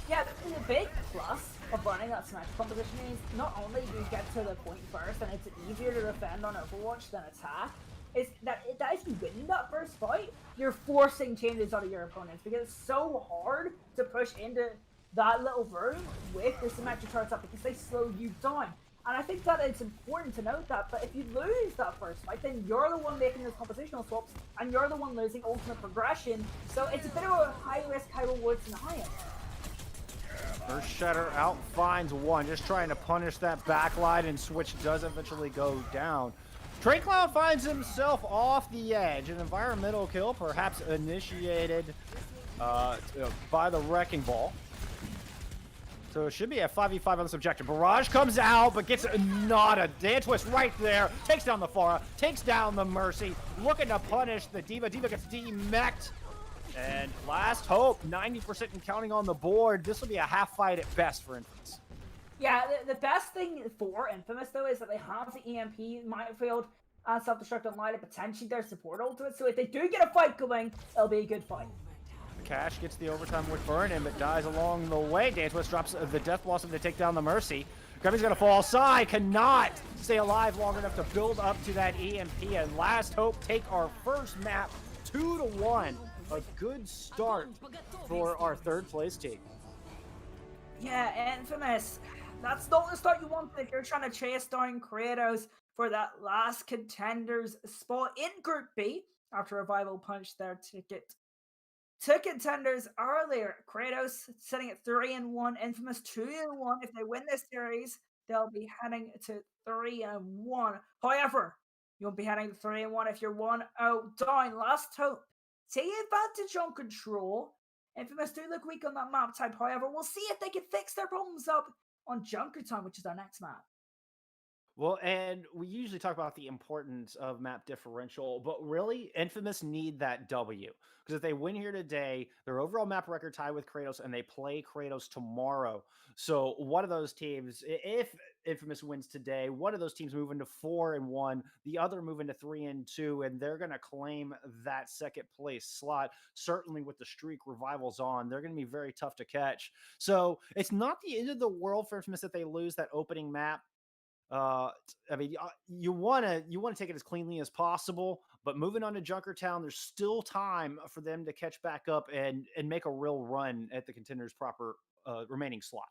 Yeah, the big plus of running that smash composition is not only do you get to the point first and it's easier to defend on Overwatch than attack, is that if you win that first fight, you're forcing changes out of your opponents because it's so hard to push into that little room with the symmetric charts up because they slow you down. And I think that it's important to note that, but if you lose that first fight, then you're the one making those compositional swaps, and you're the one losing ultimate progression, so it's a bit of a high risk, high reward scenario. First Shatter out finds one, just trying to punish that backline, and Switch does eventually go down. Train Cloud finds himself off the edge, an environmental kill, perhaps initiated by the Wrecking Ball. So it should be a 5v5 on this objective. Barrage comes out, but gets not a Dan Twist right there. Takes down the Pharah, takes down the Mercy. Looking to punish the D.Va. D.Va gets demeched. And last hope, 90% and counting on the board. This will be a half fight at best for Infamous. Yeah, the best thing for Infamous, though, is that they have the EMP minefield and self-destruct online and potentially their support ult to it. So if they do get a fight going, it'll be a good fight. Cash gets the overtime with burn him, but dies along the way. Dan Twist drops the death blossom to take down the Mercy. Gummy's gonna fall aside, cannot stay alive long enough to build up to that EMP. And last hope take our first map 2-1. A good start for our third place team. Yeah, Infamous. That's not the start you want if you're trying to chase down Kratos for that last Contenders spot in Group B after Revival punched their ticket to Contenders earlier. Kratos sitting at 3-1, Infamous 2-1. If they win this series, they'll be heading to 3-1. However, you won't be heading to 3-1 if you're 1-0 down. Last hope. Take advantage on control. Infamous do look weak on that map type. However, we'll see if they can fix their problems up on Junkertown, which is our next map. Well, and we usually talk about the importance of map differential, but really, Infamous need that W. Because if they win here today, their overall map record tie with Kratos, and they play Kratos tomorrow. So one of those teams, if Infamous wins today, one of those teams move into 4-1, the other move into 3-2, and they're going to claim that second place slot. Certainly with the streak Revival's on, they're going to be very tough to catch. So it's not the end of the world for Infamous if they lose that opening map. I mean, you want to take it as cleanly as possible, but moving on to Junkertown, there's still time for them to catch back up and make a real run at the Contenders' proper remaining slot.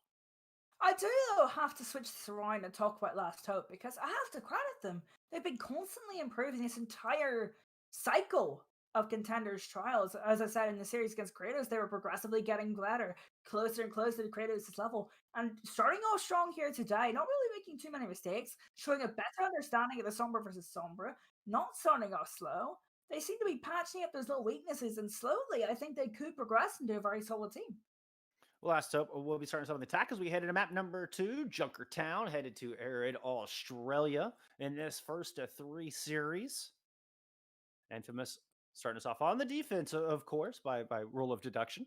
I do, though, have to switch this around and talk about Last Hope, because I have to credit them. They've been constantly improving this entire cycle of Contenders trials. As I said in the series against Kratos, they were progressively getting better, closer and closer to Kratos' level, and starting off strong here today, not really making too many mistakes, showing a better understanding of the Sombra versus Sombra, not starting off slow. They seem to be patching up those little weaknesses, and slowly I think they could progress into a very solid team. Last up, we'll be starting some of the attack as we head into map number 2, Junkertown, headed to Arid, Australia in this first of 3 series. Infamous starting us off on the defense, of course, by rule of deduction.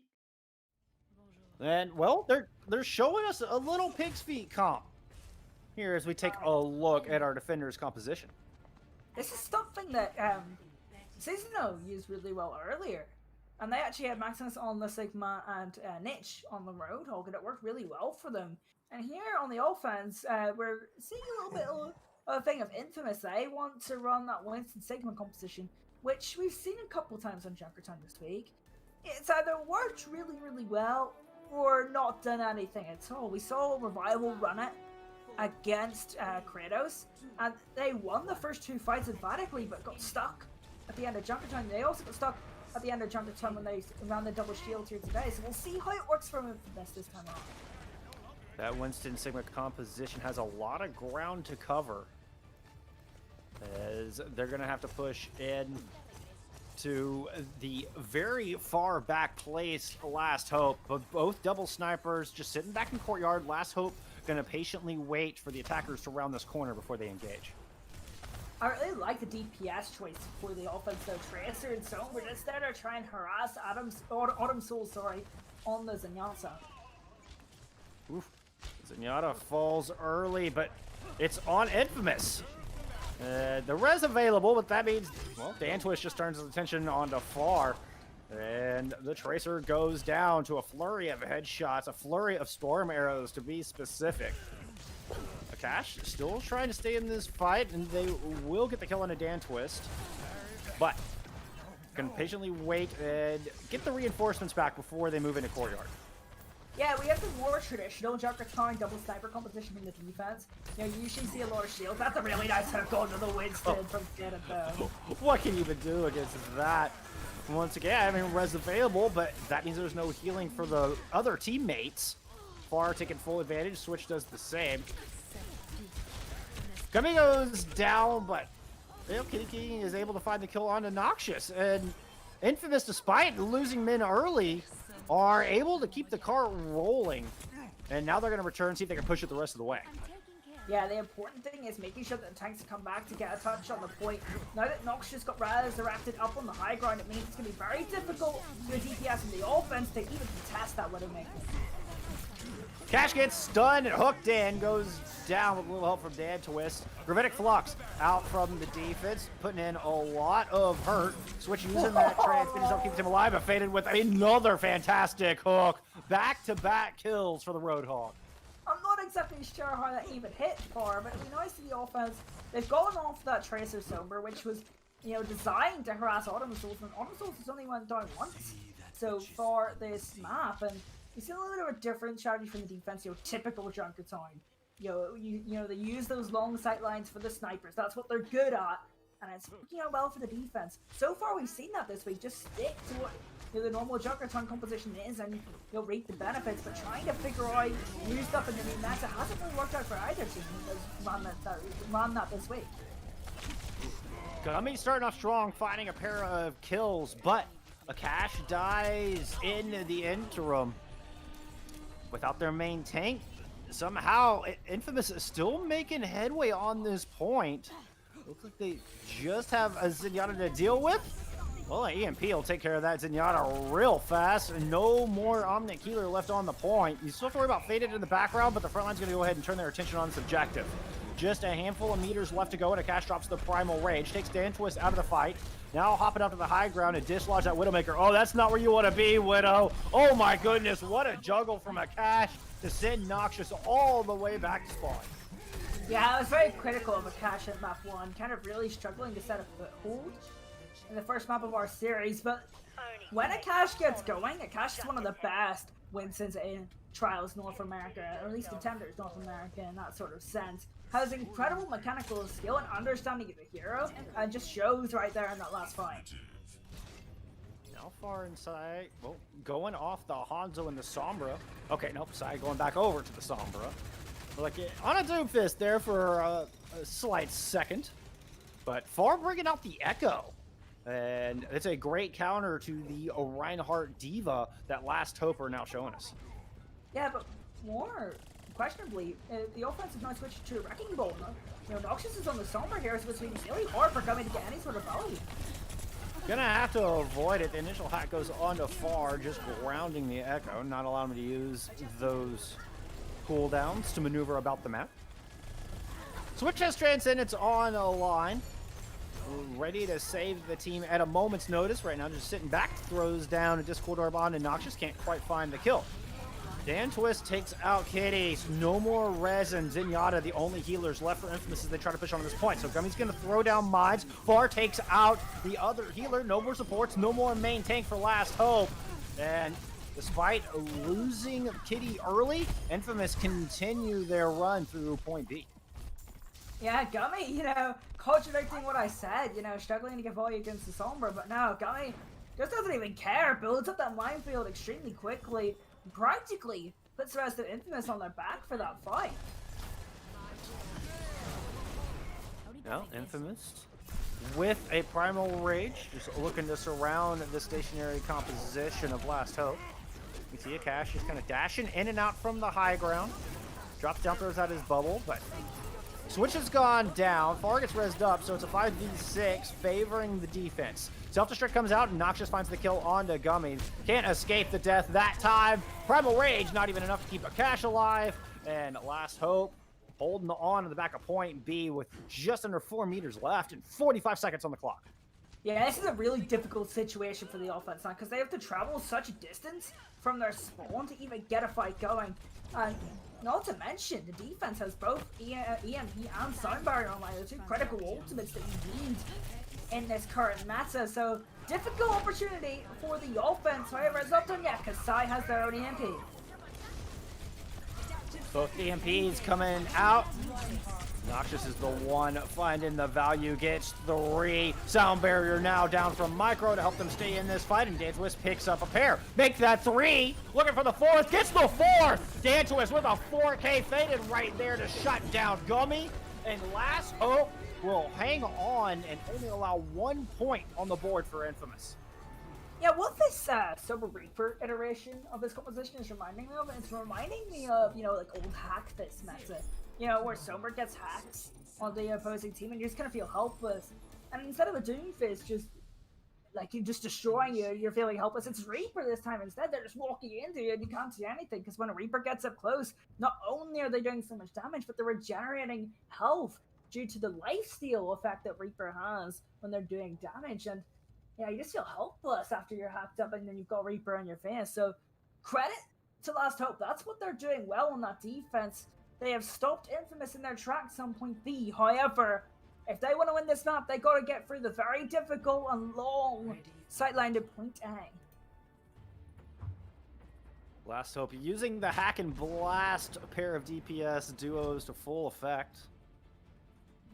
And, well, they're showing us a little pig's feet comp here as we take a look at our defender's composition. This is something that Susanoo used really well earlier. And they actually had Maximus on the Sigma and Niche on the Roadhog, and it worked really well for them. And here on the offense, we're seeing a little bit of a thing of Infamous. They want to run that Winston Sigma composition, which we've seen a couple times on Junkertown this week. It's either worked really, really well or not done anything at all. We saw Revival run it against Kratos, and they won the first 2 fights emphatically, but got stuck at the end of Junkertown. They also got stuck at the end of Junkertown when they ran the double shield here today, so we'll see how it works for them this time around. That Winston Sigma composition has a lot of ground to cover, as they're going to have to push in to the very far back place for Last Hope. But both double snipers just sitting back in courtyard. Last Hope going to patiently wait for the attackers to round this corner before they engage. I really like the DPS choice for the offense, though. Tracer and so on, but instead of trying to harass Autumn Soul, on the Zenyatta. Oof. Zenyatta falls early, but it's on Infamous. The res available, but that means, well, Dan Twist just turns his attention onto Far. And the Tracer goes down to a flurry of headshots, a flurry of storm arrows to be specific. Cash still trying to stay in this fight, and they will get the kill on a Dan Twist, but can patiently wait and get the reinforcements back before they move into courtyard. Yeah, we have the more traditional Junkertown double sniper competition in the defense. You know, you usually see a lot of shields. That's a really nice hook going to the Winston from Zenith, though. What can you even do against that? Once again, I mean, res available, but that means there's no healing for the other teammates. Far taking full advantage. Switch does the same. Gummy goes down, but Kitty King is able to find the kill onto Noxious. And Infamous, despite losing men early, are able to keep the car rolling And now they're going to return, see if they can push it the rest of the way. Yeah, the important thing is making sure that the tanks come back to get a touch on the point. Now that Noxious got resurrected up on the high ground, it means it's going to be very difficult for the DPS and the offense to even contest that Widowmaker. Cash gets stunned and hooked in, goes down with a little help from Dan Twist. Gravitic Flux out from the defense, putting in a lot of hurt. Switch using that transfinish up, keeps him alive, but faded with another fantastic hook. Back-to-back kills for the Roadhog. I'm not exactly sure how that even hit far, but it'd be nice to the offense. They've gone off that Tracer Sober, which was, you know, designed to harass Autumn Souls, and Autumn Souls has only went down once so far this map, and you see a little bit of a different strategy from the defense, you know, typical Junkertown. You know, they use those long sight lines for the snipers. That's what they're good at, and it's working out well for the defense. So far, we've seen that this week. Just stick to what the normal Junkertown composition is, and you'll reap the benefits. But trying to figure out new stuff in the new meta hasn't really worked out for either team that's run that this week. Gummy starting off strong, finding a pair of kills, but Akash dies in the interim. Without their main tank, somehow Infamous is still making headway on this point. Looks like they just have a Zenyatta to deal with. Well, EMP will take care of that Zenyatta real fast. No more Omnic Healer left on the point. You still have to worry about Faded in the background, but the front line's going to go ahead and turn their attention on this objective. Just a handful of meters left to go, and Akash drops the Primal Rage. Takes Dan Twist out of the fight. Now hopping up to the high ground and dislodge that Widowmaker. Oh, that's not where you want to be, Widow. Oh my goodness, what a juggle from Akash to send Noxious all the way back to spawn. Yeah, it was very critical of Akash at map 1. Kind of really struggling to set a foothold in the first map of our series, but when Akash gets going, Akash is one of the best Winsons in Trials North America, or at least Contenders North America in that sort of sense. Has incredible mechanical skill and understanding of the hero, and just shows right there in that last fight. Now far inside, well, going off the Hanzo and the Sombra. Okay, nope, side going back over to the Sombra. Like on a Doomfist there for a slight second, but Far bringing out the Echo. And it's a great counter to the Reinhardt Diva that Last Hope are now showing us. Yeah, but more questionably, the offense is now switched to a Wrecking Ball. You know, Noxious is on the Sombra here, so it's been really hard for Gummy to get any sort of value. Gonna have to avoid it. The initial hack goes on to Far, just grounding the Echo, not allowing him to use those cooldowns to maneuver about the map. Switch has Transcendence on a line. Ready to save the team at a moment's notice right now, just sitting back, throws down a Discord Orb on, and Noxious can't quite find the kill. Dan Twist takes out Kitties. No more res and Zenyatta, the only healers left for Infamous as they try to push on this point. So Gummy's going to throw down mines. Far takes out the other healer. No more supports, no more main tank for Last Hope. And despite losing Kitty early, Infamous continue their run through point B. Yeah, Gummy, you know, contradicting what I said, you know, struggling to get value against the Sombra, but no, Gummy just doesn't even care, builds up that minefield extremely quickly, practically puts the rest of Infamous on their back for that fight. Now, Infamous with a Primal Rage, just looking to surround the stationary composition of Last Hope. You see Akash just kind of dashing in and out from the high ground. Drops down, throws out his bubble, but Switch has gone down. Far gets rezzed up, so it's a 5v6 favoring the defense. Self-destruct comes out, and Noxious finds the kill onto Gummy. Can't escape the death that time. Primal Rage, not even enough to keep Akash alive. And Last Hope holding on to the back of point B with just under 4 meters left and 45 seconds on the clock. Yeah, this is a really difficult situation for the offense now, because they have to travel such a distance from their spawn to even get a fight going. And not to mention, the defense has both EMP and Sound Barrier online. They're two critical ultimates that you need in this current meta. So, difficult opportunity for the offense. However, it's not done yet, because Sai has their own EMP. Both EMPs coming out. Noxious is the one finding the value, gets 3. Sound Barrier now down from Micro to help them stay in this fight, and Dan Twist picks up a pair. Make that 3, looking for the 4th, gets the 4th! Dan Twist with a 4K faded right there to shut down Gummy, and Last Hope will hang on and only allow 1 point on the board for Infamous. Yeah, what this Sober Reaper iteration of this composition is reminding me of, it's reminding me of, you know, like old hack this meta. You know, where Sober gets hacks on the opposing team and you just kind of feel helpless. And instead of a Doomfist just, like, you just destroying you, you're feeling helpless. It's Reaper this time instead. They're just walking into you and you can't see anything. Because when a Reaper gets up close, not only are they doing so much damage, but they're regenerating health due to the lifesteal effect that Reaper has when they're doing damage. And yeah, you just feel helpless after you're hacked up and then you've got Reaper in your face. So credit to Last Hope. That's what they're doing well on that defense. They have stopped Infamous in their tracks on point B. However, if they want to win this map, they got to get through the very difficult and long sightline to point A. Last Hope using the hack and blast a pair of DPS duos to full effect.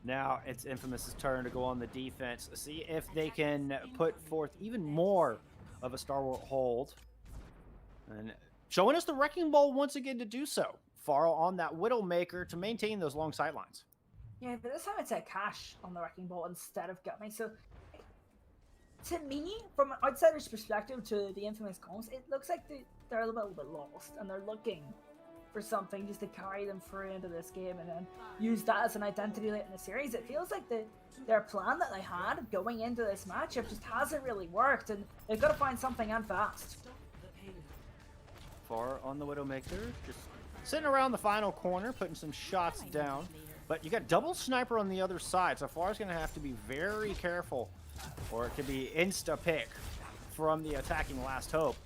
Now it's Infamous's turn to go on the defense. See if they can put forth even more of a stalwart hold. And showing us the Wrecking Ball once again to do so. Far on that Widowmaker to maintain those long sightlines. Yeah, but this time it's a Cash on the Wrecking Ball instead of Gummy. So to me, from an outsider's perspective to the Infamous comps, it looks like they're a little bit lost and they're looking for something just to carry them through into this game and then use that as an identity late in the series. It feels like their plan that they had going into this matchup just hasn't really worked, and they've got to find something and fast. Far on the Widowmaker, just sitting around the final corner, putting some shots down. But you got double sniper on the other side, so Far's going to have to be very careful, or it could be insta-pick from the attacking Last Hope.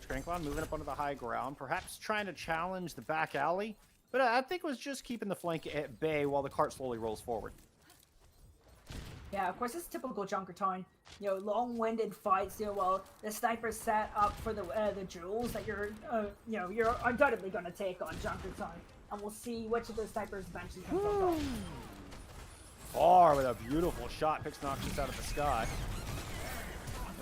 Tranquilon moving up onto the high ground, perhaps trying to challenge the back alley, but I think it was just keeping the flank at bay while the cart slowly rolls forward. Yeah, of course, this is typical Junkertown. You know, long-winded fights. You know, while the sniper's set up for the duels that you're undoubtedly going to take on Junkertown, and we'll see which of those snipers eventually comes up. Far with a beautiful shot, picks Noxious out of the sky.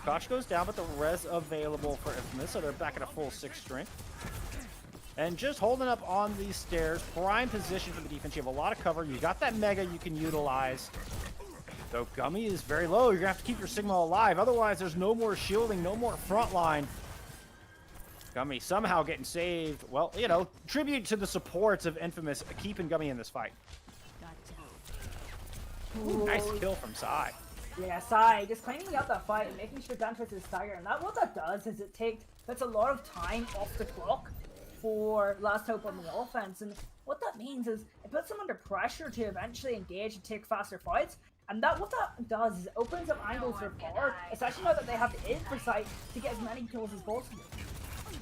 Kosh goes down, but the res available for Infamous, so they're back at a full 6 strength. And just holding up on these stairs, prime position for the defense. You have a lot of cover. You got that Mega you can utilize. Though Gummy is very low, you're going to have to keep your Sigma alive. Otherwise, there's no more shielding, no more front line. Gummy somehow getting saved. Well, you know, tribute to the supports of Infamous keeping Gummy in this fight. Ooh, nice kill from Sai. Yeah, Sai, just cleaning up that fight and making sure Dantos is staggered. And what that does is that's a lot of time off the clock for Last Hope on the offense. And what that means is it puts them under pressure to eventually engage and take faster fights. And what that does is it opens up angles for Far, especially now that they have the info sight to get as many kills as possible.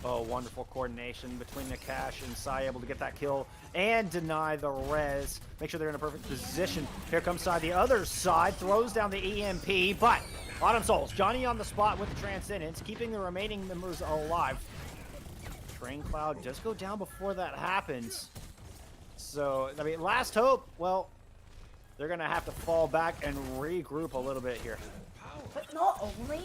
Oh, wonderful coordination between Nakash and Sai, able to get that kill and deny the res. Make sure they're in a perfect position. Here comes Sai, the other side, throws down the EMP, but Autumn Souls, Johnny on the spot with the Transcendence, keeping the remaining members alive. Train Cloud does go down before that happens. So, I mean, Last Hope, well, they're going to have to fall back and regroup a little bit here. But not only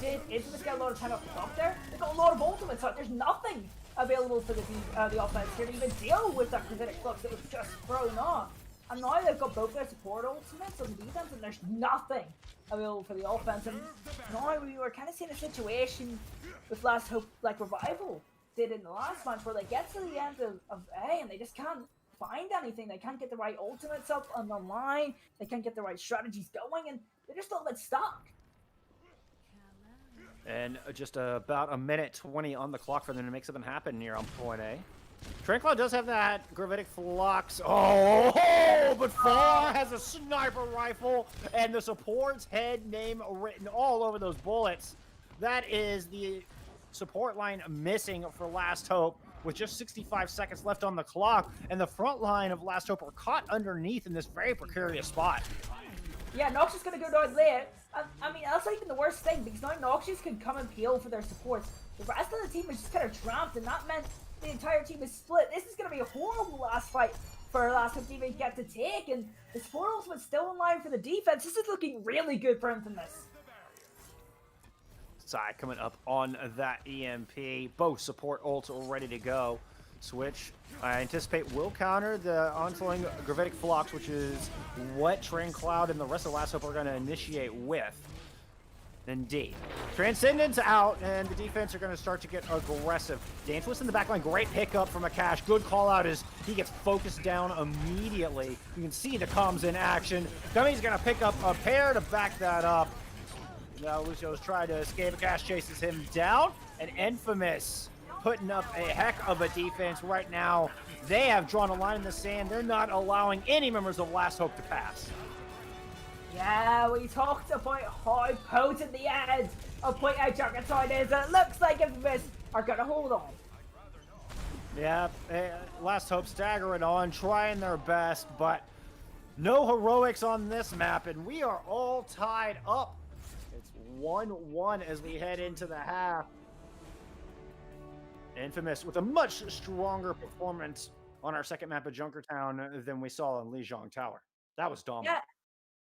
did Infamous get a lot of time off the clock there, they got a lot of ultimates out. There's nothing available for the offense here to even deal with that Gravitic Flux that was just thrown off. And now they've got both their support ultimates on the defense, and there's nothing available for the offense. And now we were kind of seeing a situation with Last Hope, like Revival did in the last match, where they get to the end of A and they just can't find anything. They can't get the right ultimates up on the line. They can't get the right strategies going, and they're just a little bit stuck. And just about a minute 20 on the clock for them to make something happen here on point A. Tranquilon does have that Gravitic Flux. Oh, but Far has a sniper rifle and the support's head name written all over those bullets. That is the support line missing for Last Hope with just 65 seconds left on the clock. And the front line of Last Hope are caught underneath in this very precarious spot. Yeah, Noxious gonna go down late. I mean, that's not even the worst thing, because now Noxious can come and peel for their supports. The rest of the team is just kind of trapped, and that meant the entire team is split. This is gonna be a horrible last fight for Last Hope to even get to take, and the support ultimate's still in line for the defense. This is looking really good for Infamous. Sai coming up on that EMP. Both support ults are ready to go. Switch, I anticipate, will counter the onslaughting Gravitic Flux, which is what Train Cloud and the rest of Last Hope are going to initiate with. then D. Transcendence out, and the defense are going to start to get aggressive. Dance Twist in the backline, great pickup from Akash. Good call out as he gets focused down immediately. You can see the comms in action. Gummy's going to pick up a pair to back that up. Now Lucio's trying to escape. Akash chases him down, and Infamous putting up a heck of a defense right now. They have drawn a line in the sand. They're not allowing any members of Last Hope to pass. Yeah, we talked about how potent the end of Point Out Junkertown is. It looks like Infamous are going to hold on. Yeah, Last Hope staggering on, trying their best, but no heroics on this map, and we are all tied up. It's 1-1 as we head into the half. Infamous with a much stronger performance on our second map of Junkertown than we saw in Lijiang Tower. That was dominant.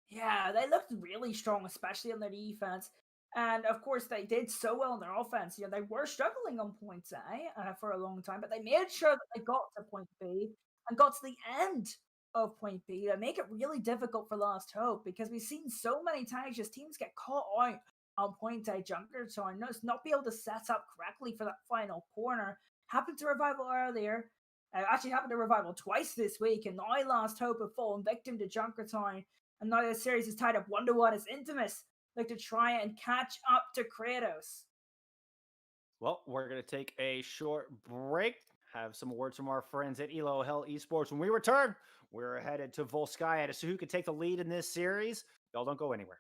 Yeah, they looked really strong, especially on their defense. And of course, they did so well on their offense. They were struggling on point A for a long time, but they made sure that they got to point B and got to the end of point B to make it really difficult for Last Hope, because we've seen so many times just teams get caught out on point A Junkertown, not be able to set up correctly for that final corner. Happened to Revival earlier. Actually happened to Revival twice this week, and now Last Hope have fallen victim to Junkertown. And now the series is tied up 1-1 as Infamous look to try and catch up to Kratos. Well, we're going to take a short break, have some words from our friends at Elo Hell Esports. When we return, we're headed to Volskaya to see who can take the lead in this series. Y'all don't go anywhere.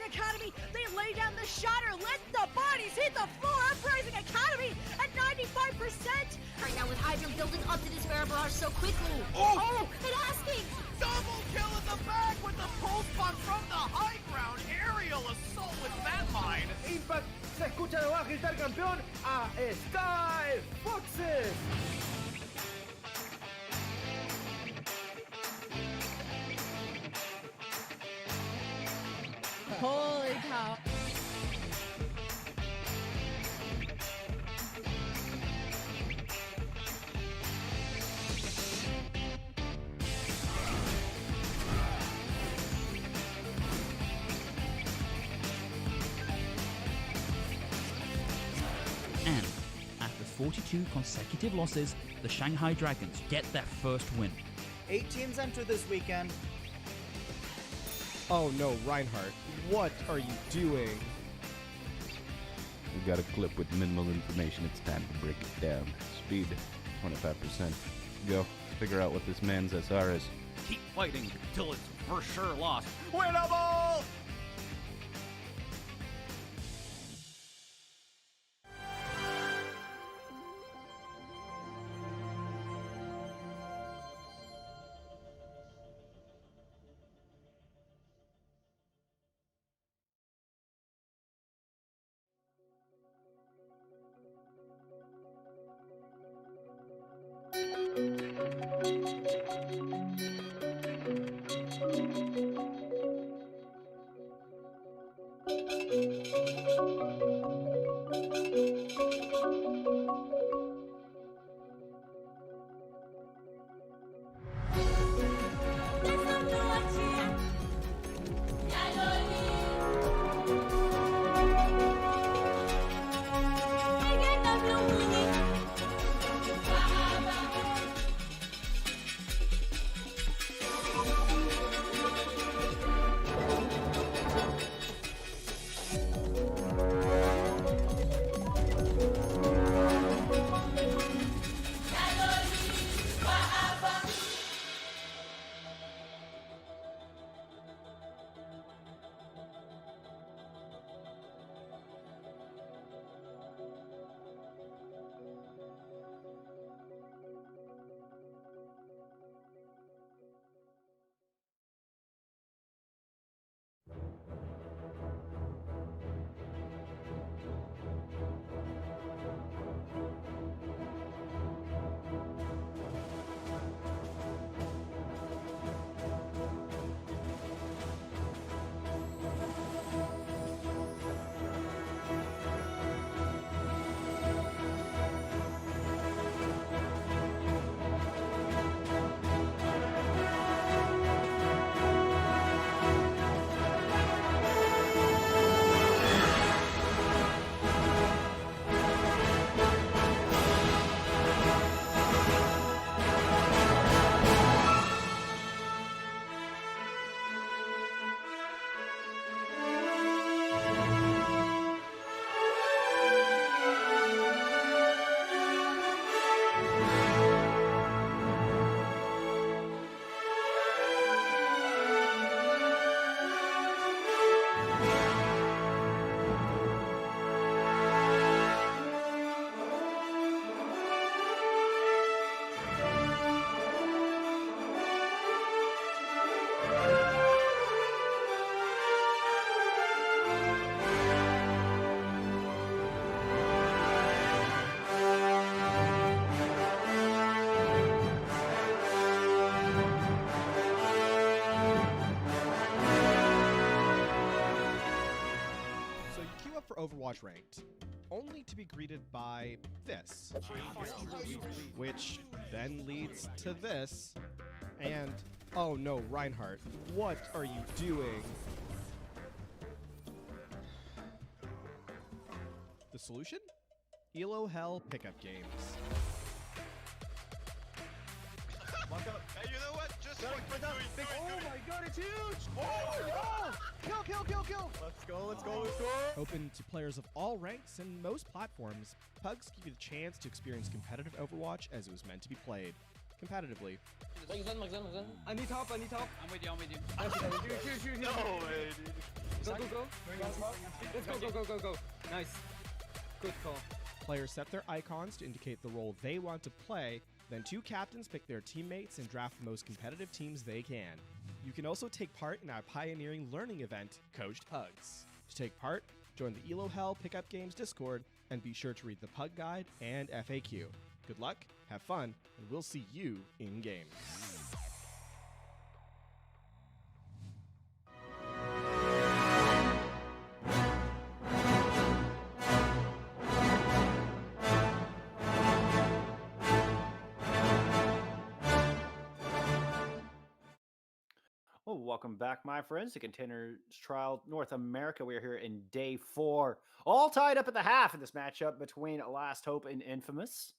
Academy, they lay down the shatter, let the bodies hit the floor. Uprising Academy at 95%. Right now with Hydra building up to this Bear Barrage so quickly. Oh! And asking! Double kill in the back with the pulse bomb from the high ground. Aerial assault with that mine. Impact, se escucha debajo gritar campeón a Sky Foxes. Holy cow. And after 42 consecutive losses, the Shanghai Dragons get their first win. 8 teams enter this weekend. Oh no, Reinhardt, what are you doing? We got a clip with minimal information. It's time to break it down. Speed, 25%. Go. Figure out what this man's SR is. Keep fighting till it's for sure lost. Winnable! Overwatch Ranked, only to be greeted by this, which then leads to this, and oh no, Reinhardt, what are you doing? The solution? Elo Hell pickup games. Hey, you know what? Just fucking do it. Oh my god, it's huge! Oh! Kill! Let's go. Open to players of all ranks and most platforms, Pugs give you the chance to experience competitive Overwatch as it was meant to be played. Competitively. I need help. I'm with you. Shoot. No way, dude. Go. Nice. Good call. Players set their icons to indicate the role they want to play, then two captains pick their teammates and draft the most competitive teams they can. You can also take part in our pioneering learning event, Coached Pugs. To take part, join the Elo Hell Pickup Games Discord, and be sure to read the Pug Guide and FAQ. Good luck, have fun, and we'll see you in-game. Well, welcome back, my friends, to Contenders Trial North America. We are here in day 4, all tied up at the half in this matchup between Last Hope and Infamous.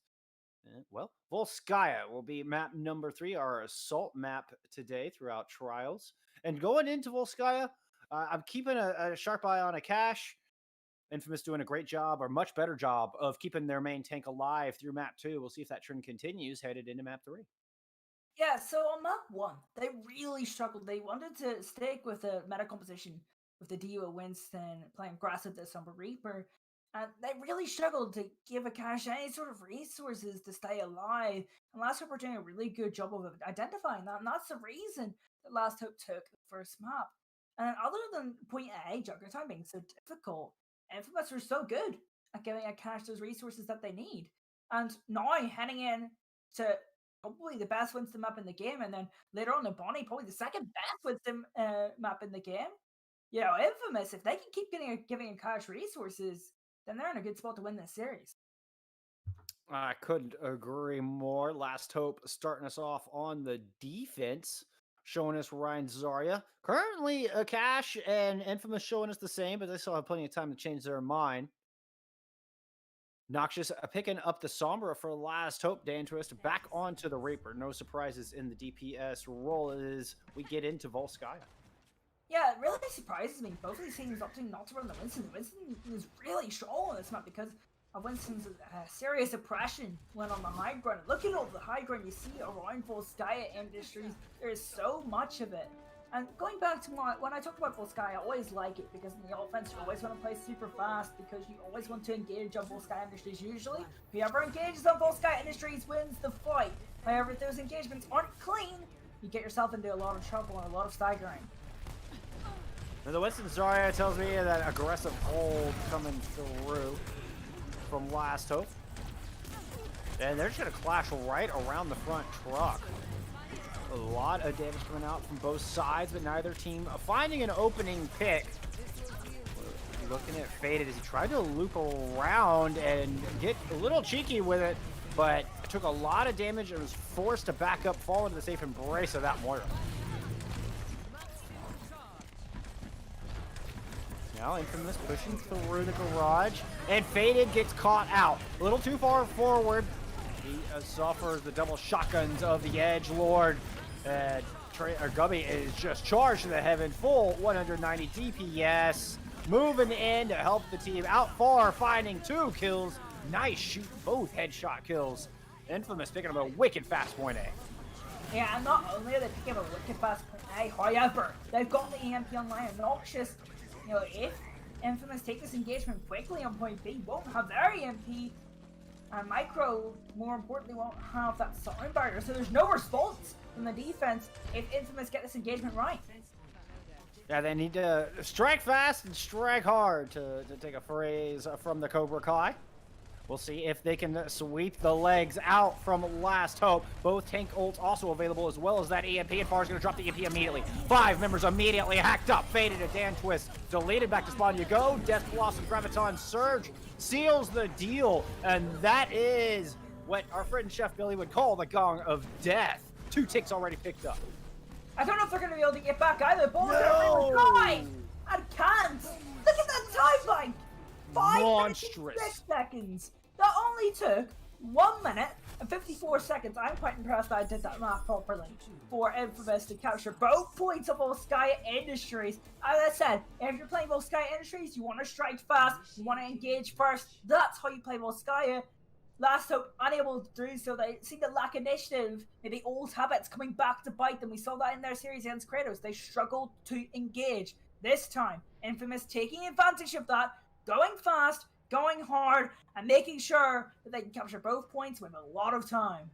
Well, Volskaya will be map number 3, our assault map today throughout Trials. And going into Volskaya, I'm keeping a sharp eye on a cache. Infamous doing a great job, or much better job, of keeping their main tank alive through map 2. We'll see if that trend continues headed into map 3. Yeah, so on map 1, they really struggled. They wanted to stick with the meta composition with the Dio Winston playing aggressive this Summer Reaper, and they really struggled to give a cache any sort of resources to stay alive. And Last Hope were doing a really good job of identifying that, and that's the reason that Last Hope took the first map. And other than point A, Junkertown being so difficult, Infamous are so good at giving a cache those resources that they need. And now heading in to probably the best Winston map in the game, and then later on Numbani, probably the second best Winston map in the game. You know, Infamous, if they can keep giving a cache resources, then they're in a good spot to win this series. I couldn't agree more. Last Hope starting us off on the defense, showing us Ryan Zarya. Currently a cache, and Infamous showing us the same, but they still have plenty of time to change their mind. Noxious picking up the Sombra for Last Hope. Dan Twist back onto the Reaper. No surprises in the DPS role as we get into Volskaya. Yeah, it really surprises me. Both of these teams opting not to run the Winston. The Winston is really strong on this map because of Winston's serious oppression when on the high ground. Look at all the high ground you see around Volskaya Industries. There is so much of it. And going back to when I talk about Volskaya, I always like it because in the offense you always want to play super fast because you always want to engage on Volskaya Industries. Usually, whoever engages on Volskaya Industries wins the fight. However, if those engagements aren't clean, you get yourself into a lot of trouble and a lot of staggering. Now the Winston Zarya tells me that aggressive hold coming through from Last Hope. And they're just going to clash right around the front truck. A lot of damage coming out from both sides, but neither team finding an opening pick. Looking at Faded as he tried to loop around and get a little cheeky with it, but took a lot of damage and was forced to back up, fall into the safe embrace of that Moira. Now Infamous pushing through the garage, and Faded gets caught out. A little too far forward. He suffers the double shotguns of the Edgelord. Gubby is just charged to the heaven, full 190 DPS. Moving in to help the team out far, finding 2 kills. Nice shoot, both headshot kills. Infamous picking up a wicked fast point A. Yeah, and not only are they picking up a wicked fast point A, however, they've got the EMP online. Noxious, you know, if Infamous take this engagement quickly on point B, won't have their EMP. And Micro, more importantly, won't have that sound barrier, so there's no response from the defense if Infamous get this engagement right. Yeah, they need to strike fast and strike hard, to take a phrase from the Cobra Kai. We'll see if they can sweep the legs out from Last Hope. Both tank ults also available, as well as that EMP, and Far's going to drop the EMP immediately. 5 members immediately hacked up. Faded to Dan Twist. Deleted back to spawn you go. Death Blossom Graviton Surge seals the deal. And that is what our friend Chef Billy would call the Gong of Death. 2 ticks already picked up. I don't know if they're going to be able to get back either. Both are really high. I can't. Look at that time bank. 5 Monstrous. minutes and 6 seconds. That only took 1 minute and 54 seconds. I'm quite impressed that I did that math properly for Infamous to capture both points of Volskaya Industries. As I said, if you're playing Volskaya Industries, you want to strike fast, you want to engage first. That's how you play Volskaya. Last Hope unable to do so. They seem to lack initiative, maybe old habits coming back to bite them. We saw that in their series against Kratos. They struggled to engage. This time, Infamous taking advantage of that, going fast, going hard, and making sure that they can capture both points with a lot of time.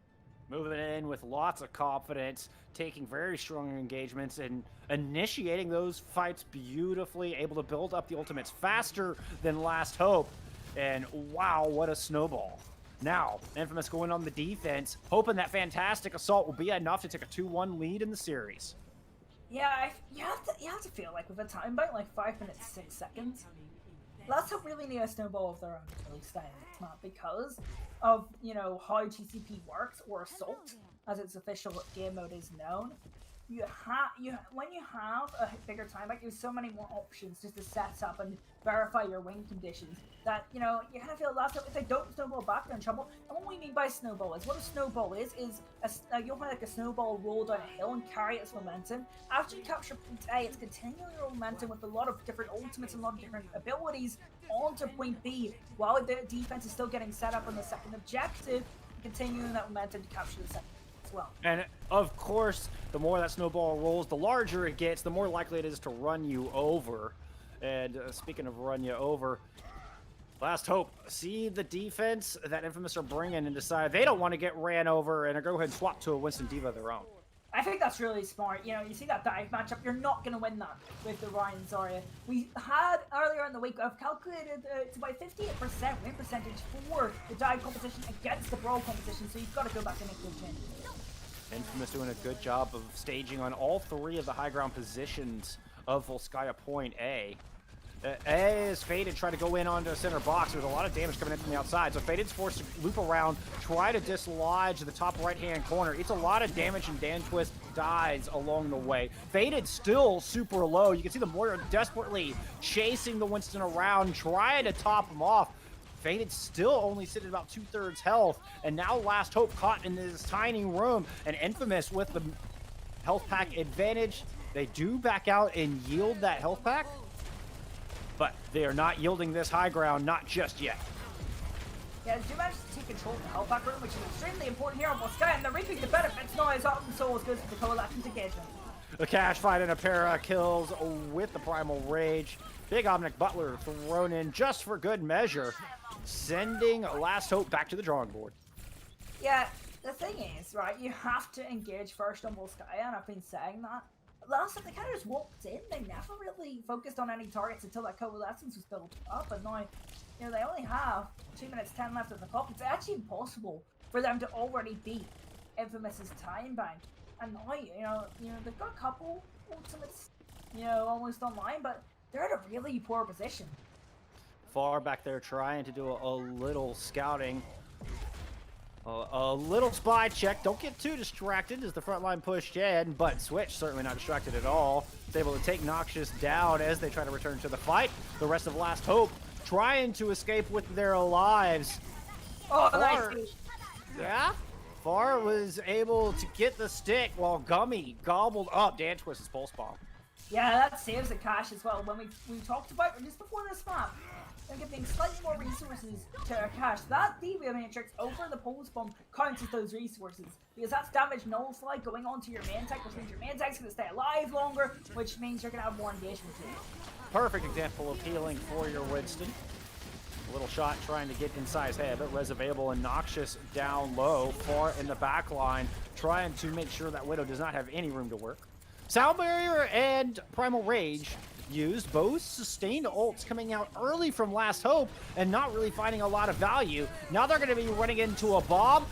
Moving in with lots of confidence, taking very strong engagements, and initiating those fights beautifully, able to build up the ultimates faster than Last Hope. And wow, what a snowball. Now, Infamous going on the defense, hoping that fantastic assault will be enough to take a 2-1 lead in the series. Yeah, you have to feel like with a time bank like 5 minutes 6 seconds, Last Hope really need a snowball of their own to really stay in this map because of, you know, how TCP works, or Assault, as its official game mode is known. When you have a bigger time bank, you have so many more options just to set up and verify your win conditions that, you know, you kind of feel Last Hope, if they don't snowball back, they're in trouble. And what we mean by snowball is, what a snowball is you'll have like a snowball roll down a hill and carry its momentum. After you capture point A, it's continuing your momentum with a lot of different ultimates and a lot of different abilities onto point B, while the defense is still getting set up on the second objective, continuing that momentum to capture the second as well. And of course, the more that snowball rolls, the larger it gets, the more likely it is to run you over. And speaking of run you over, Last Hope see the defense that Infamous are bringing and decide they don't want to get ran over and go ahead and swap to a Winston Diva of their own. I think that's really smart. You know, you see that dive matchup, you're not going to win that with the Ryan Zarya. We had earlier in the week, I've calculated it's about 58% win percentage for the dive competition against the brawl competition, so you've got to go back and make those changes. Infamous doing a good job of staging on all 3 of the high ground positions of Volskaya Point A. A is Faded trying to go in onto the center box. There's a lot of damage coming in from the outside, so Faded's forced to loop around, try to dislodge the top right-hand corner. It's a lot of damage, and Dan Twist dies along the way. Faded still super low. You can see the Moira desperately chasing the Winston around, trying to top him off. Faded still only sitting at about 2/3 health, and now Last Hope caught in this tiny room, and Infamous with the health pack advantage. They do back out and yield that health pack, but they are not yielding this high ground, not just yet. Yeah, do manage to take control of the health pack room, which is extremely important here on Volskaya, and they're reaping the benefits now as Often Souls goes for the coalition's engagement. A cash fight and a pair of kills with the Primal Rage. Big Omnic Butler thrown in just for good measure, sending Last Hope back to the drawing board. Yeah, the thing is, right, you have to engage first on Volskaya, and I've been saying that. Last time they kind of just walked in, they never really focused on any targets until that coalescence was built up, and now, you know, they only have 2 minutes 10 left of the clock. It's actually impossible for them to already beat Infamous's time bank. And now, you know, they've got a couple ultimates, you know, almost online, but they're in a really poor position. Far back there trying to do a little scouting. A little spy check. Don't get too distracted as the front line pushed in, but Switch certainly not distracted at all. It's able to take Noxious down as they try to return to the fight. The rest of Last Hope trying to escape with their lives. Oh, nice. Yeah? Far was able to get the stick while Gummy gobbled up Dan Twist's pulse bomb. Yeah, that saves the cash as well. When we talked about just before this map, they're giving slightly more resources to our cash. That DB matrix over the pulse bomb counts as those resources, because that's damage nullified going onto your main tech, which means your main tech's going to stay alive longer, which means you're going to have more engagement too. Perfect example of healing for your Winston. A little shot trying to get inside his head, but res available and Noxious down low, Far in the back line, trying to make sure that Widow does not have any room to work. Sound Barrier and Primal Rage used. Both sustained ults coming out early from Last Hope and not really finding a lot of value. Now they're going to be running into a bomb,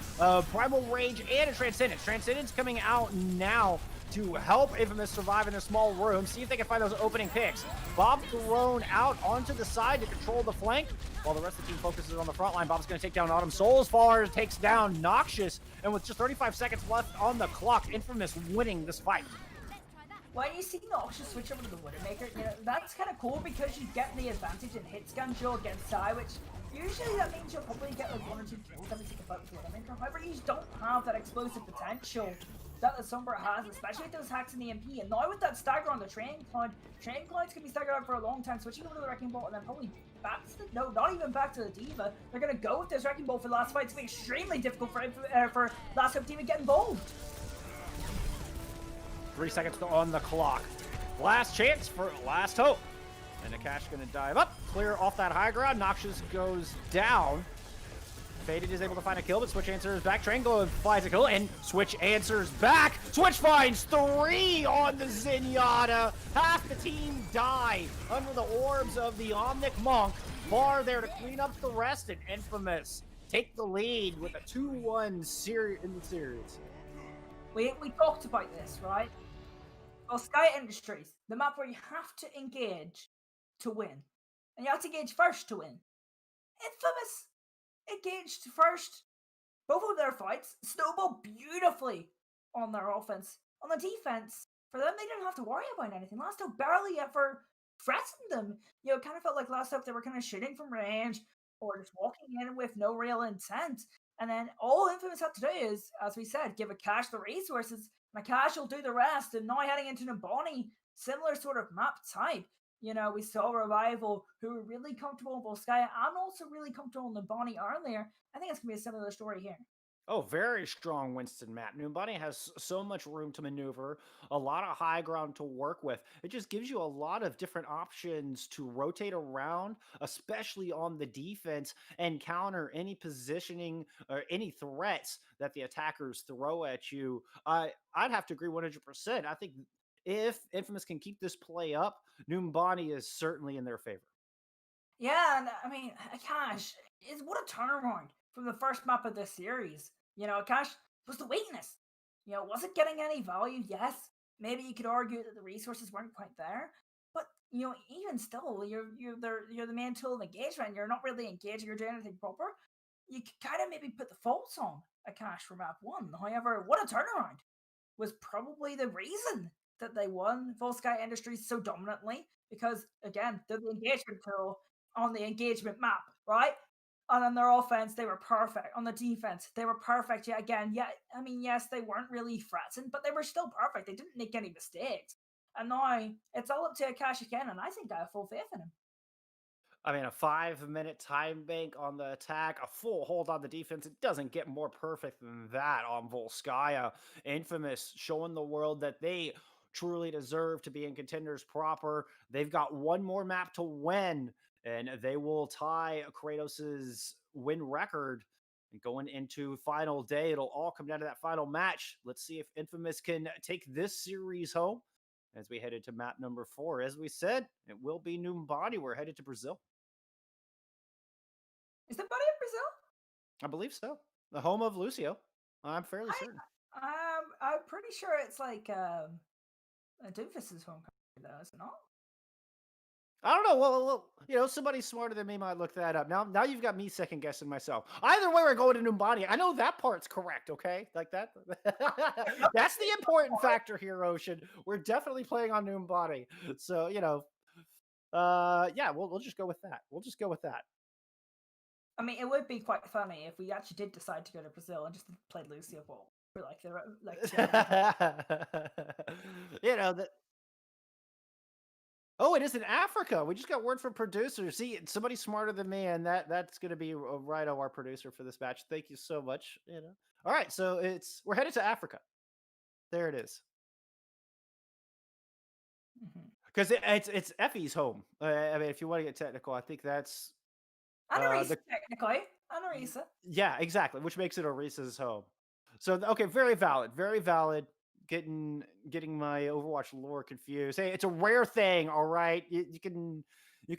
Primal Rage, and a Transcendence. Transcendence coming out now to help Infamous survive in a small room, see if they can find those opening picks. Bob thrown out onto the side to control the flank, while the rest of the team focuses on the front line. Bob's going to take down Autumn Souls, far takes down Noxious, and with just 35 seconds left on the clock, Infamous winning this fight. When you see Noxious switch over to the Widowmaker, you know, that's kind of cool because you get the advantage in hit scan duel against Sai, which usually that means you'll probably get like 1 or 2 kills every single fight with the Widowmaker. However, you just don't have that explosive potential that the Sombra has, especially with those hacks in the MP. And now with that stagger on the Train Cloud's gonna be staggered out for a long time, switching over to the Wrecking Ball and then probably back to the, no, not even back to the Diva. They're gonna go with this Wrecking Ball for the last fight. It's gonna be extremely difficult for Last Hope to even get involved. 3 seconds on the clock. Last chance for Last Hope. And Akash gonna dive up, clear off that high ground. Noxious goes down. Faded is able to find a kill, but Switch answers back. Tranglo finds a kill, and Switch answers back. Switch finds 3 on the Zenyatta. Half the team die under the orbs of the Omnic Monk. Bar there to clean up the rest, and Infamous take the lead with a 2-1 in the series. We talked about this, right? Volskaya Industries, the map where you have to engage to win. And you have to engage first to win. Infamous engaged first. Both of their fights snowball beautifully on their offense. On the defense, for them, they didn't have to worry about anything. Last Hope barely ever threatened them. You know, it kind of felt like Last Hope they were kind of shooting from range or just walking in with no real intent. And then all Infamous had to do is, as we said, give Akash the resources, and Akash will do the rest. And now heading into Numbani, similar sort of map type. You know, we saw Revival, who were really comfortable in Volskaya and also really comfortable in Numbani earlier. I think it's going to be a similar story here. Oh, very strong Winston map. Numbani has so much room to maneuver, a lot of high ground to work with. It just gives you a lot of different options to rotate around, especially on the defense, and counter any positioning or any threats that the attackers throw at you. I'd have to agree 100%. I think if Infamous can keep this play up, Numbani is certainly in their favor. Yeah, and I mean, Akash, what a turnaround from the first map of this series. You know, Akash was the weakness. You know, was it getting any value? Yes. Maybe you could argue that the resources weren't quite there. But, you know, even still, you're the main tool of engagement. You're not really engaging or doing anything proper. You could kind of maybe put the faults on Akash for map 1. However, what a turnaround. Was probably the reason that they won Volskaya Industries so dominantly. Because, again, they're the engagement tool on the engagement map, right? And on their offense, they were perfect. On the defense, they were perfect yet again. Yeah, I mean, yes, they weren't really threatened, but they were still perfect. They didn't make any mistakes. And now it's all up to Akash again, and I think I have full faith in him. I mean, a 5-minute time bank on the attack, a full hold on the defense. It doesn't get more perfect than that on Volskaya. Infamous showing the world that they truly deserve to be in Contenders proper. They've got one more map to win, and they will tie Kratos's win record. And going into final day, it'll all come down to that final match. Let's see if Infamous can take this series home as we head into map number 4. As we said, it will be Numbani. We're headed to Brazil. Is Numbani in Brazil? I believe so. The home of Lucio. I'm fairly certain. I'm pretty sure it's like Doofus's home country, though, is it not? I don't know. Well, you know, somebody smarter than me might look that up. Now you've got me second guessing myself. Either way, we're going to Numbani. I know that part's correct. Okay, like that. That's the important factor here, Ocean. We're definitely playing on Numbani. So you know, yeah, we'll just go with that. We'll just go with that. I mean, it would be quite funny if we actually did decide to go to Brazil and just played Lucio Ball for like you know that. Oh, it is in Africa. We just got word from producer. See, somebody smarter than me, and that's going to be Rido, our producer for this match. Thank you so much. You know. All right, so we're headed to Africa. There it is. Because it's Effie's home. I mean, if you want to get technical, I think that's Anarisa, technically. Anarisa. Yeah, exactly. Which makes it Arisa's home. So okay, very valid. Very valid. getting my Overwatch lore confused. Hey, it's a rare thing, all right? You can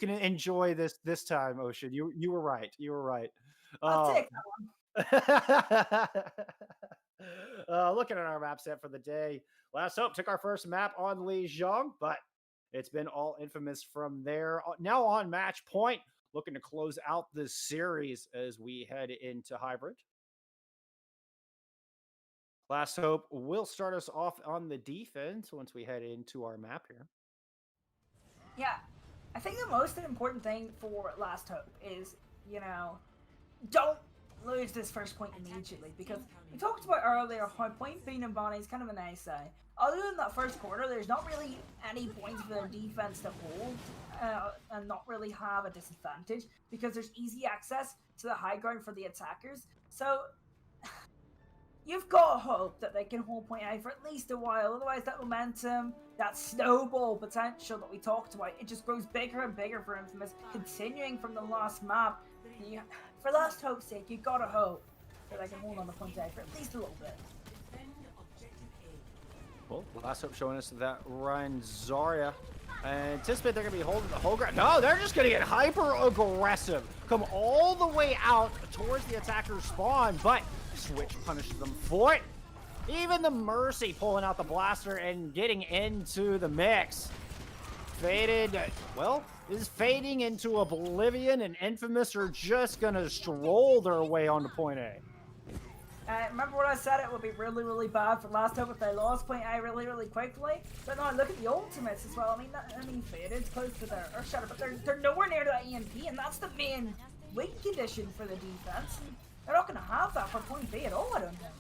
enjoy this time, Ocean. You were right. You were right. I'll take that one. Looking at our map set for the day, Last Hope took our first map on Lijiang, but it's been all infamous from there. Now on match point, looking to close out this series as we head into hybrid. Last Hope will start us off on the defense once we head into our map here. Yeah, I think the most important thing for Last Hope is, don't lose this first point immediately, because we talked about earlier how point B Numbani is kind of an SA. Other than that first quarter, there's not really any points for their defense to hold and not really have a disadvantage, because there's easy access to the high ground for the attackers. So you've got to hope that they can hold point A for at least a while. Otherwise, that momentum, that snowball potential that we talked about, it just grows bigger and bigger for Infamous. Continuing from the last map, for Last Hope's sake, you've got to hope that they can hold on to point A for at least a little bit. Well, Last Hope showing us that Ryan Zarya. I anticipate they're going to be holding the whole ground. No, they're just going to get hyper aggressive. Come all the way out towards the attacker's spawn, but Switch punishes them for it. Even the Mercy pulling out the blaster and getting into the mix. Faded, well, is fading into oblivion, and Infamous are just going to stroll their way onto point A. Remember what I said? It would be really, really bad for Last Hope if they lost point A really, really quickly. But no, look at the ultimates as well. I mean, Faded's close to their Earthshatter, but they're nowhere near that EMP, and that's the main weak condition for the defense. They're not going to have that for point B at all, I don't think.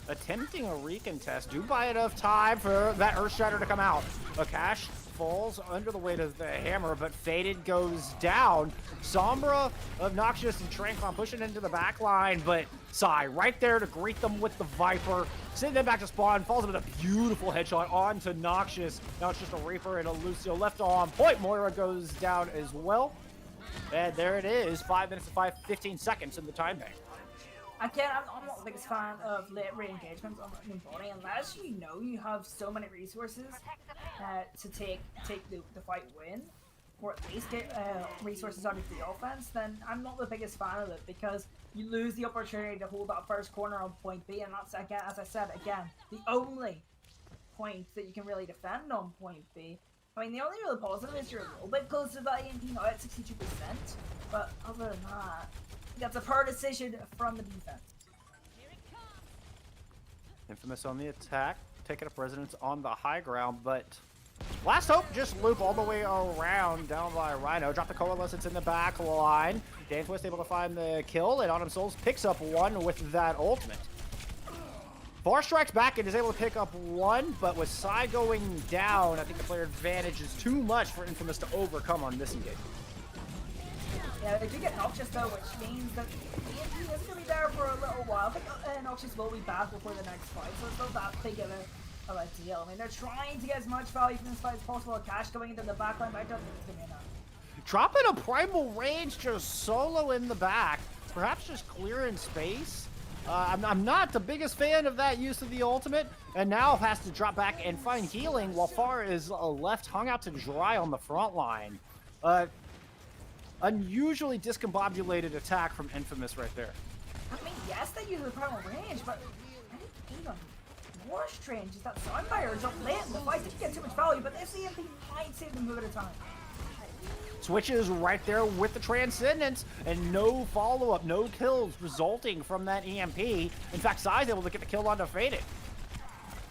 Attempting a recontest. Do buy enough time for that Earthshatter to come out. Akash falls under the weight of the hammer, but Faded goes down. Sombra, Obnoxious, and Trancon pushing into the back line, but Sai right there to greet them with the Viper. Sending them back to spawn, falls with a beautiful headshot onto Noxious. Now it's just a Reaper and a Lucio left on point. Moira goes down as well. And there it is, 5 minutes and 15 seconds in the time bank. Again, I'm not the biggest fan of late re-engagements on Numbani unless you know you have so many resources to take the fight win, or at least get resources out of the offense. Then I'm not the biggest fan of it, because you lose the opportunity to hold that first corner on point B, and that's, again, as I said, the only point that you can really defend on point B. I mean, the only real positive is you're a little bit closer to that EMP now at 62%, but other than that, that's a poor decision from the defense. Infamous on the attack, taking up residence on the high ground, but Last Hope just loop all the way around down by Rhino. Drop the Coalescence in the back line. Danquist able to find the kill, and Autumn Souls picks up one with that ultimate. Far strikes back and is able to pick up one, but with Sai going down, I think the player advantage is too much for Infamous to overcome on this engagement. Yeah, they do get Noxious though, which means that the EMP isn't going to be there for a little while. I think Noxious will be back before the next fight, so it's not that big of a deal. I mean, they're trying to get as much value from this fight as possible. Cash going into the backline, but I don't think it's going to be enough. Dropping a Primal Rage just solo in the back, perhaps just clearing space. I'm not the biggest fan of that use of the ultimate, and now has to drop back and find healing while Far is left hung out to dry on the front line. Unusually discombobulated attack from Infamous right there. I mean, yes, they use the Primal Range, but I think even more strange is that Soundfire is up late in the fight. Didn't get too much value, but this EMP might save them a bit of time. Switches right there with the Transcendence, and no follow-up, no kills resulting from that EMP. In fact, Sai's able to get the kill onto Faded.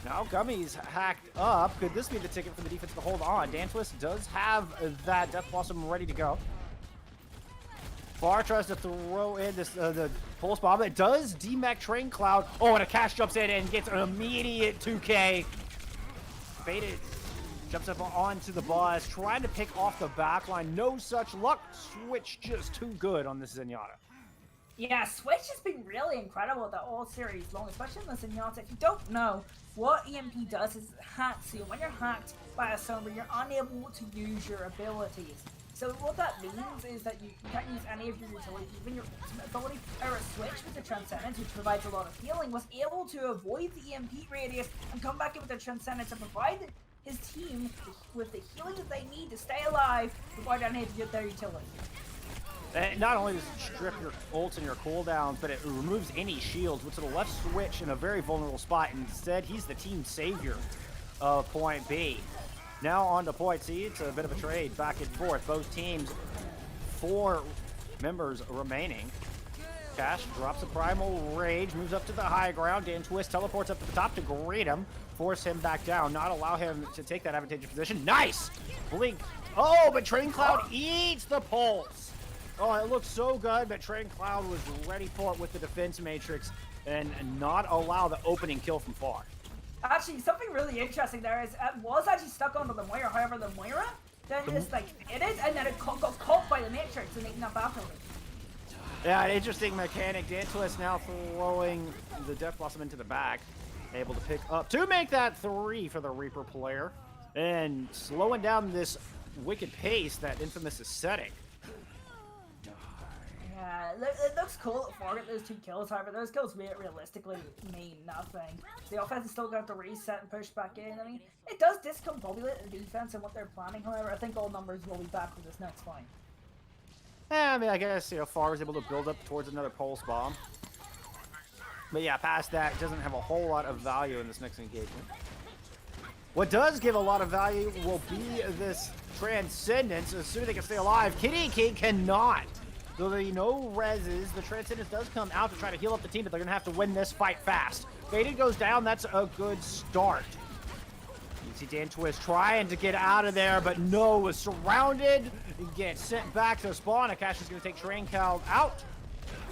Now Gummy's hacked up. Could this be the ticket for the defense to hold on? Dantwist does have that Death Blossom ready to go. Far tries to throw in this the Pulse Bomb. It does demech Train Cloud. Oh, and Akash jumps in and gets an immediate 2K. Faded jumps up onto the boss, trying to pick off the backline. No such luck. Switch just too good on this Zenyatta. Yeah, Switch has been really incredible that all series long, especially in the Zenyatta. If you don't know, what EMP does is it hacks you. When you're hacked by a Sombra, you're unable to use your abilities. So what that means is that you can't use any of your utilities, even your ultimate ability, or a switch with the Transcendence, which provides a lot of healing, was able to avoid the EMP radius and come back in with the Transcendence and provide his team with the healing that they need to stay alive without any of their utility. And not only does it strip your ults and your cooldowns, but it removes any shields, which is a left switch in a very vulnerable spot. Instead, he's the team savior of point B. Now on to point C. It's a bit of a trade back and forth. Both teams, 4 members remaining. Cash drops a Primal Rage, moves up to the high ground. Dan Twist teleports up to the top to greet him, force him back down, not allow him to take that advantageous position. Nice! Blink. Oh, but Train Cloud eats the pulse. Oh, it looked so good, but Train Cloud was ready for it with the defense matrix and not allow the opening kill from far. Actually, something really interesting there is it was actually stuck onto the Moira. However, the Moira then just like hit it, and then it got caught by the matrix and making up afterwards. Yeah, an interesting mechanic. Dan Twist now throwing the Death Blossom into the back, able to pick up to make that 3 for the Reaper player, and slowing down this wicked pace that Infamous is setting. Yeah, it looks cool at Forget those 2 kills, however, those kills realistically mean nothing. The offense is still going to have to reset and push back in. I mean, it does discombobulate the defense and what they're planning, however, I think all numbers will be back for this next fight. Yeah, I mean, I guess, Far was able to build up towards another pulse bomb. But yeah, past that, it doesn't have a whole lot of value in this next engagement. What does give a lot of value will be this Transcendence, assuming they can stay alive. Kitty King cannot. Though there are no reses, the Transcendence does come out to try to heal up the team, but they're going to have to win this fight fast. Faded goes down. That's a good start. You see Dan Twist trying to get out of there, but no, was surrounded. Gets sent back to spawn. Akash is going to take Train Cloud out.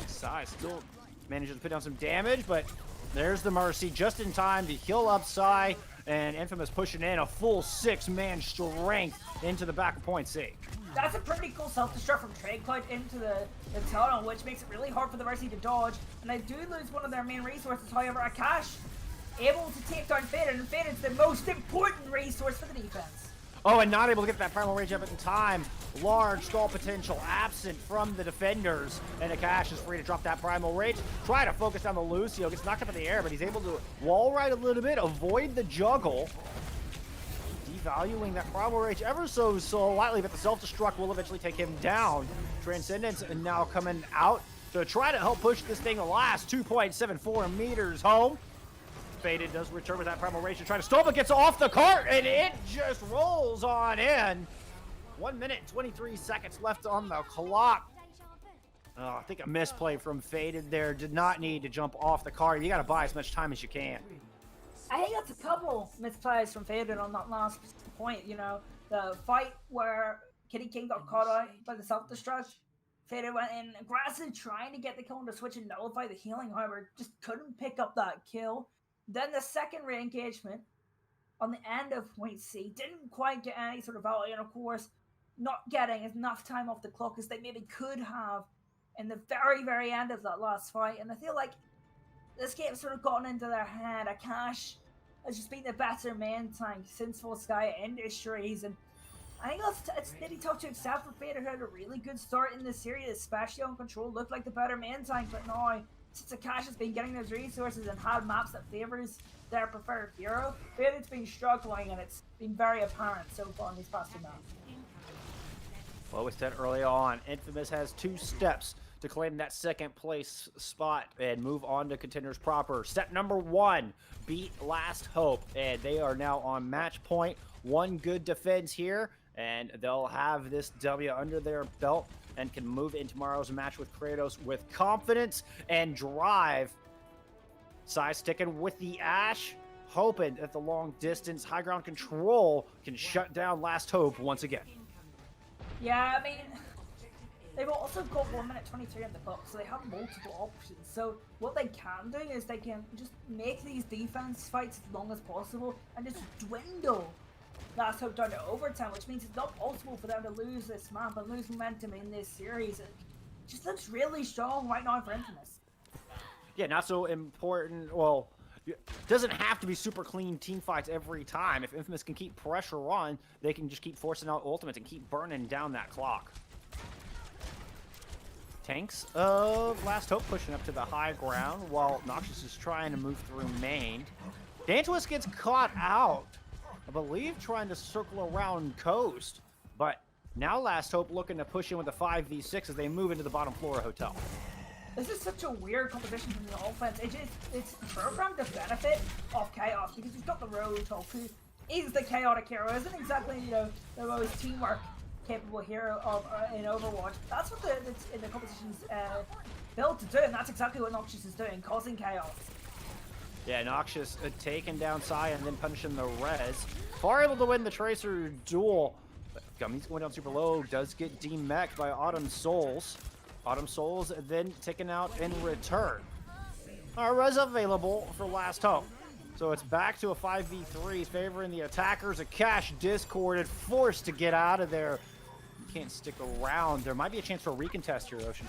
Sai still manages to put down some damage, but there's the Mercy just in time to heal up Sai, and Infamous pushing in a full 6-man strength into the back of point C. That's a pretty cool self-destruct from Train Cloud into the tunnel, which makes it really hard for the Mercy to dodge. And they do lose one of their main resources, however, Akash able to take down Faded, and Faded's the most important resource for the defense. Oh, and not able to get that Primal Rage up in time. Large stall potential absent from the defenders, and Akash is free to drop that Primal Rage. Try to focus down the Lucio, gets knocked up in the air, but he's able to wall ride a little bit, avoid the juggle. Devaluing that Primal Rage ever so slightly, but the self-destruct will eventually take him down. Transcendence now coming out to try to help push this thing the last 2.74 meters home. Faded does return with that Primal Rage to try to stall, but gets off the cart, and it just rolls on in. 1 minute and 23 seconds left on the clock. Oh, I think a misplay from Faded there. Did not need to jump off the cart. You got to buy as much time as you can. I think that's a couple misplays from Faded on that last point. The fight where Kitty King got caught out by the self-destruct. Faded went in aggressive, trying to get the kill on the switch and nullify the healing, however, just couldn't pick up that kill. Then the second re-engagement on the end of point C didn't quite get any sort of value, and of course, not getting enough time off the clock as they maybe could have in the very, very end of that last fight. And I feel like this game sort of gotten into their head. Akash has just been the better main tank since Volskaya Industries, and I think it's pretty tough to accept for Faded, who had a really good start in this series, especially on control, looked like the better main tank, but now, since Akash has been getting those resources and had maps that favors their preferred hero, Faded's been struggling, and it's been very apparent so far in these past 2 maps. Well, we said early on, Infamous has 2 steps to claim that second place spot and move on to Contenders proper. Step number 1, beat Last Hope, and they are now on match point. 1 good defense here, and they'll have this W under their belt and can move in tomorrow's match with Kratos with confidence and drive. Sai sticking with the Ash, hoping that the long distance high ground control can shut down Last Hope once again. Yeah, I mean, they've also got 1 minute 23 on the clock, so they have multiple options. So what they can do is they can just make these defense fights as long as possible and just dwindle Last Hope down to overtime, which means it's not possible for them to lose this map and lose momentum in this series. It just looks really strong right now for Infamous. Yeah, not so important. Well, Doesn't have to be super clean team fights every time. If Infamous can keep pressure on, they can just keep forcing out ultimates and keep burning down that clock. Tanks of Last Hope pushing up to the high ground while Noxious is trying to move through main. Dantwist gets caught out, I believe, trying to circle around coast, but now Last Hope looking to push in with a 5v6 as they move into the bottom floor of Hotel. This is such a weird composition from the offense. It's programmed to benefit off Chaos because you've got the Roadhog, who is the chaotic hero. Isn't exactly, you know, the most teamwork capable hero of in Overwatch. That's what the composition's built to do, and that's exactly what Noxious is doing, causing chaos. Yeah, Noxious taking down Sai and then punishing the res. Far able to win the Tracer duel. But Gummy's going down super low, does get demeched by Autumn Souls. Autumn Souls then taken out in return. Our res available for Last Hope. So it's back to a 5v3 favoring the attackers. A Cash discorded, forced to get out of there. You can't stick around. There might be a chance for a recontest here, Ocean.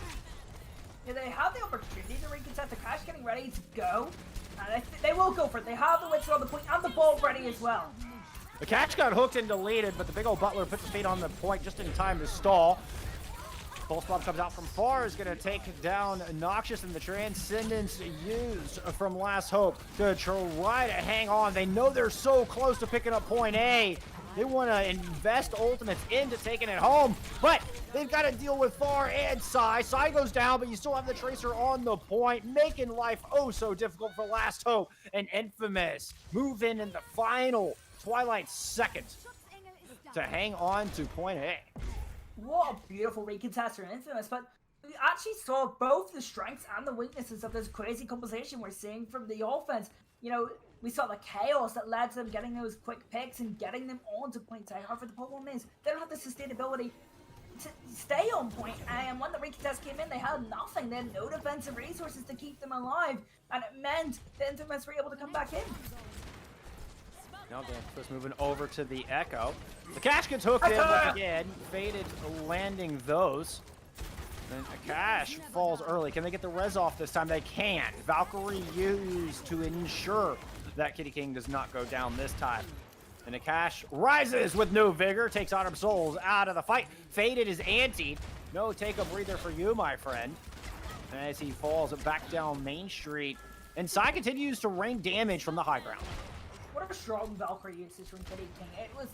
Yeah, they have the opportunity to recontest. The Cash getting ready to go. And they will go for it. They have the Witcher on the point and the ball ready as well. The Cash got hooked and deleted, but the big old Butler puts his feet on the point just in time to stall. Pulse Bomb comes out from far, is going to take down Noxious, and the Transcendence used from Last Hope to try to hang on. They know they're so close to picking up point A. They want to invest ultimates into taking it home, but they've got to deal with Far and Sai. Sai goes down, but you still have the Tracer on the point, making life oh so difficult for Last Hope. And Infamous move in the final Twilight seconds to hang on to point A. What a beautiful recontest for Infamous, but we actually saw both the strengths and the weaknesses of this crazy composition we're seeing from the offense. You know, we saw the chaos that led to them getting those quick picks and getting them onto point A. However, the problem is they don't have the sustainability to stay on point A, and when the recontest came in, they had nothing. They had no defensive resources to keep them alive, and it meant the Infamous were able to come back in. Now Dan's moving over to the Echo. The Cash gets hooked in once again. Faded landing those. Then Cash falls early. Can they get the res off this time? They can. Valkyrie used to ensure that Kitty King does not go down this time. And the Cash rises with no vigor. Takes Autumn Souls out of the fight. Faded is anti. No take a breather for you, my friend. As he falls back down Main Street. And Sai continues to rain damage from the high ground. What a strong Valkyrie usage from Kitty King. It was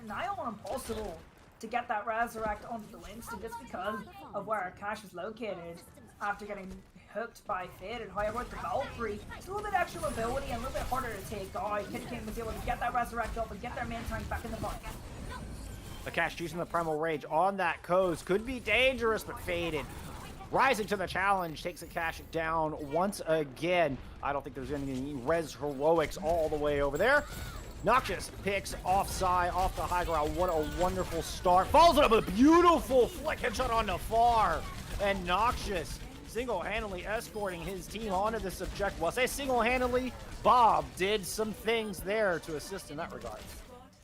nigh on impossible to get that Resurrect onto the Winston just because of where Cash was located after getting hooked by Faded. However, with the Valkyrie, it's a little bit extra mobility and a little bit harder to take out. Kitty King was able to get that Resurrect up and get their main tank back in the fight. The Cash using the Primal Rage on that coast could be dangerous, but Faded rising to the challenge, takes the Cash down once again. I don't think there's any res heroics all the way over there. Noxious picks off Sai off the high ground. What a wonderful start. Follows it up with a beautiful flick headshot on the far. And Noxious single-handedly escorting his team onto this objective. Well, I say single-handedly, Bob did some things there to assist in that regard.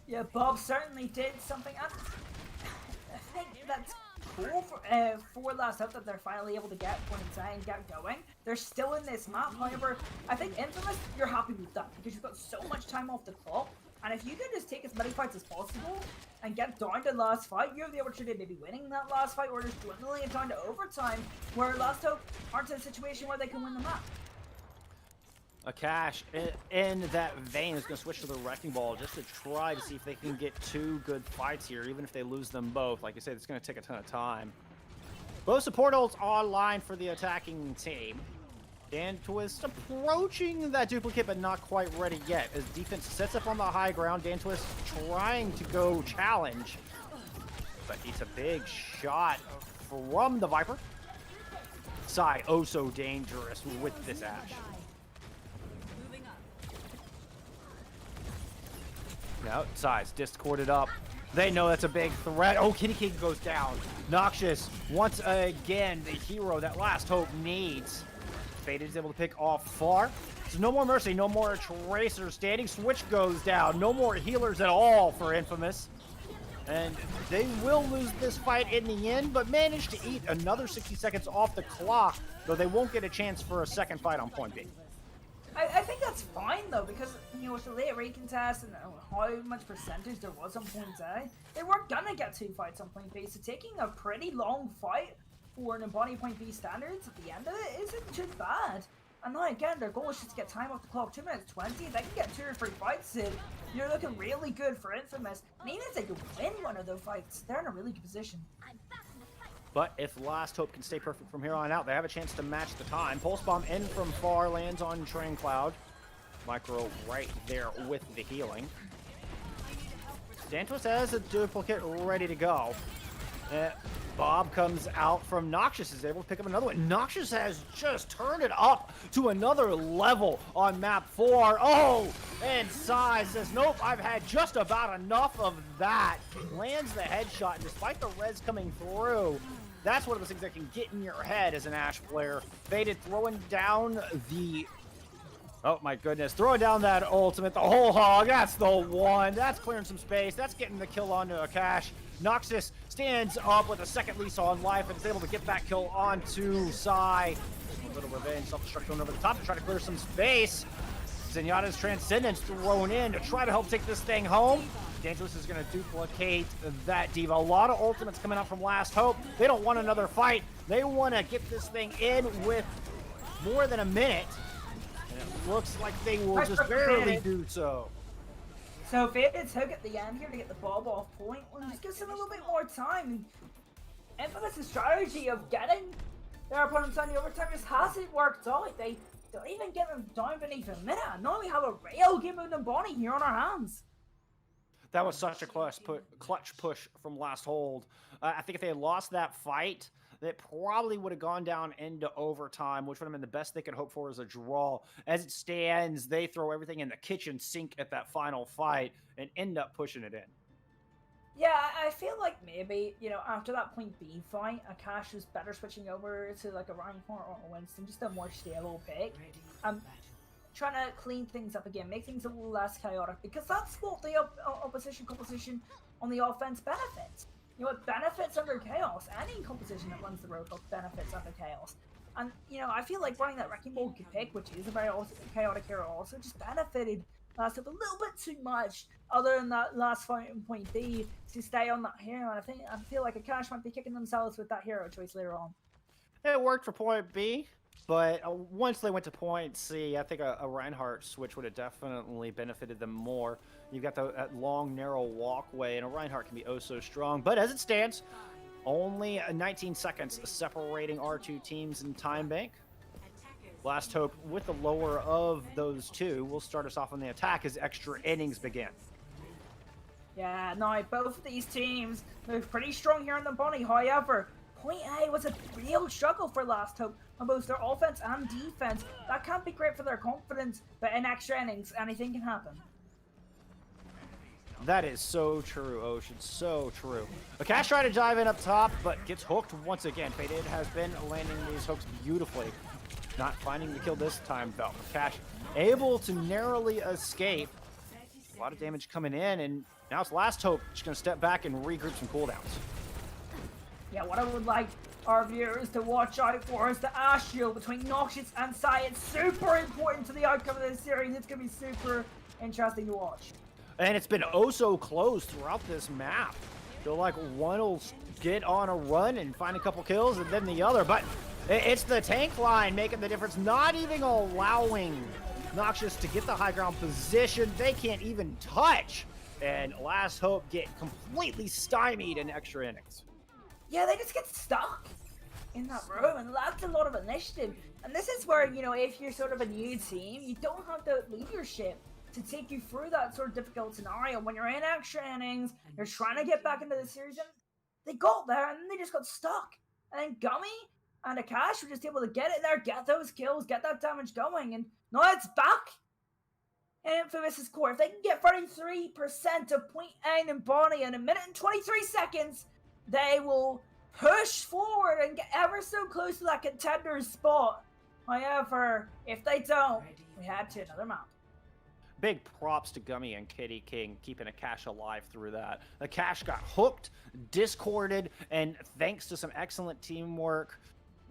Yeah, Bob certainly did something. I think that's cool for Last Hope that they're finally able to get point and get going. They're still in this map, however, I think Infamous, you're happy with that because you've got so much time off the clock, and if you can just take as many fights as possible and get down to the last fight, you have the opportunity of maybe winning that last fight or just dwindling it down to overtime, where Last Hope aren't in a situation where they can win the map. A Cash in that vein is going to switch to the Wrecking Ball just to try to see if they can get two good fights here, even if they lose them both. Like I said, it's going to take a ton of time. Both support ults online for the attacking team. Dantwist approaching that duplicate, but not quite ready yet. As defense sets up on the high ground, Dantwist trying to go challenge, but it's a big shot from the Viper. Sai, oh so dangerous with this Ashe. Now, Sai's discorded up. They know that's a big threat. Oh, Kitty King goes down. Noxious, once again, the hero that Last Hope needs. Faded is able to pick off Far. So no more Mercy, no more Tracer. Standing Switch goes down. No more healers at all for Infamous. And they will lose this fight in the end, but manage to eat another 60 seconds off the clock, though they won't get a chance for a second fight on point B. I think that's fine though, because with the late recontest and how much percentage there was on point A, they weren't gonna get 2 fights on point B, so taking a pretty long fight for Numbani point B standards at the end of it isn't too bad. And now again, their goal is just to get time off the clock, 2 minutes 20, if they can get 2 or 3 fights in, you're looking really good for Infamous. And even if they could win one of those fights, they're in a really good position. But if Last Hope can stay perfect from here on out, they have a chance to match the time. Pulse Bomb in from far, lands on Train Cloud. Micro right there with the healing. Dantos has a duplicate ready to go. Bob comes out from Noxious, is able to pick up another one. Noxious has just turned it up to another level on map 4. Oh, and Sai says, nope, I've had just about enough of that. Lands the headshot, and despite the res coming through, that's one of those things that can get in your head as an Ashe player. Faded throwing down the... Oh my goodness, throwing down that ultimate, the whole hog, that's the one. That's clearing some space, that's getting the kill onto Akash. Noxus stands up with a second lease on life and is able to get that kill onto Sai. A little revenge, self-destruct going over the top to try to clear some space. Zenyatta's Transcendence thrown in to try to help take this thing home. Dangerous is going to duplicate that diva. A lot of ultimates coming out from Last Hope. They don't want another fight. They want to get this thing in with more than a minute. And it looks like they will just barely do so. So Faded's hook at the end here to get the Bob off point, well, just gives them a little bit more time. Infamous' strategy of getting their opponents on the overtime just hasn't worked out. They don't even get them down beneath a minute. Now we have a real game of Numbani here on our hands. That was such a clutch push from Last Hold. I think if they had lost that fight, it probably would have gone down into overtime, which would have been the best they could hope for as a draw. As it stands, they throw everything in the kitchen sink at that final fight and end up pushing it in. Yeah, I feel like maybe, after that point B fight, Akash was better switching over to like a Reinhardt or a Winston, just a more stable pick. Trying to clean things up again, make things a little less chaotic, because that's what the opposition composition on the offense benefits. It benefits under chaos. Any composition that runs the roadblock benefits under chaos. And, I feel like running that Wrecking Ball pick, which is a very chaotic hero, also just benefited Last Hope a little bit too much, other than that last fight in point B, to stay on that hero. And I feel like Akash might be kicking themselves with that hero choice later on. It worked for point B. But once they went to point C, I think a Reinhardt switch would have definitely benefited them more. You've got that long, narrow walkway, and a Reinhardt can be oh so strong. But as it stands, only 19 seconds separating our two teams in Time Bank. Last Hope, with the lower of those two, will start us off on the attack as extra innings begin. Yeah, no, both of these teams move pretty strong here in the Numbani. However, point A was a real struggle for Last Hope on both their offense and defense. That can't be great for their confidence, but in extra innings, anything can happen. That is so true, Ocean, so true. Akash tried to dive in up top, but gets hooked once again. Faded has been landing these hooks beautifully. Not finding the kill this time, though. Akash able to narrowly escape. A lot of damage coming in, and now it's Last Hope just going to step back and regroup some cooldowns. Yeah, what I would like our viewers to watch out for is the Ashe shield between Noxious and Sai. It's super important to the outcome of this series. It's going to be super interesting to watch. And it's been oh so close throughout this map. Feel like one will get on a run and find a couple kills, and then the other. But it's the tank line making the difference, not even allowing Noxious to get the high ground position. They can't even touch. And Last Hope get completely stymied in extra innings. Yeah, they just get stuck in that room, and that's a lot of initiative. And this is where, if you're sort of a new team, you don't have the leadership to take you through that sort of difficult scenario. When you're in extra innings, you're trying to get back into the series, and they got there, and then they just got stuck. And then Gummy and Akash were just able to get it there, get those kills, get that damage going, and now it's back in Infamous' core. If they can get 33% of point A and Numbani in a minute and 23 seconds, they will push forward and get ever so close to that Contenders spot. However, if they don't, we head to another map. Big props to Gummy and Kitty King keeping Akash alive through that. Akash got hooked, discorded, and thanks to some excellent teamwork,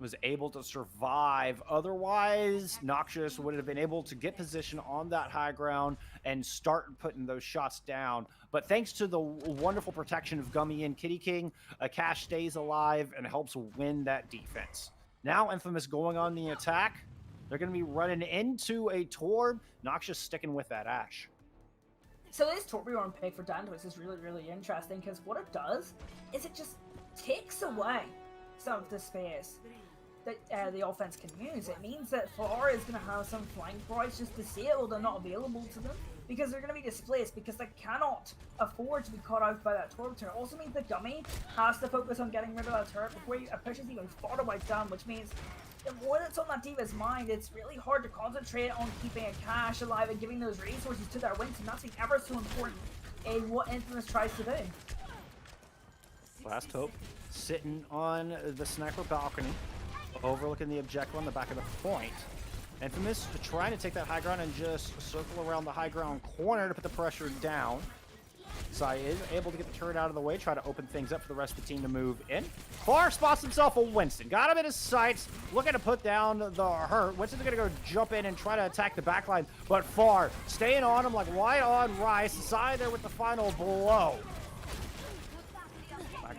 was able to survive. Otherwise, Noxious would have been able to get position on that high ground and start putting those shots down. But thanks to the wonderful protection of Gummy and Kitty King, Cash stays alive and helps win that defense. Now Infamous going on the attack. They're going to be running into a Torb. Noxious sticking with that Ash. So this Torbjorn pick for Dantois is really, really interesting because what it does is it just takes away some of the space that the offense can use. It means that Far is going to have some flank price just disabled and not available to them because they're going to be displaced because they cannot afford to be caught out by that Torb turret. It also means that Gummy has to focus on getting rid of that turret before he pushes even farther away down, which means the more that's on that D.Va's mind, it's really hard to concentrate on keeping a Cash alive and giving those resources to their wings, and that's ever so important in what Infamous tries to do. Last Hope sitting on the sniper balcony, overlooking the objective on the back of the point. Infamous trying to take that high ground and just circle around the high ground corner to put the pressure down. Sai is able to get the turret out of the way, try to open things up for the rest of the team to move in. Far spots himself a Winston. Got him in his sights, looking to put down the hurt. Winston's going to go jump in and try to attack the backline, but Far staying on him like white on rice. Sai there with the final blow.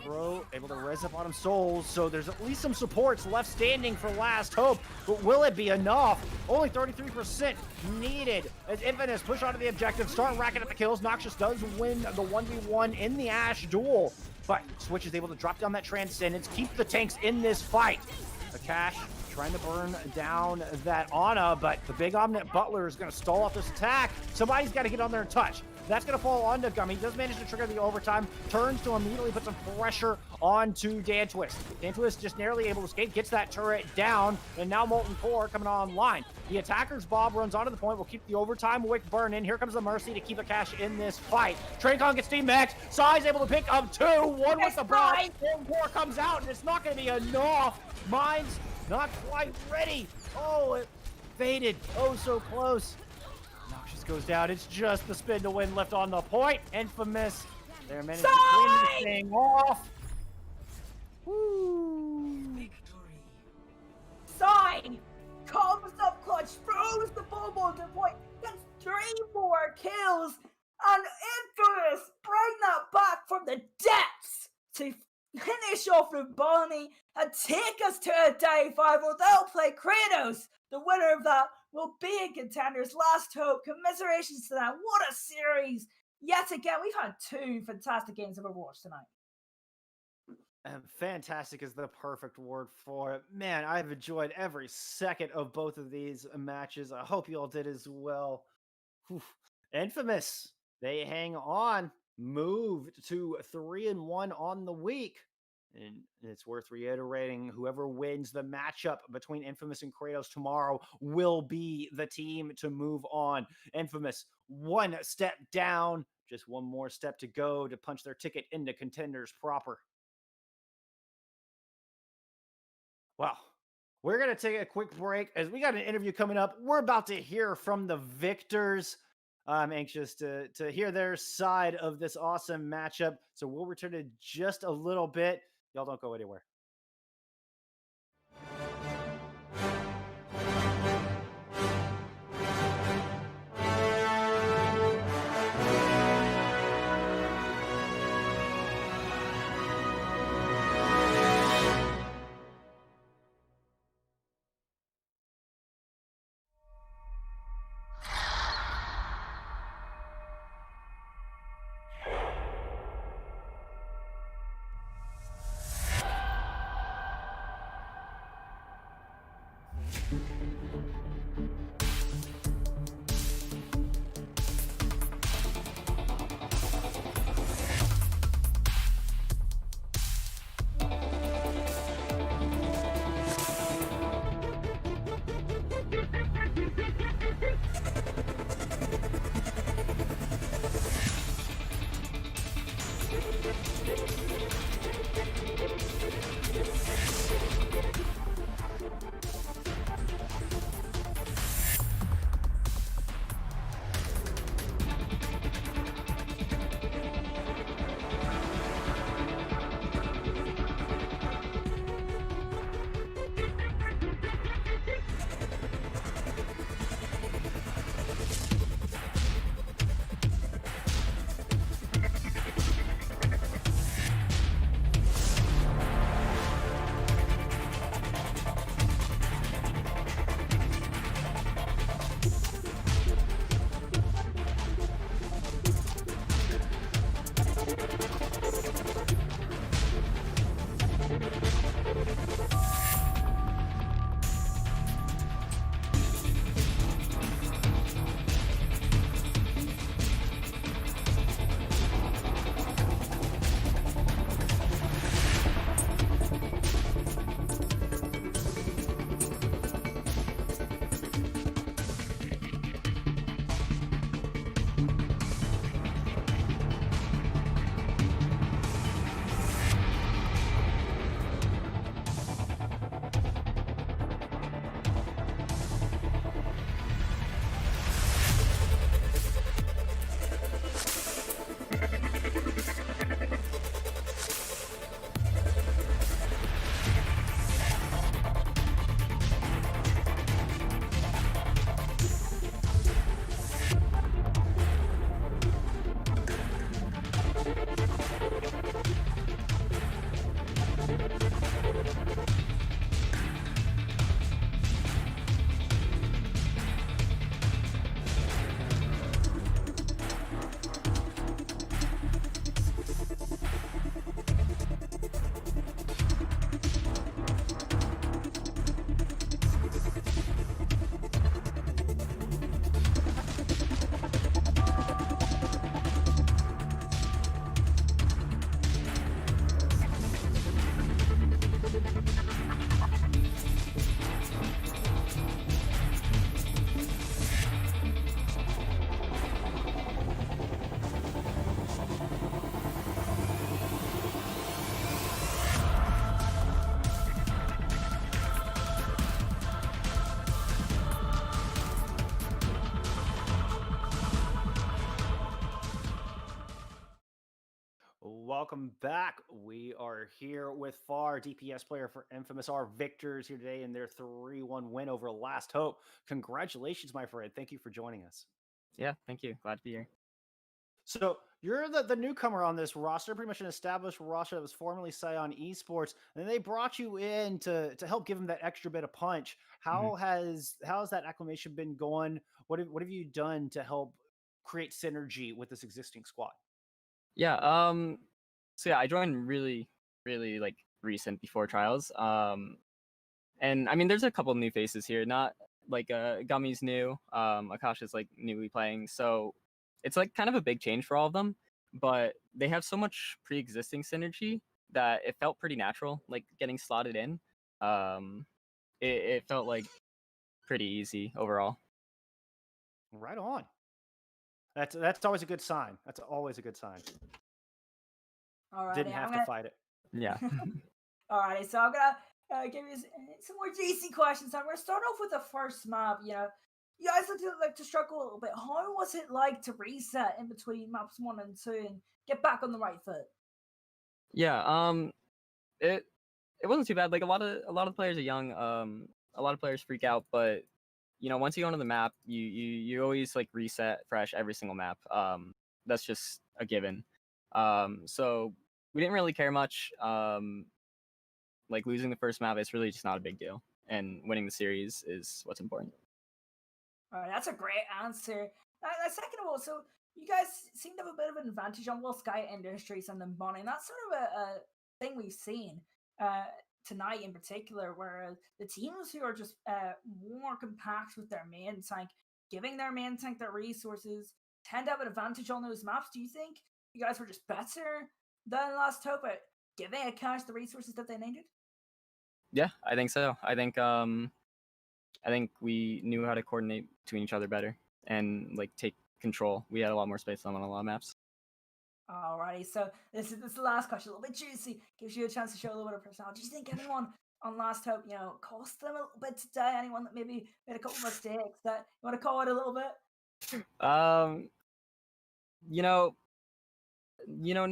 Row able to res up on him souls, so there's at least some supports left standing for Last Hope, but will it be enough? Only 33% needed as Infamous push onto the objective, start racking up the kills. Noxious does win the 1v1 in the Ash duel, but Switch is able to drop down that Transcendence, keep the tanks in this fight. The Cash trying to burn down that Ana, but the big Omnet Butler is going to stall off this attack. Somebody's got to get on there and touch. That's going to fall onto Gummy. He does manage to trigger the overtime, turns to immediately put some pressure onto Dantois. Dantois just narrowly able to escape, gets that turret down, and now Molten Core coming online. The attacker's Bob runs onto the point, will keep the overtime wick burning. Here comes the Mercy to keep a Cash in this fight. Traincon gets team-maxed. Sai's able to pick up two, one with the bomb. Molten Core comes out, and it's not going to be enough. Mine's not quite ready. Oh, it faded. Oh, so close. Noxious goes down. It's just the spin to win left on the point. Infamous. They're managing to clean this thing off. Woo. Victory. Sai comes up clutch, throws the bomb on the point, gets 3 more kills, and Infamous bring that back from the depths to finish off Numbani and take us to a day 5 where they'll play Kratos. The winner of that will be in Contenders. Last Hope. Commiserations to that. What a series. Yet again, we've had 2 fantastic games of Overwatch tonight. And fantastic is the perfect word for it. Man, I've enjoyed every second of both of these matches. I hope you all did as well. Whew. Infamous. They hang on. Moved to 3-1 on the week. And it's worth reiterating, whoever wins the matchup between Infamous and Kratos tomorrow will be the team to move on. Infamous, 1 step down, just 1 more step to go to punch their ticket into Contenders proper. Well, we're going to take a quick break as we got an interview coming up. We're about to hear from the victors. I'm anxious to hear their side of this awesome matchup. So we'll return in just a little bit. Y'all don't go anywhere. Welcome back. We are here with Far, DPS player for Infamous. Our victors here today in their 3-1 win over Last Hope. Congratulations, my friend. Thank you for joining us. Yeah, thank you. Glad to be here. So you're the newcomer on this roster, pretty much an established roster that was formerly Scion Esports, and then they brought you in to help give them that extra bit of punch. How has that acclimation been going? What have you done to help create synergy with this existing squad? Yeah, so yeah, I joined really like recent before trials. And I mean there's a couple new faces here, not like Gummy's new, Akasha's like newly playing. So it's like kind of a big change for all of them, but they have so much pre-existing synergy that it felt pretty natural, like getting slotted in. It felt like pretty easy overall. Right on. That's always a good sign. That's always a good sign. All right, Didn't have to fight it. Yeah. Alrighty, so I'm gonna give you some more GC questions. I'm gonna start off with the first map. You guys like to struggle a little bit. How was it like to reset in between maps 1 and 2 and get back on the right foot? Yeah, it wasn't too bad. Like a lot of players are young. A lot of players freak out, but once you go onto the map, you always like reset fresh every single map. That's just a given. So we didn't really care much. Like losing the first map, it's really just not a big deal, and winning the series is what's important. All right, that's a great answer. Second of all, so you guys seem to have a bit of an advantage on Volskaya Industries and Numbani, and that's sort of a thing we've seen tonight in particular, where the teams who are just more compact with their main tank, giving their main tank their resources, tend to have an advantage on those maps. Do you think you guys were just better than Last Hope at giving Akash the resources that they needed? Yeah, I think so. I think we knew how to coordinate between each other better and like take control. We had a lot more space on a lot of maps. Alrighty, so this is the last question, a little bit juicy, gives you a chance to show a little bit of personality. Do you think anyone on Last Hope, cost them a little bit today? Anyone that maybe made a couple of mistakes that you want to call it a little bit? No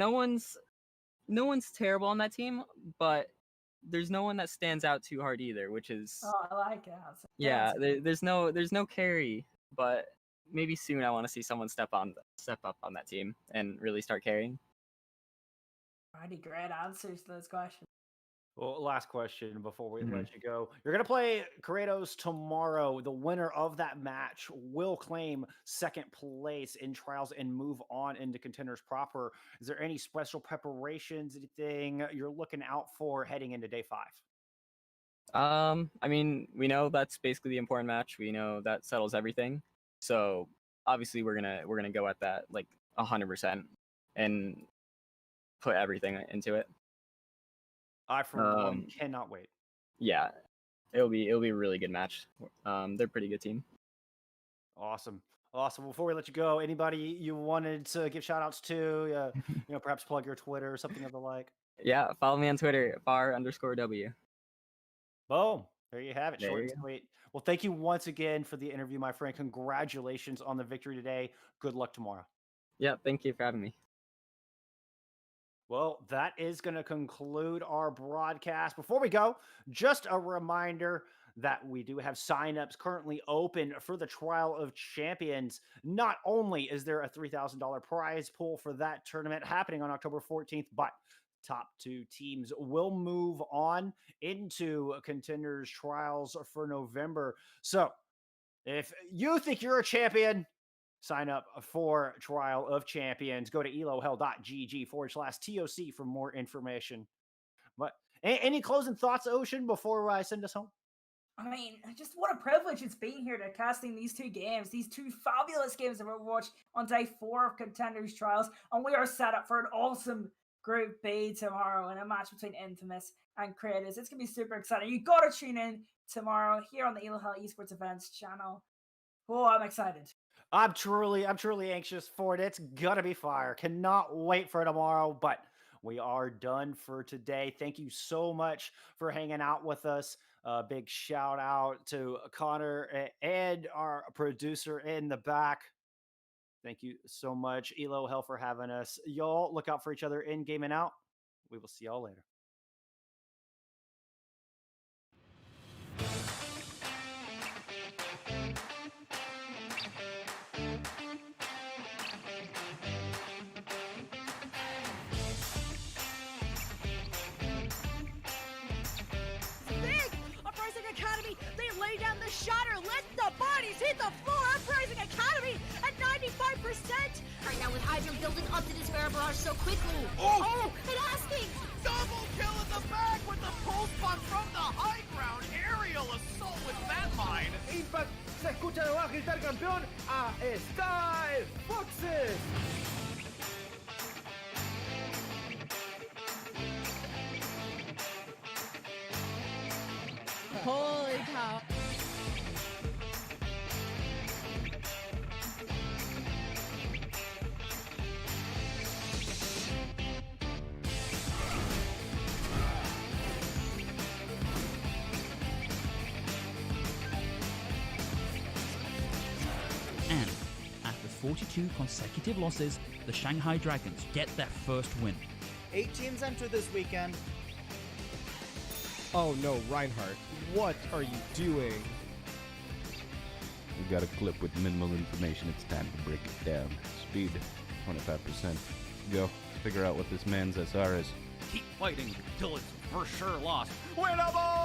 one's terrible on that team, but there's no one that stands out too hard either, which is I like it. Yeah, there's no carry, but maybe soon I want to see someone step up on that team and really start carrying. Alrighty, great answers to those questions. Well, last question before we let you go. You're going to play Kratos tomorrow. The winner of that match will claim second place in trials and move on into contenders proper. Is there any special preparations, anything you're looking out for heading into day 5? I mean, we know that's basically the important match. We know that settles everything. So obviously we're gonna go at that like 100% and put everything into it. I for one cannot wait. Yeah, it'll be a really good match. They're a pretty good team. Awesome. Before we let you go, anybody you wanted to give shout outs to, perhaps plug your Twitter or something of the like? Yeah, follow me on Twitter, bar_W. Boom. There you have it. Short and sweet. Well, thank you once again for the interview, my friend. Congratulations on the victory today. Good luck tomorrow. Yeah, thank you for having me. Well, that is going to conclude our broadcast. Before we go, just a reminder that we do have signups currently open for the Trial of Champions. Not only is there a $3,000 prize pool for that tournament happening on October 14th, but top 2 teams will move on into contenders trials for November. So if you think you're a champion, sign up for Trial of Champions. Go to elohell.gg/TOC for more information. But any closing thoughts, Ocean, before I send us home? I mean, just what a privilege it's been here to casting these 2 games, these 2 fabulous games of Overwatch on day 4 of Contenders Trials. And we are set up for an awesome Group B tomorrow in a match between Infamous and Kratos. It's going to be super exciting. You got to tune in tomorrow here on the Elohell Esports Events channel. Oh, I'm excited. I'm truly anxious for it. It's gonna be fire. Cannot wait for tomorrow, but we are done for today. Thank you so much for hanging out with us. Big shout out to Connor and our producer in the back. Thank you so much, Elo Hell, for having us. Y'all look out for each other in game and out. We will see y'all later. Academy, they lay down the shatter, let the bodies hit the floor. Uprising Academy at 95%. Right now with Hydra building up to this Bear Barrage so quickly. Oh! And asking! Double kill in the back with the pulse bomb from the high ground. Aerial assault with that mine. Impact, se escucha de abajo gritar campeón a Sky Foxes. Holy cow. And after 42 consecutive losses, the Shanghai Dragons get their first win. 8 teams enter this weekend. Oh no, Reinhardt, what are you doing? We got a clip with minimal information. It's time to break it down. Speed, 25%. Go. Figure out what this man's SR is. Keep fighting until it's for sure lost. Winnable!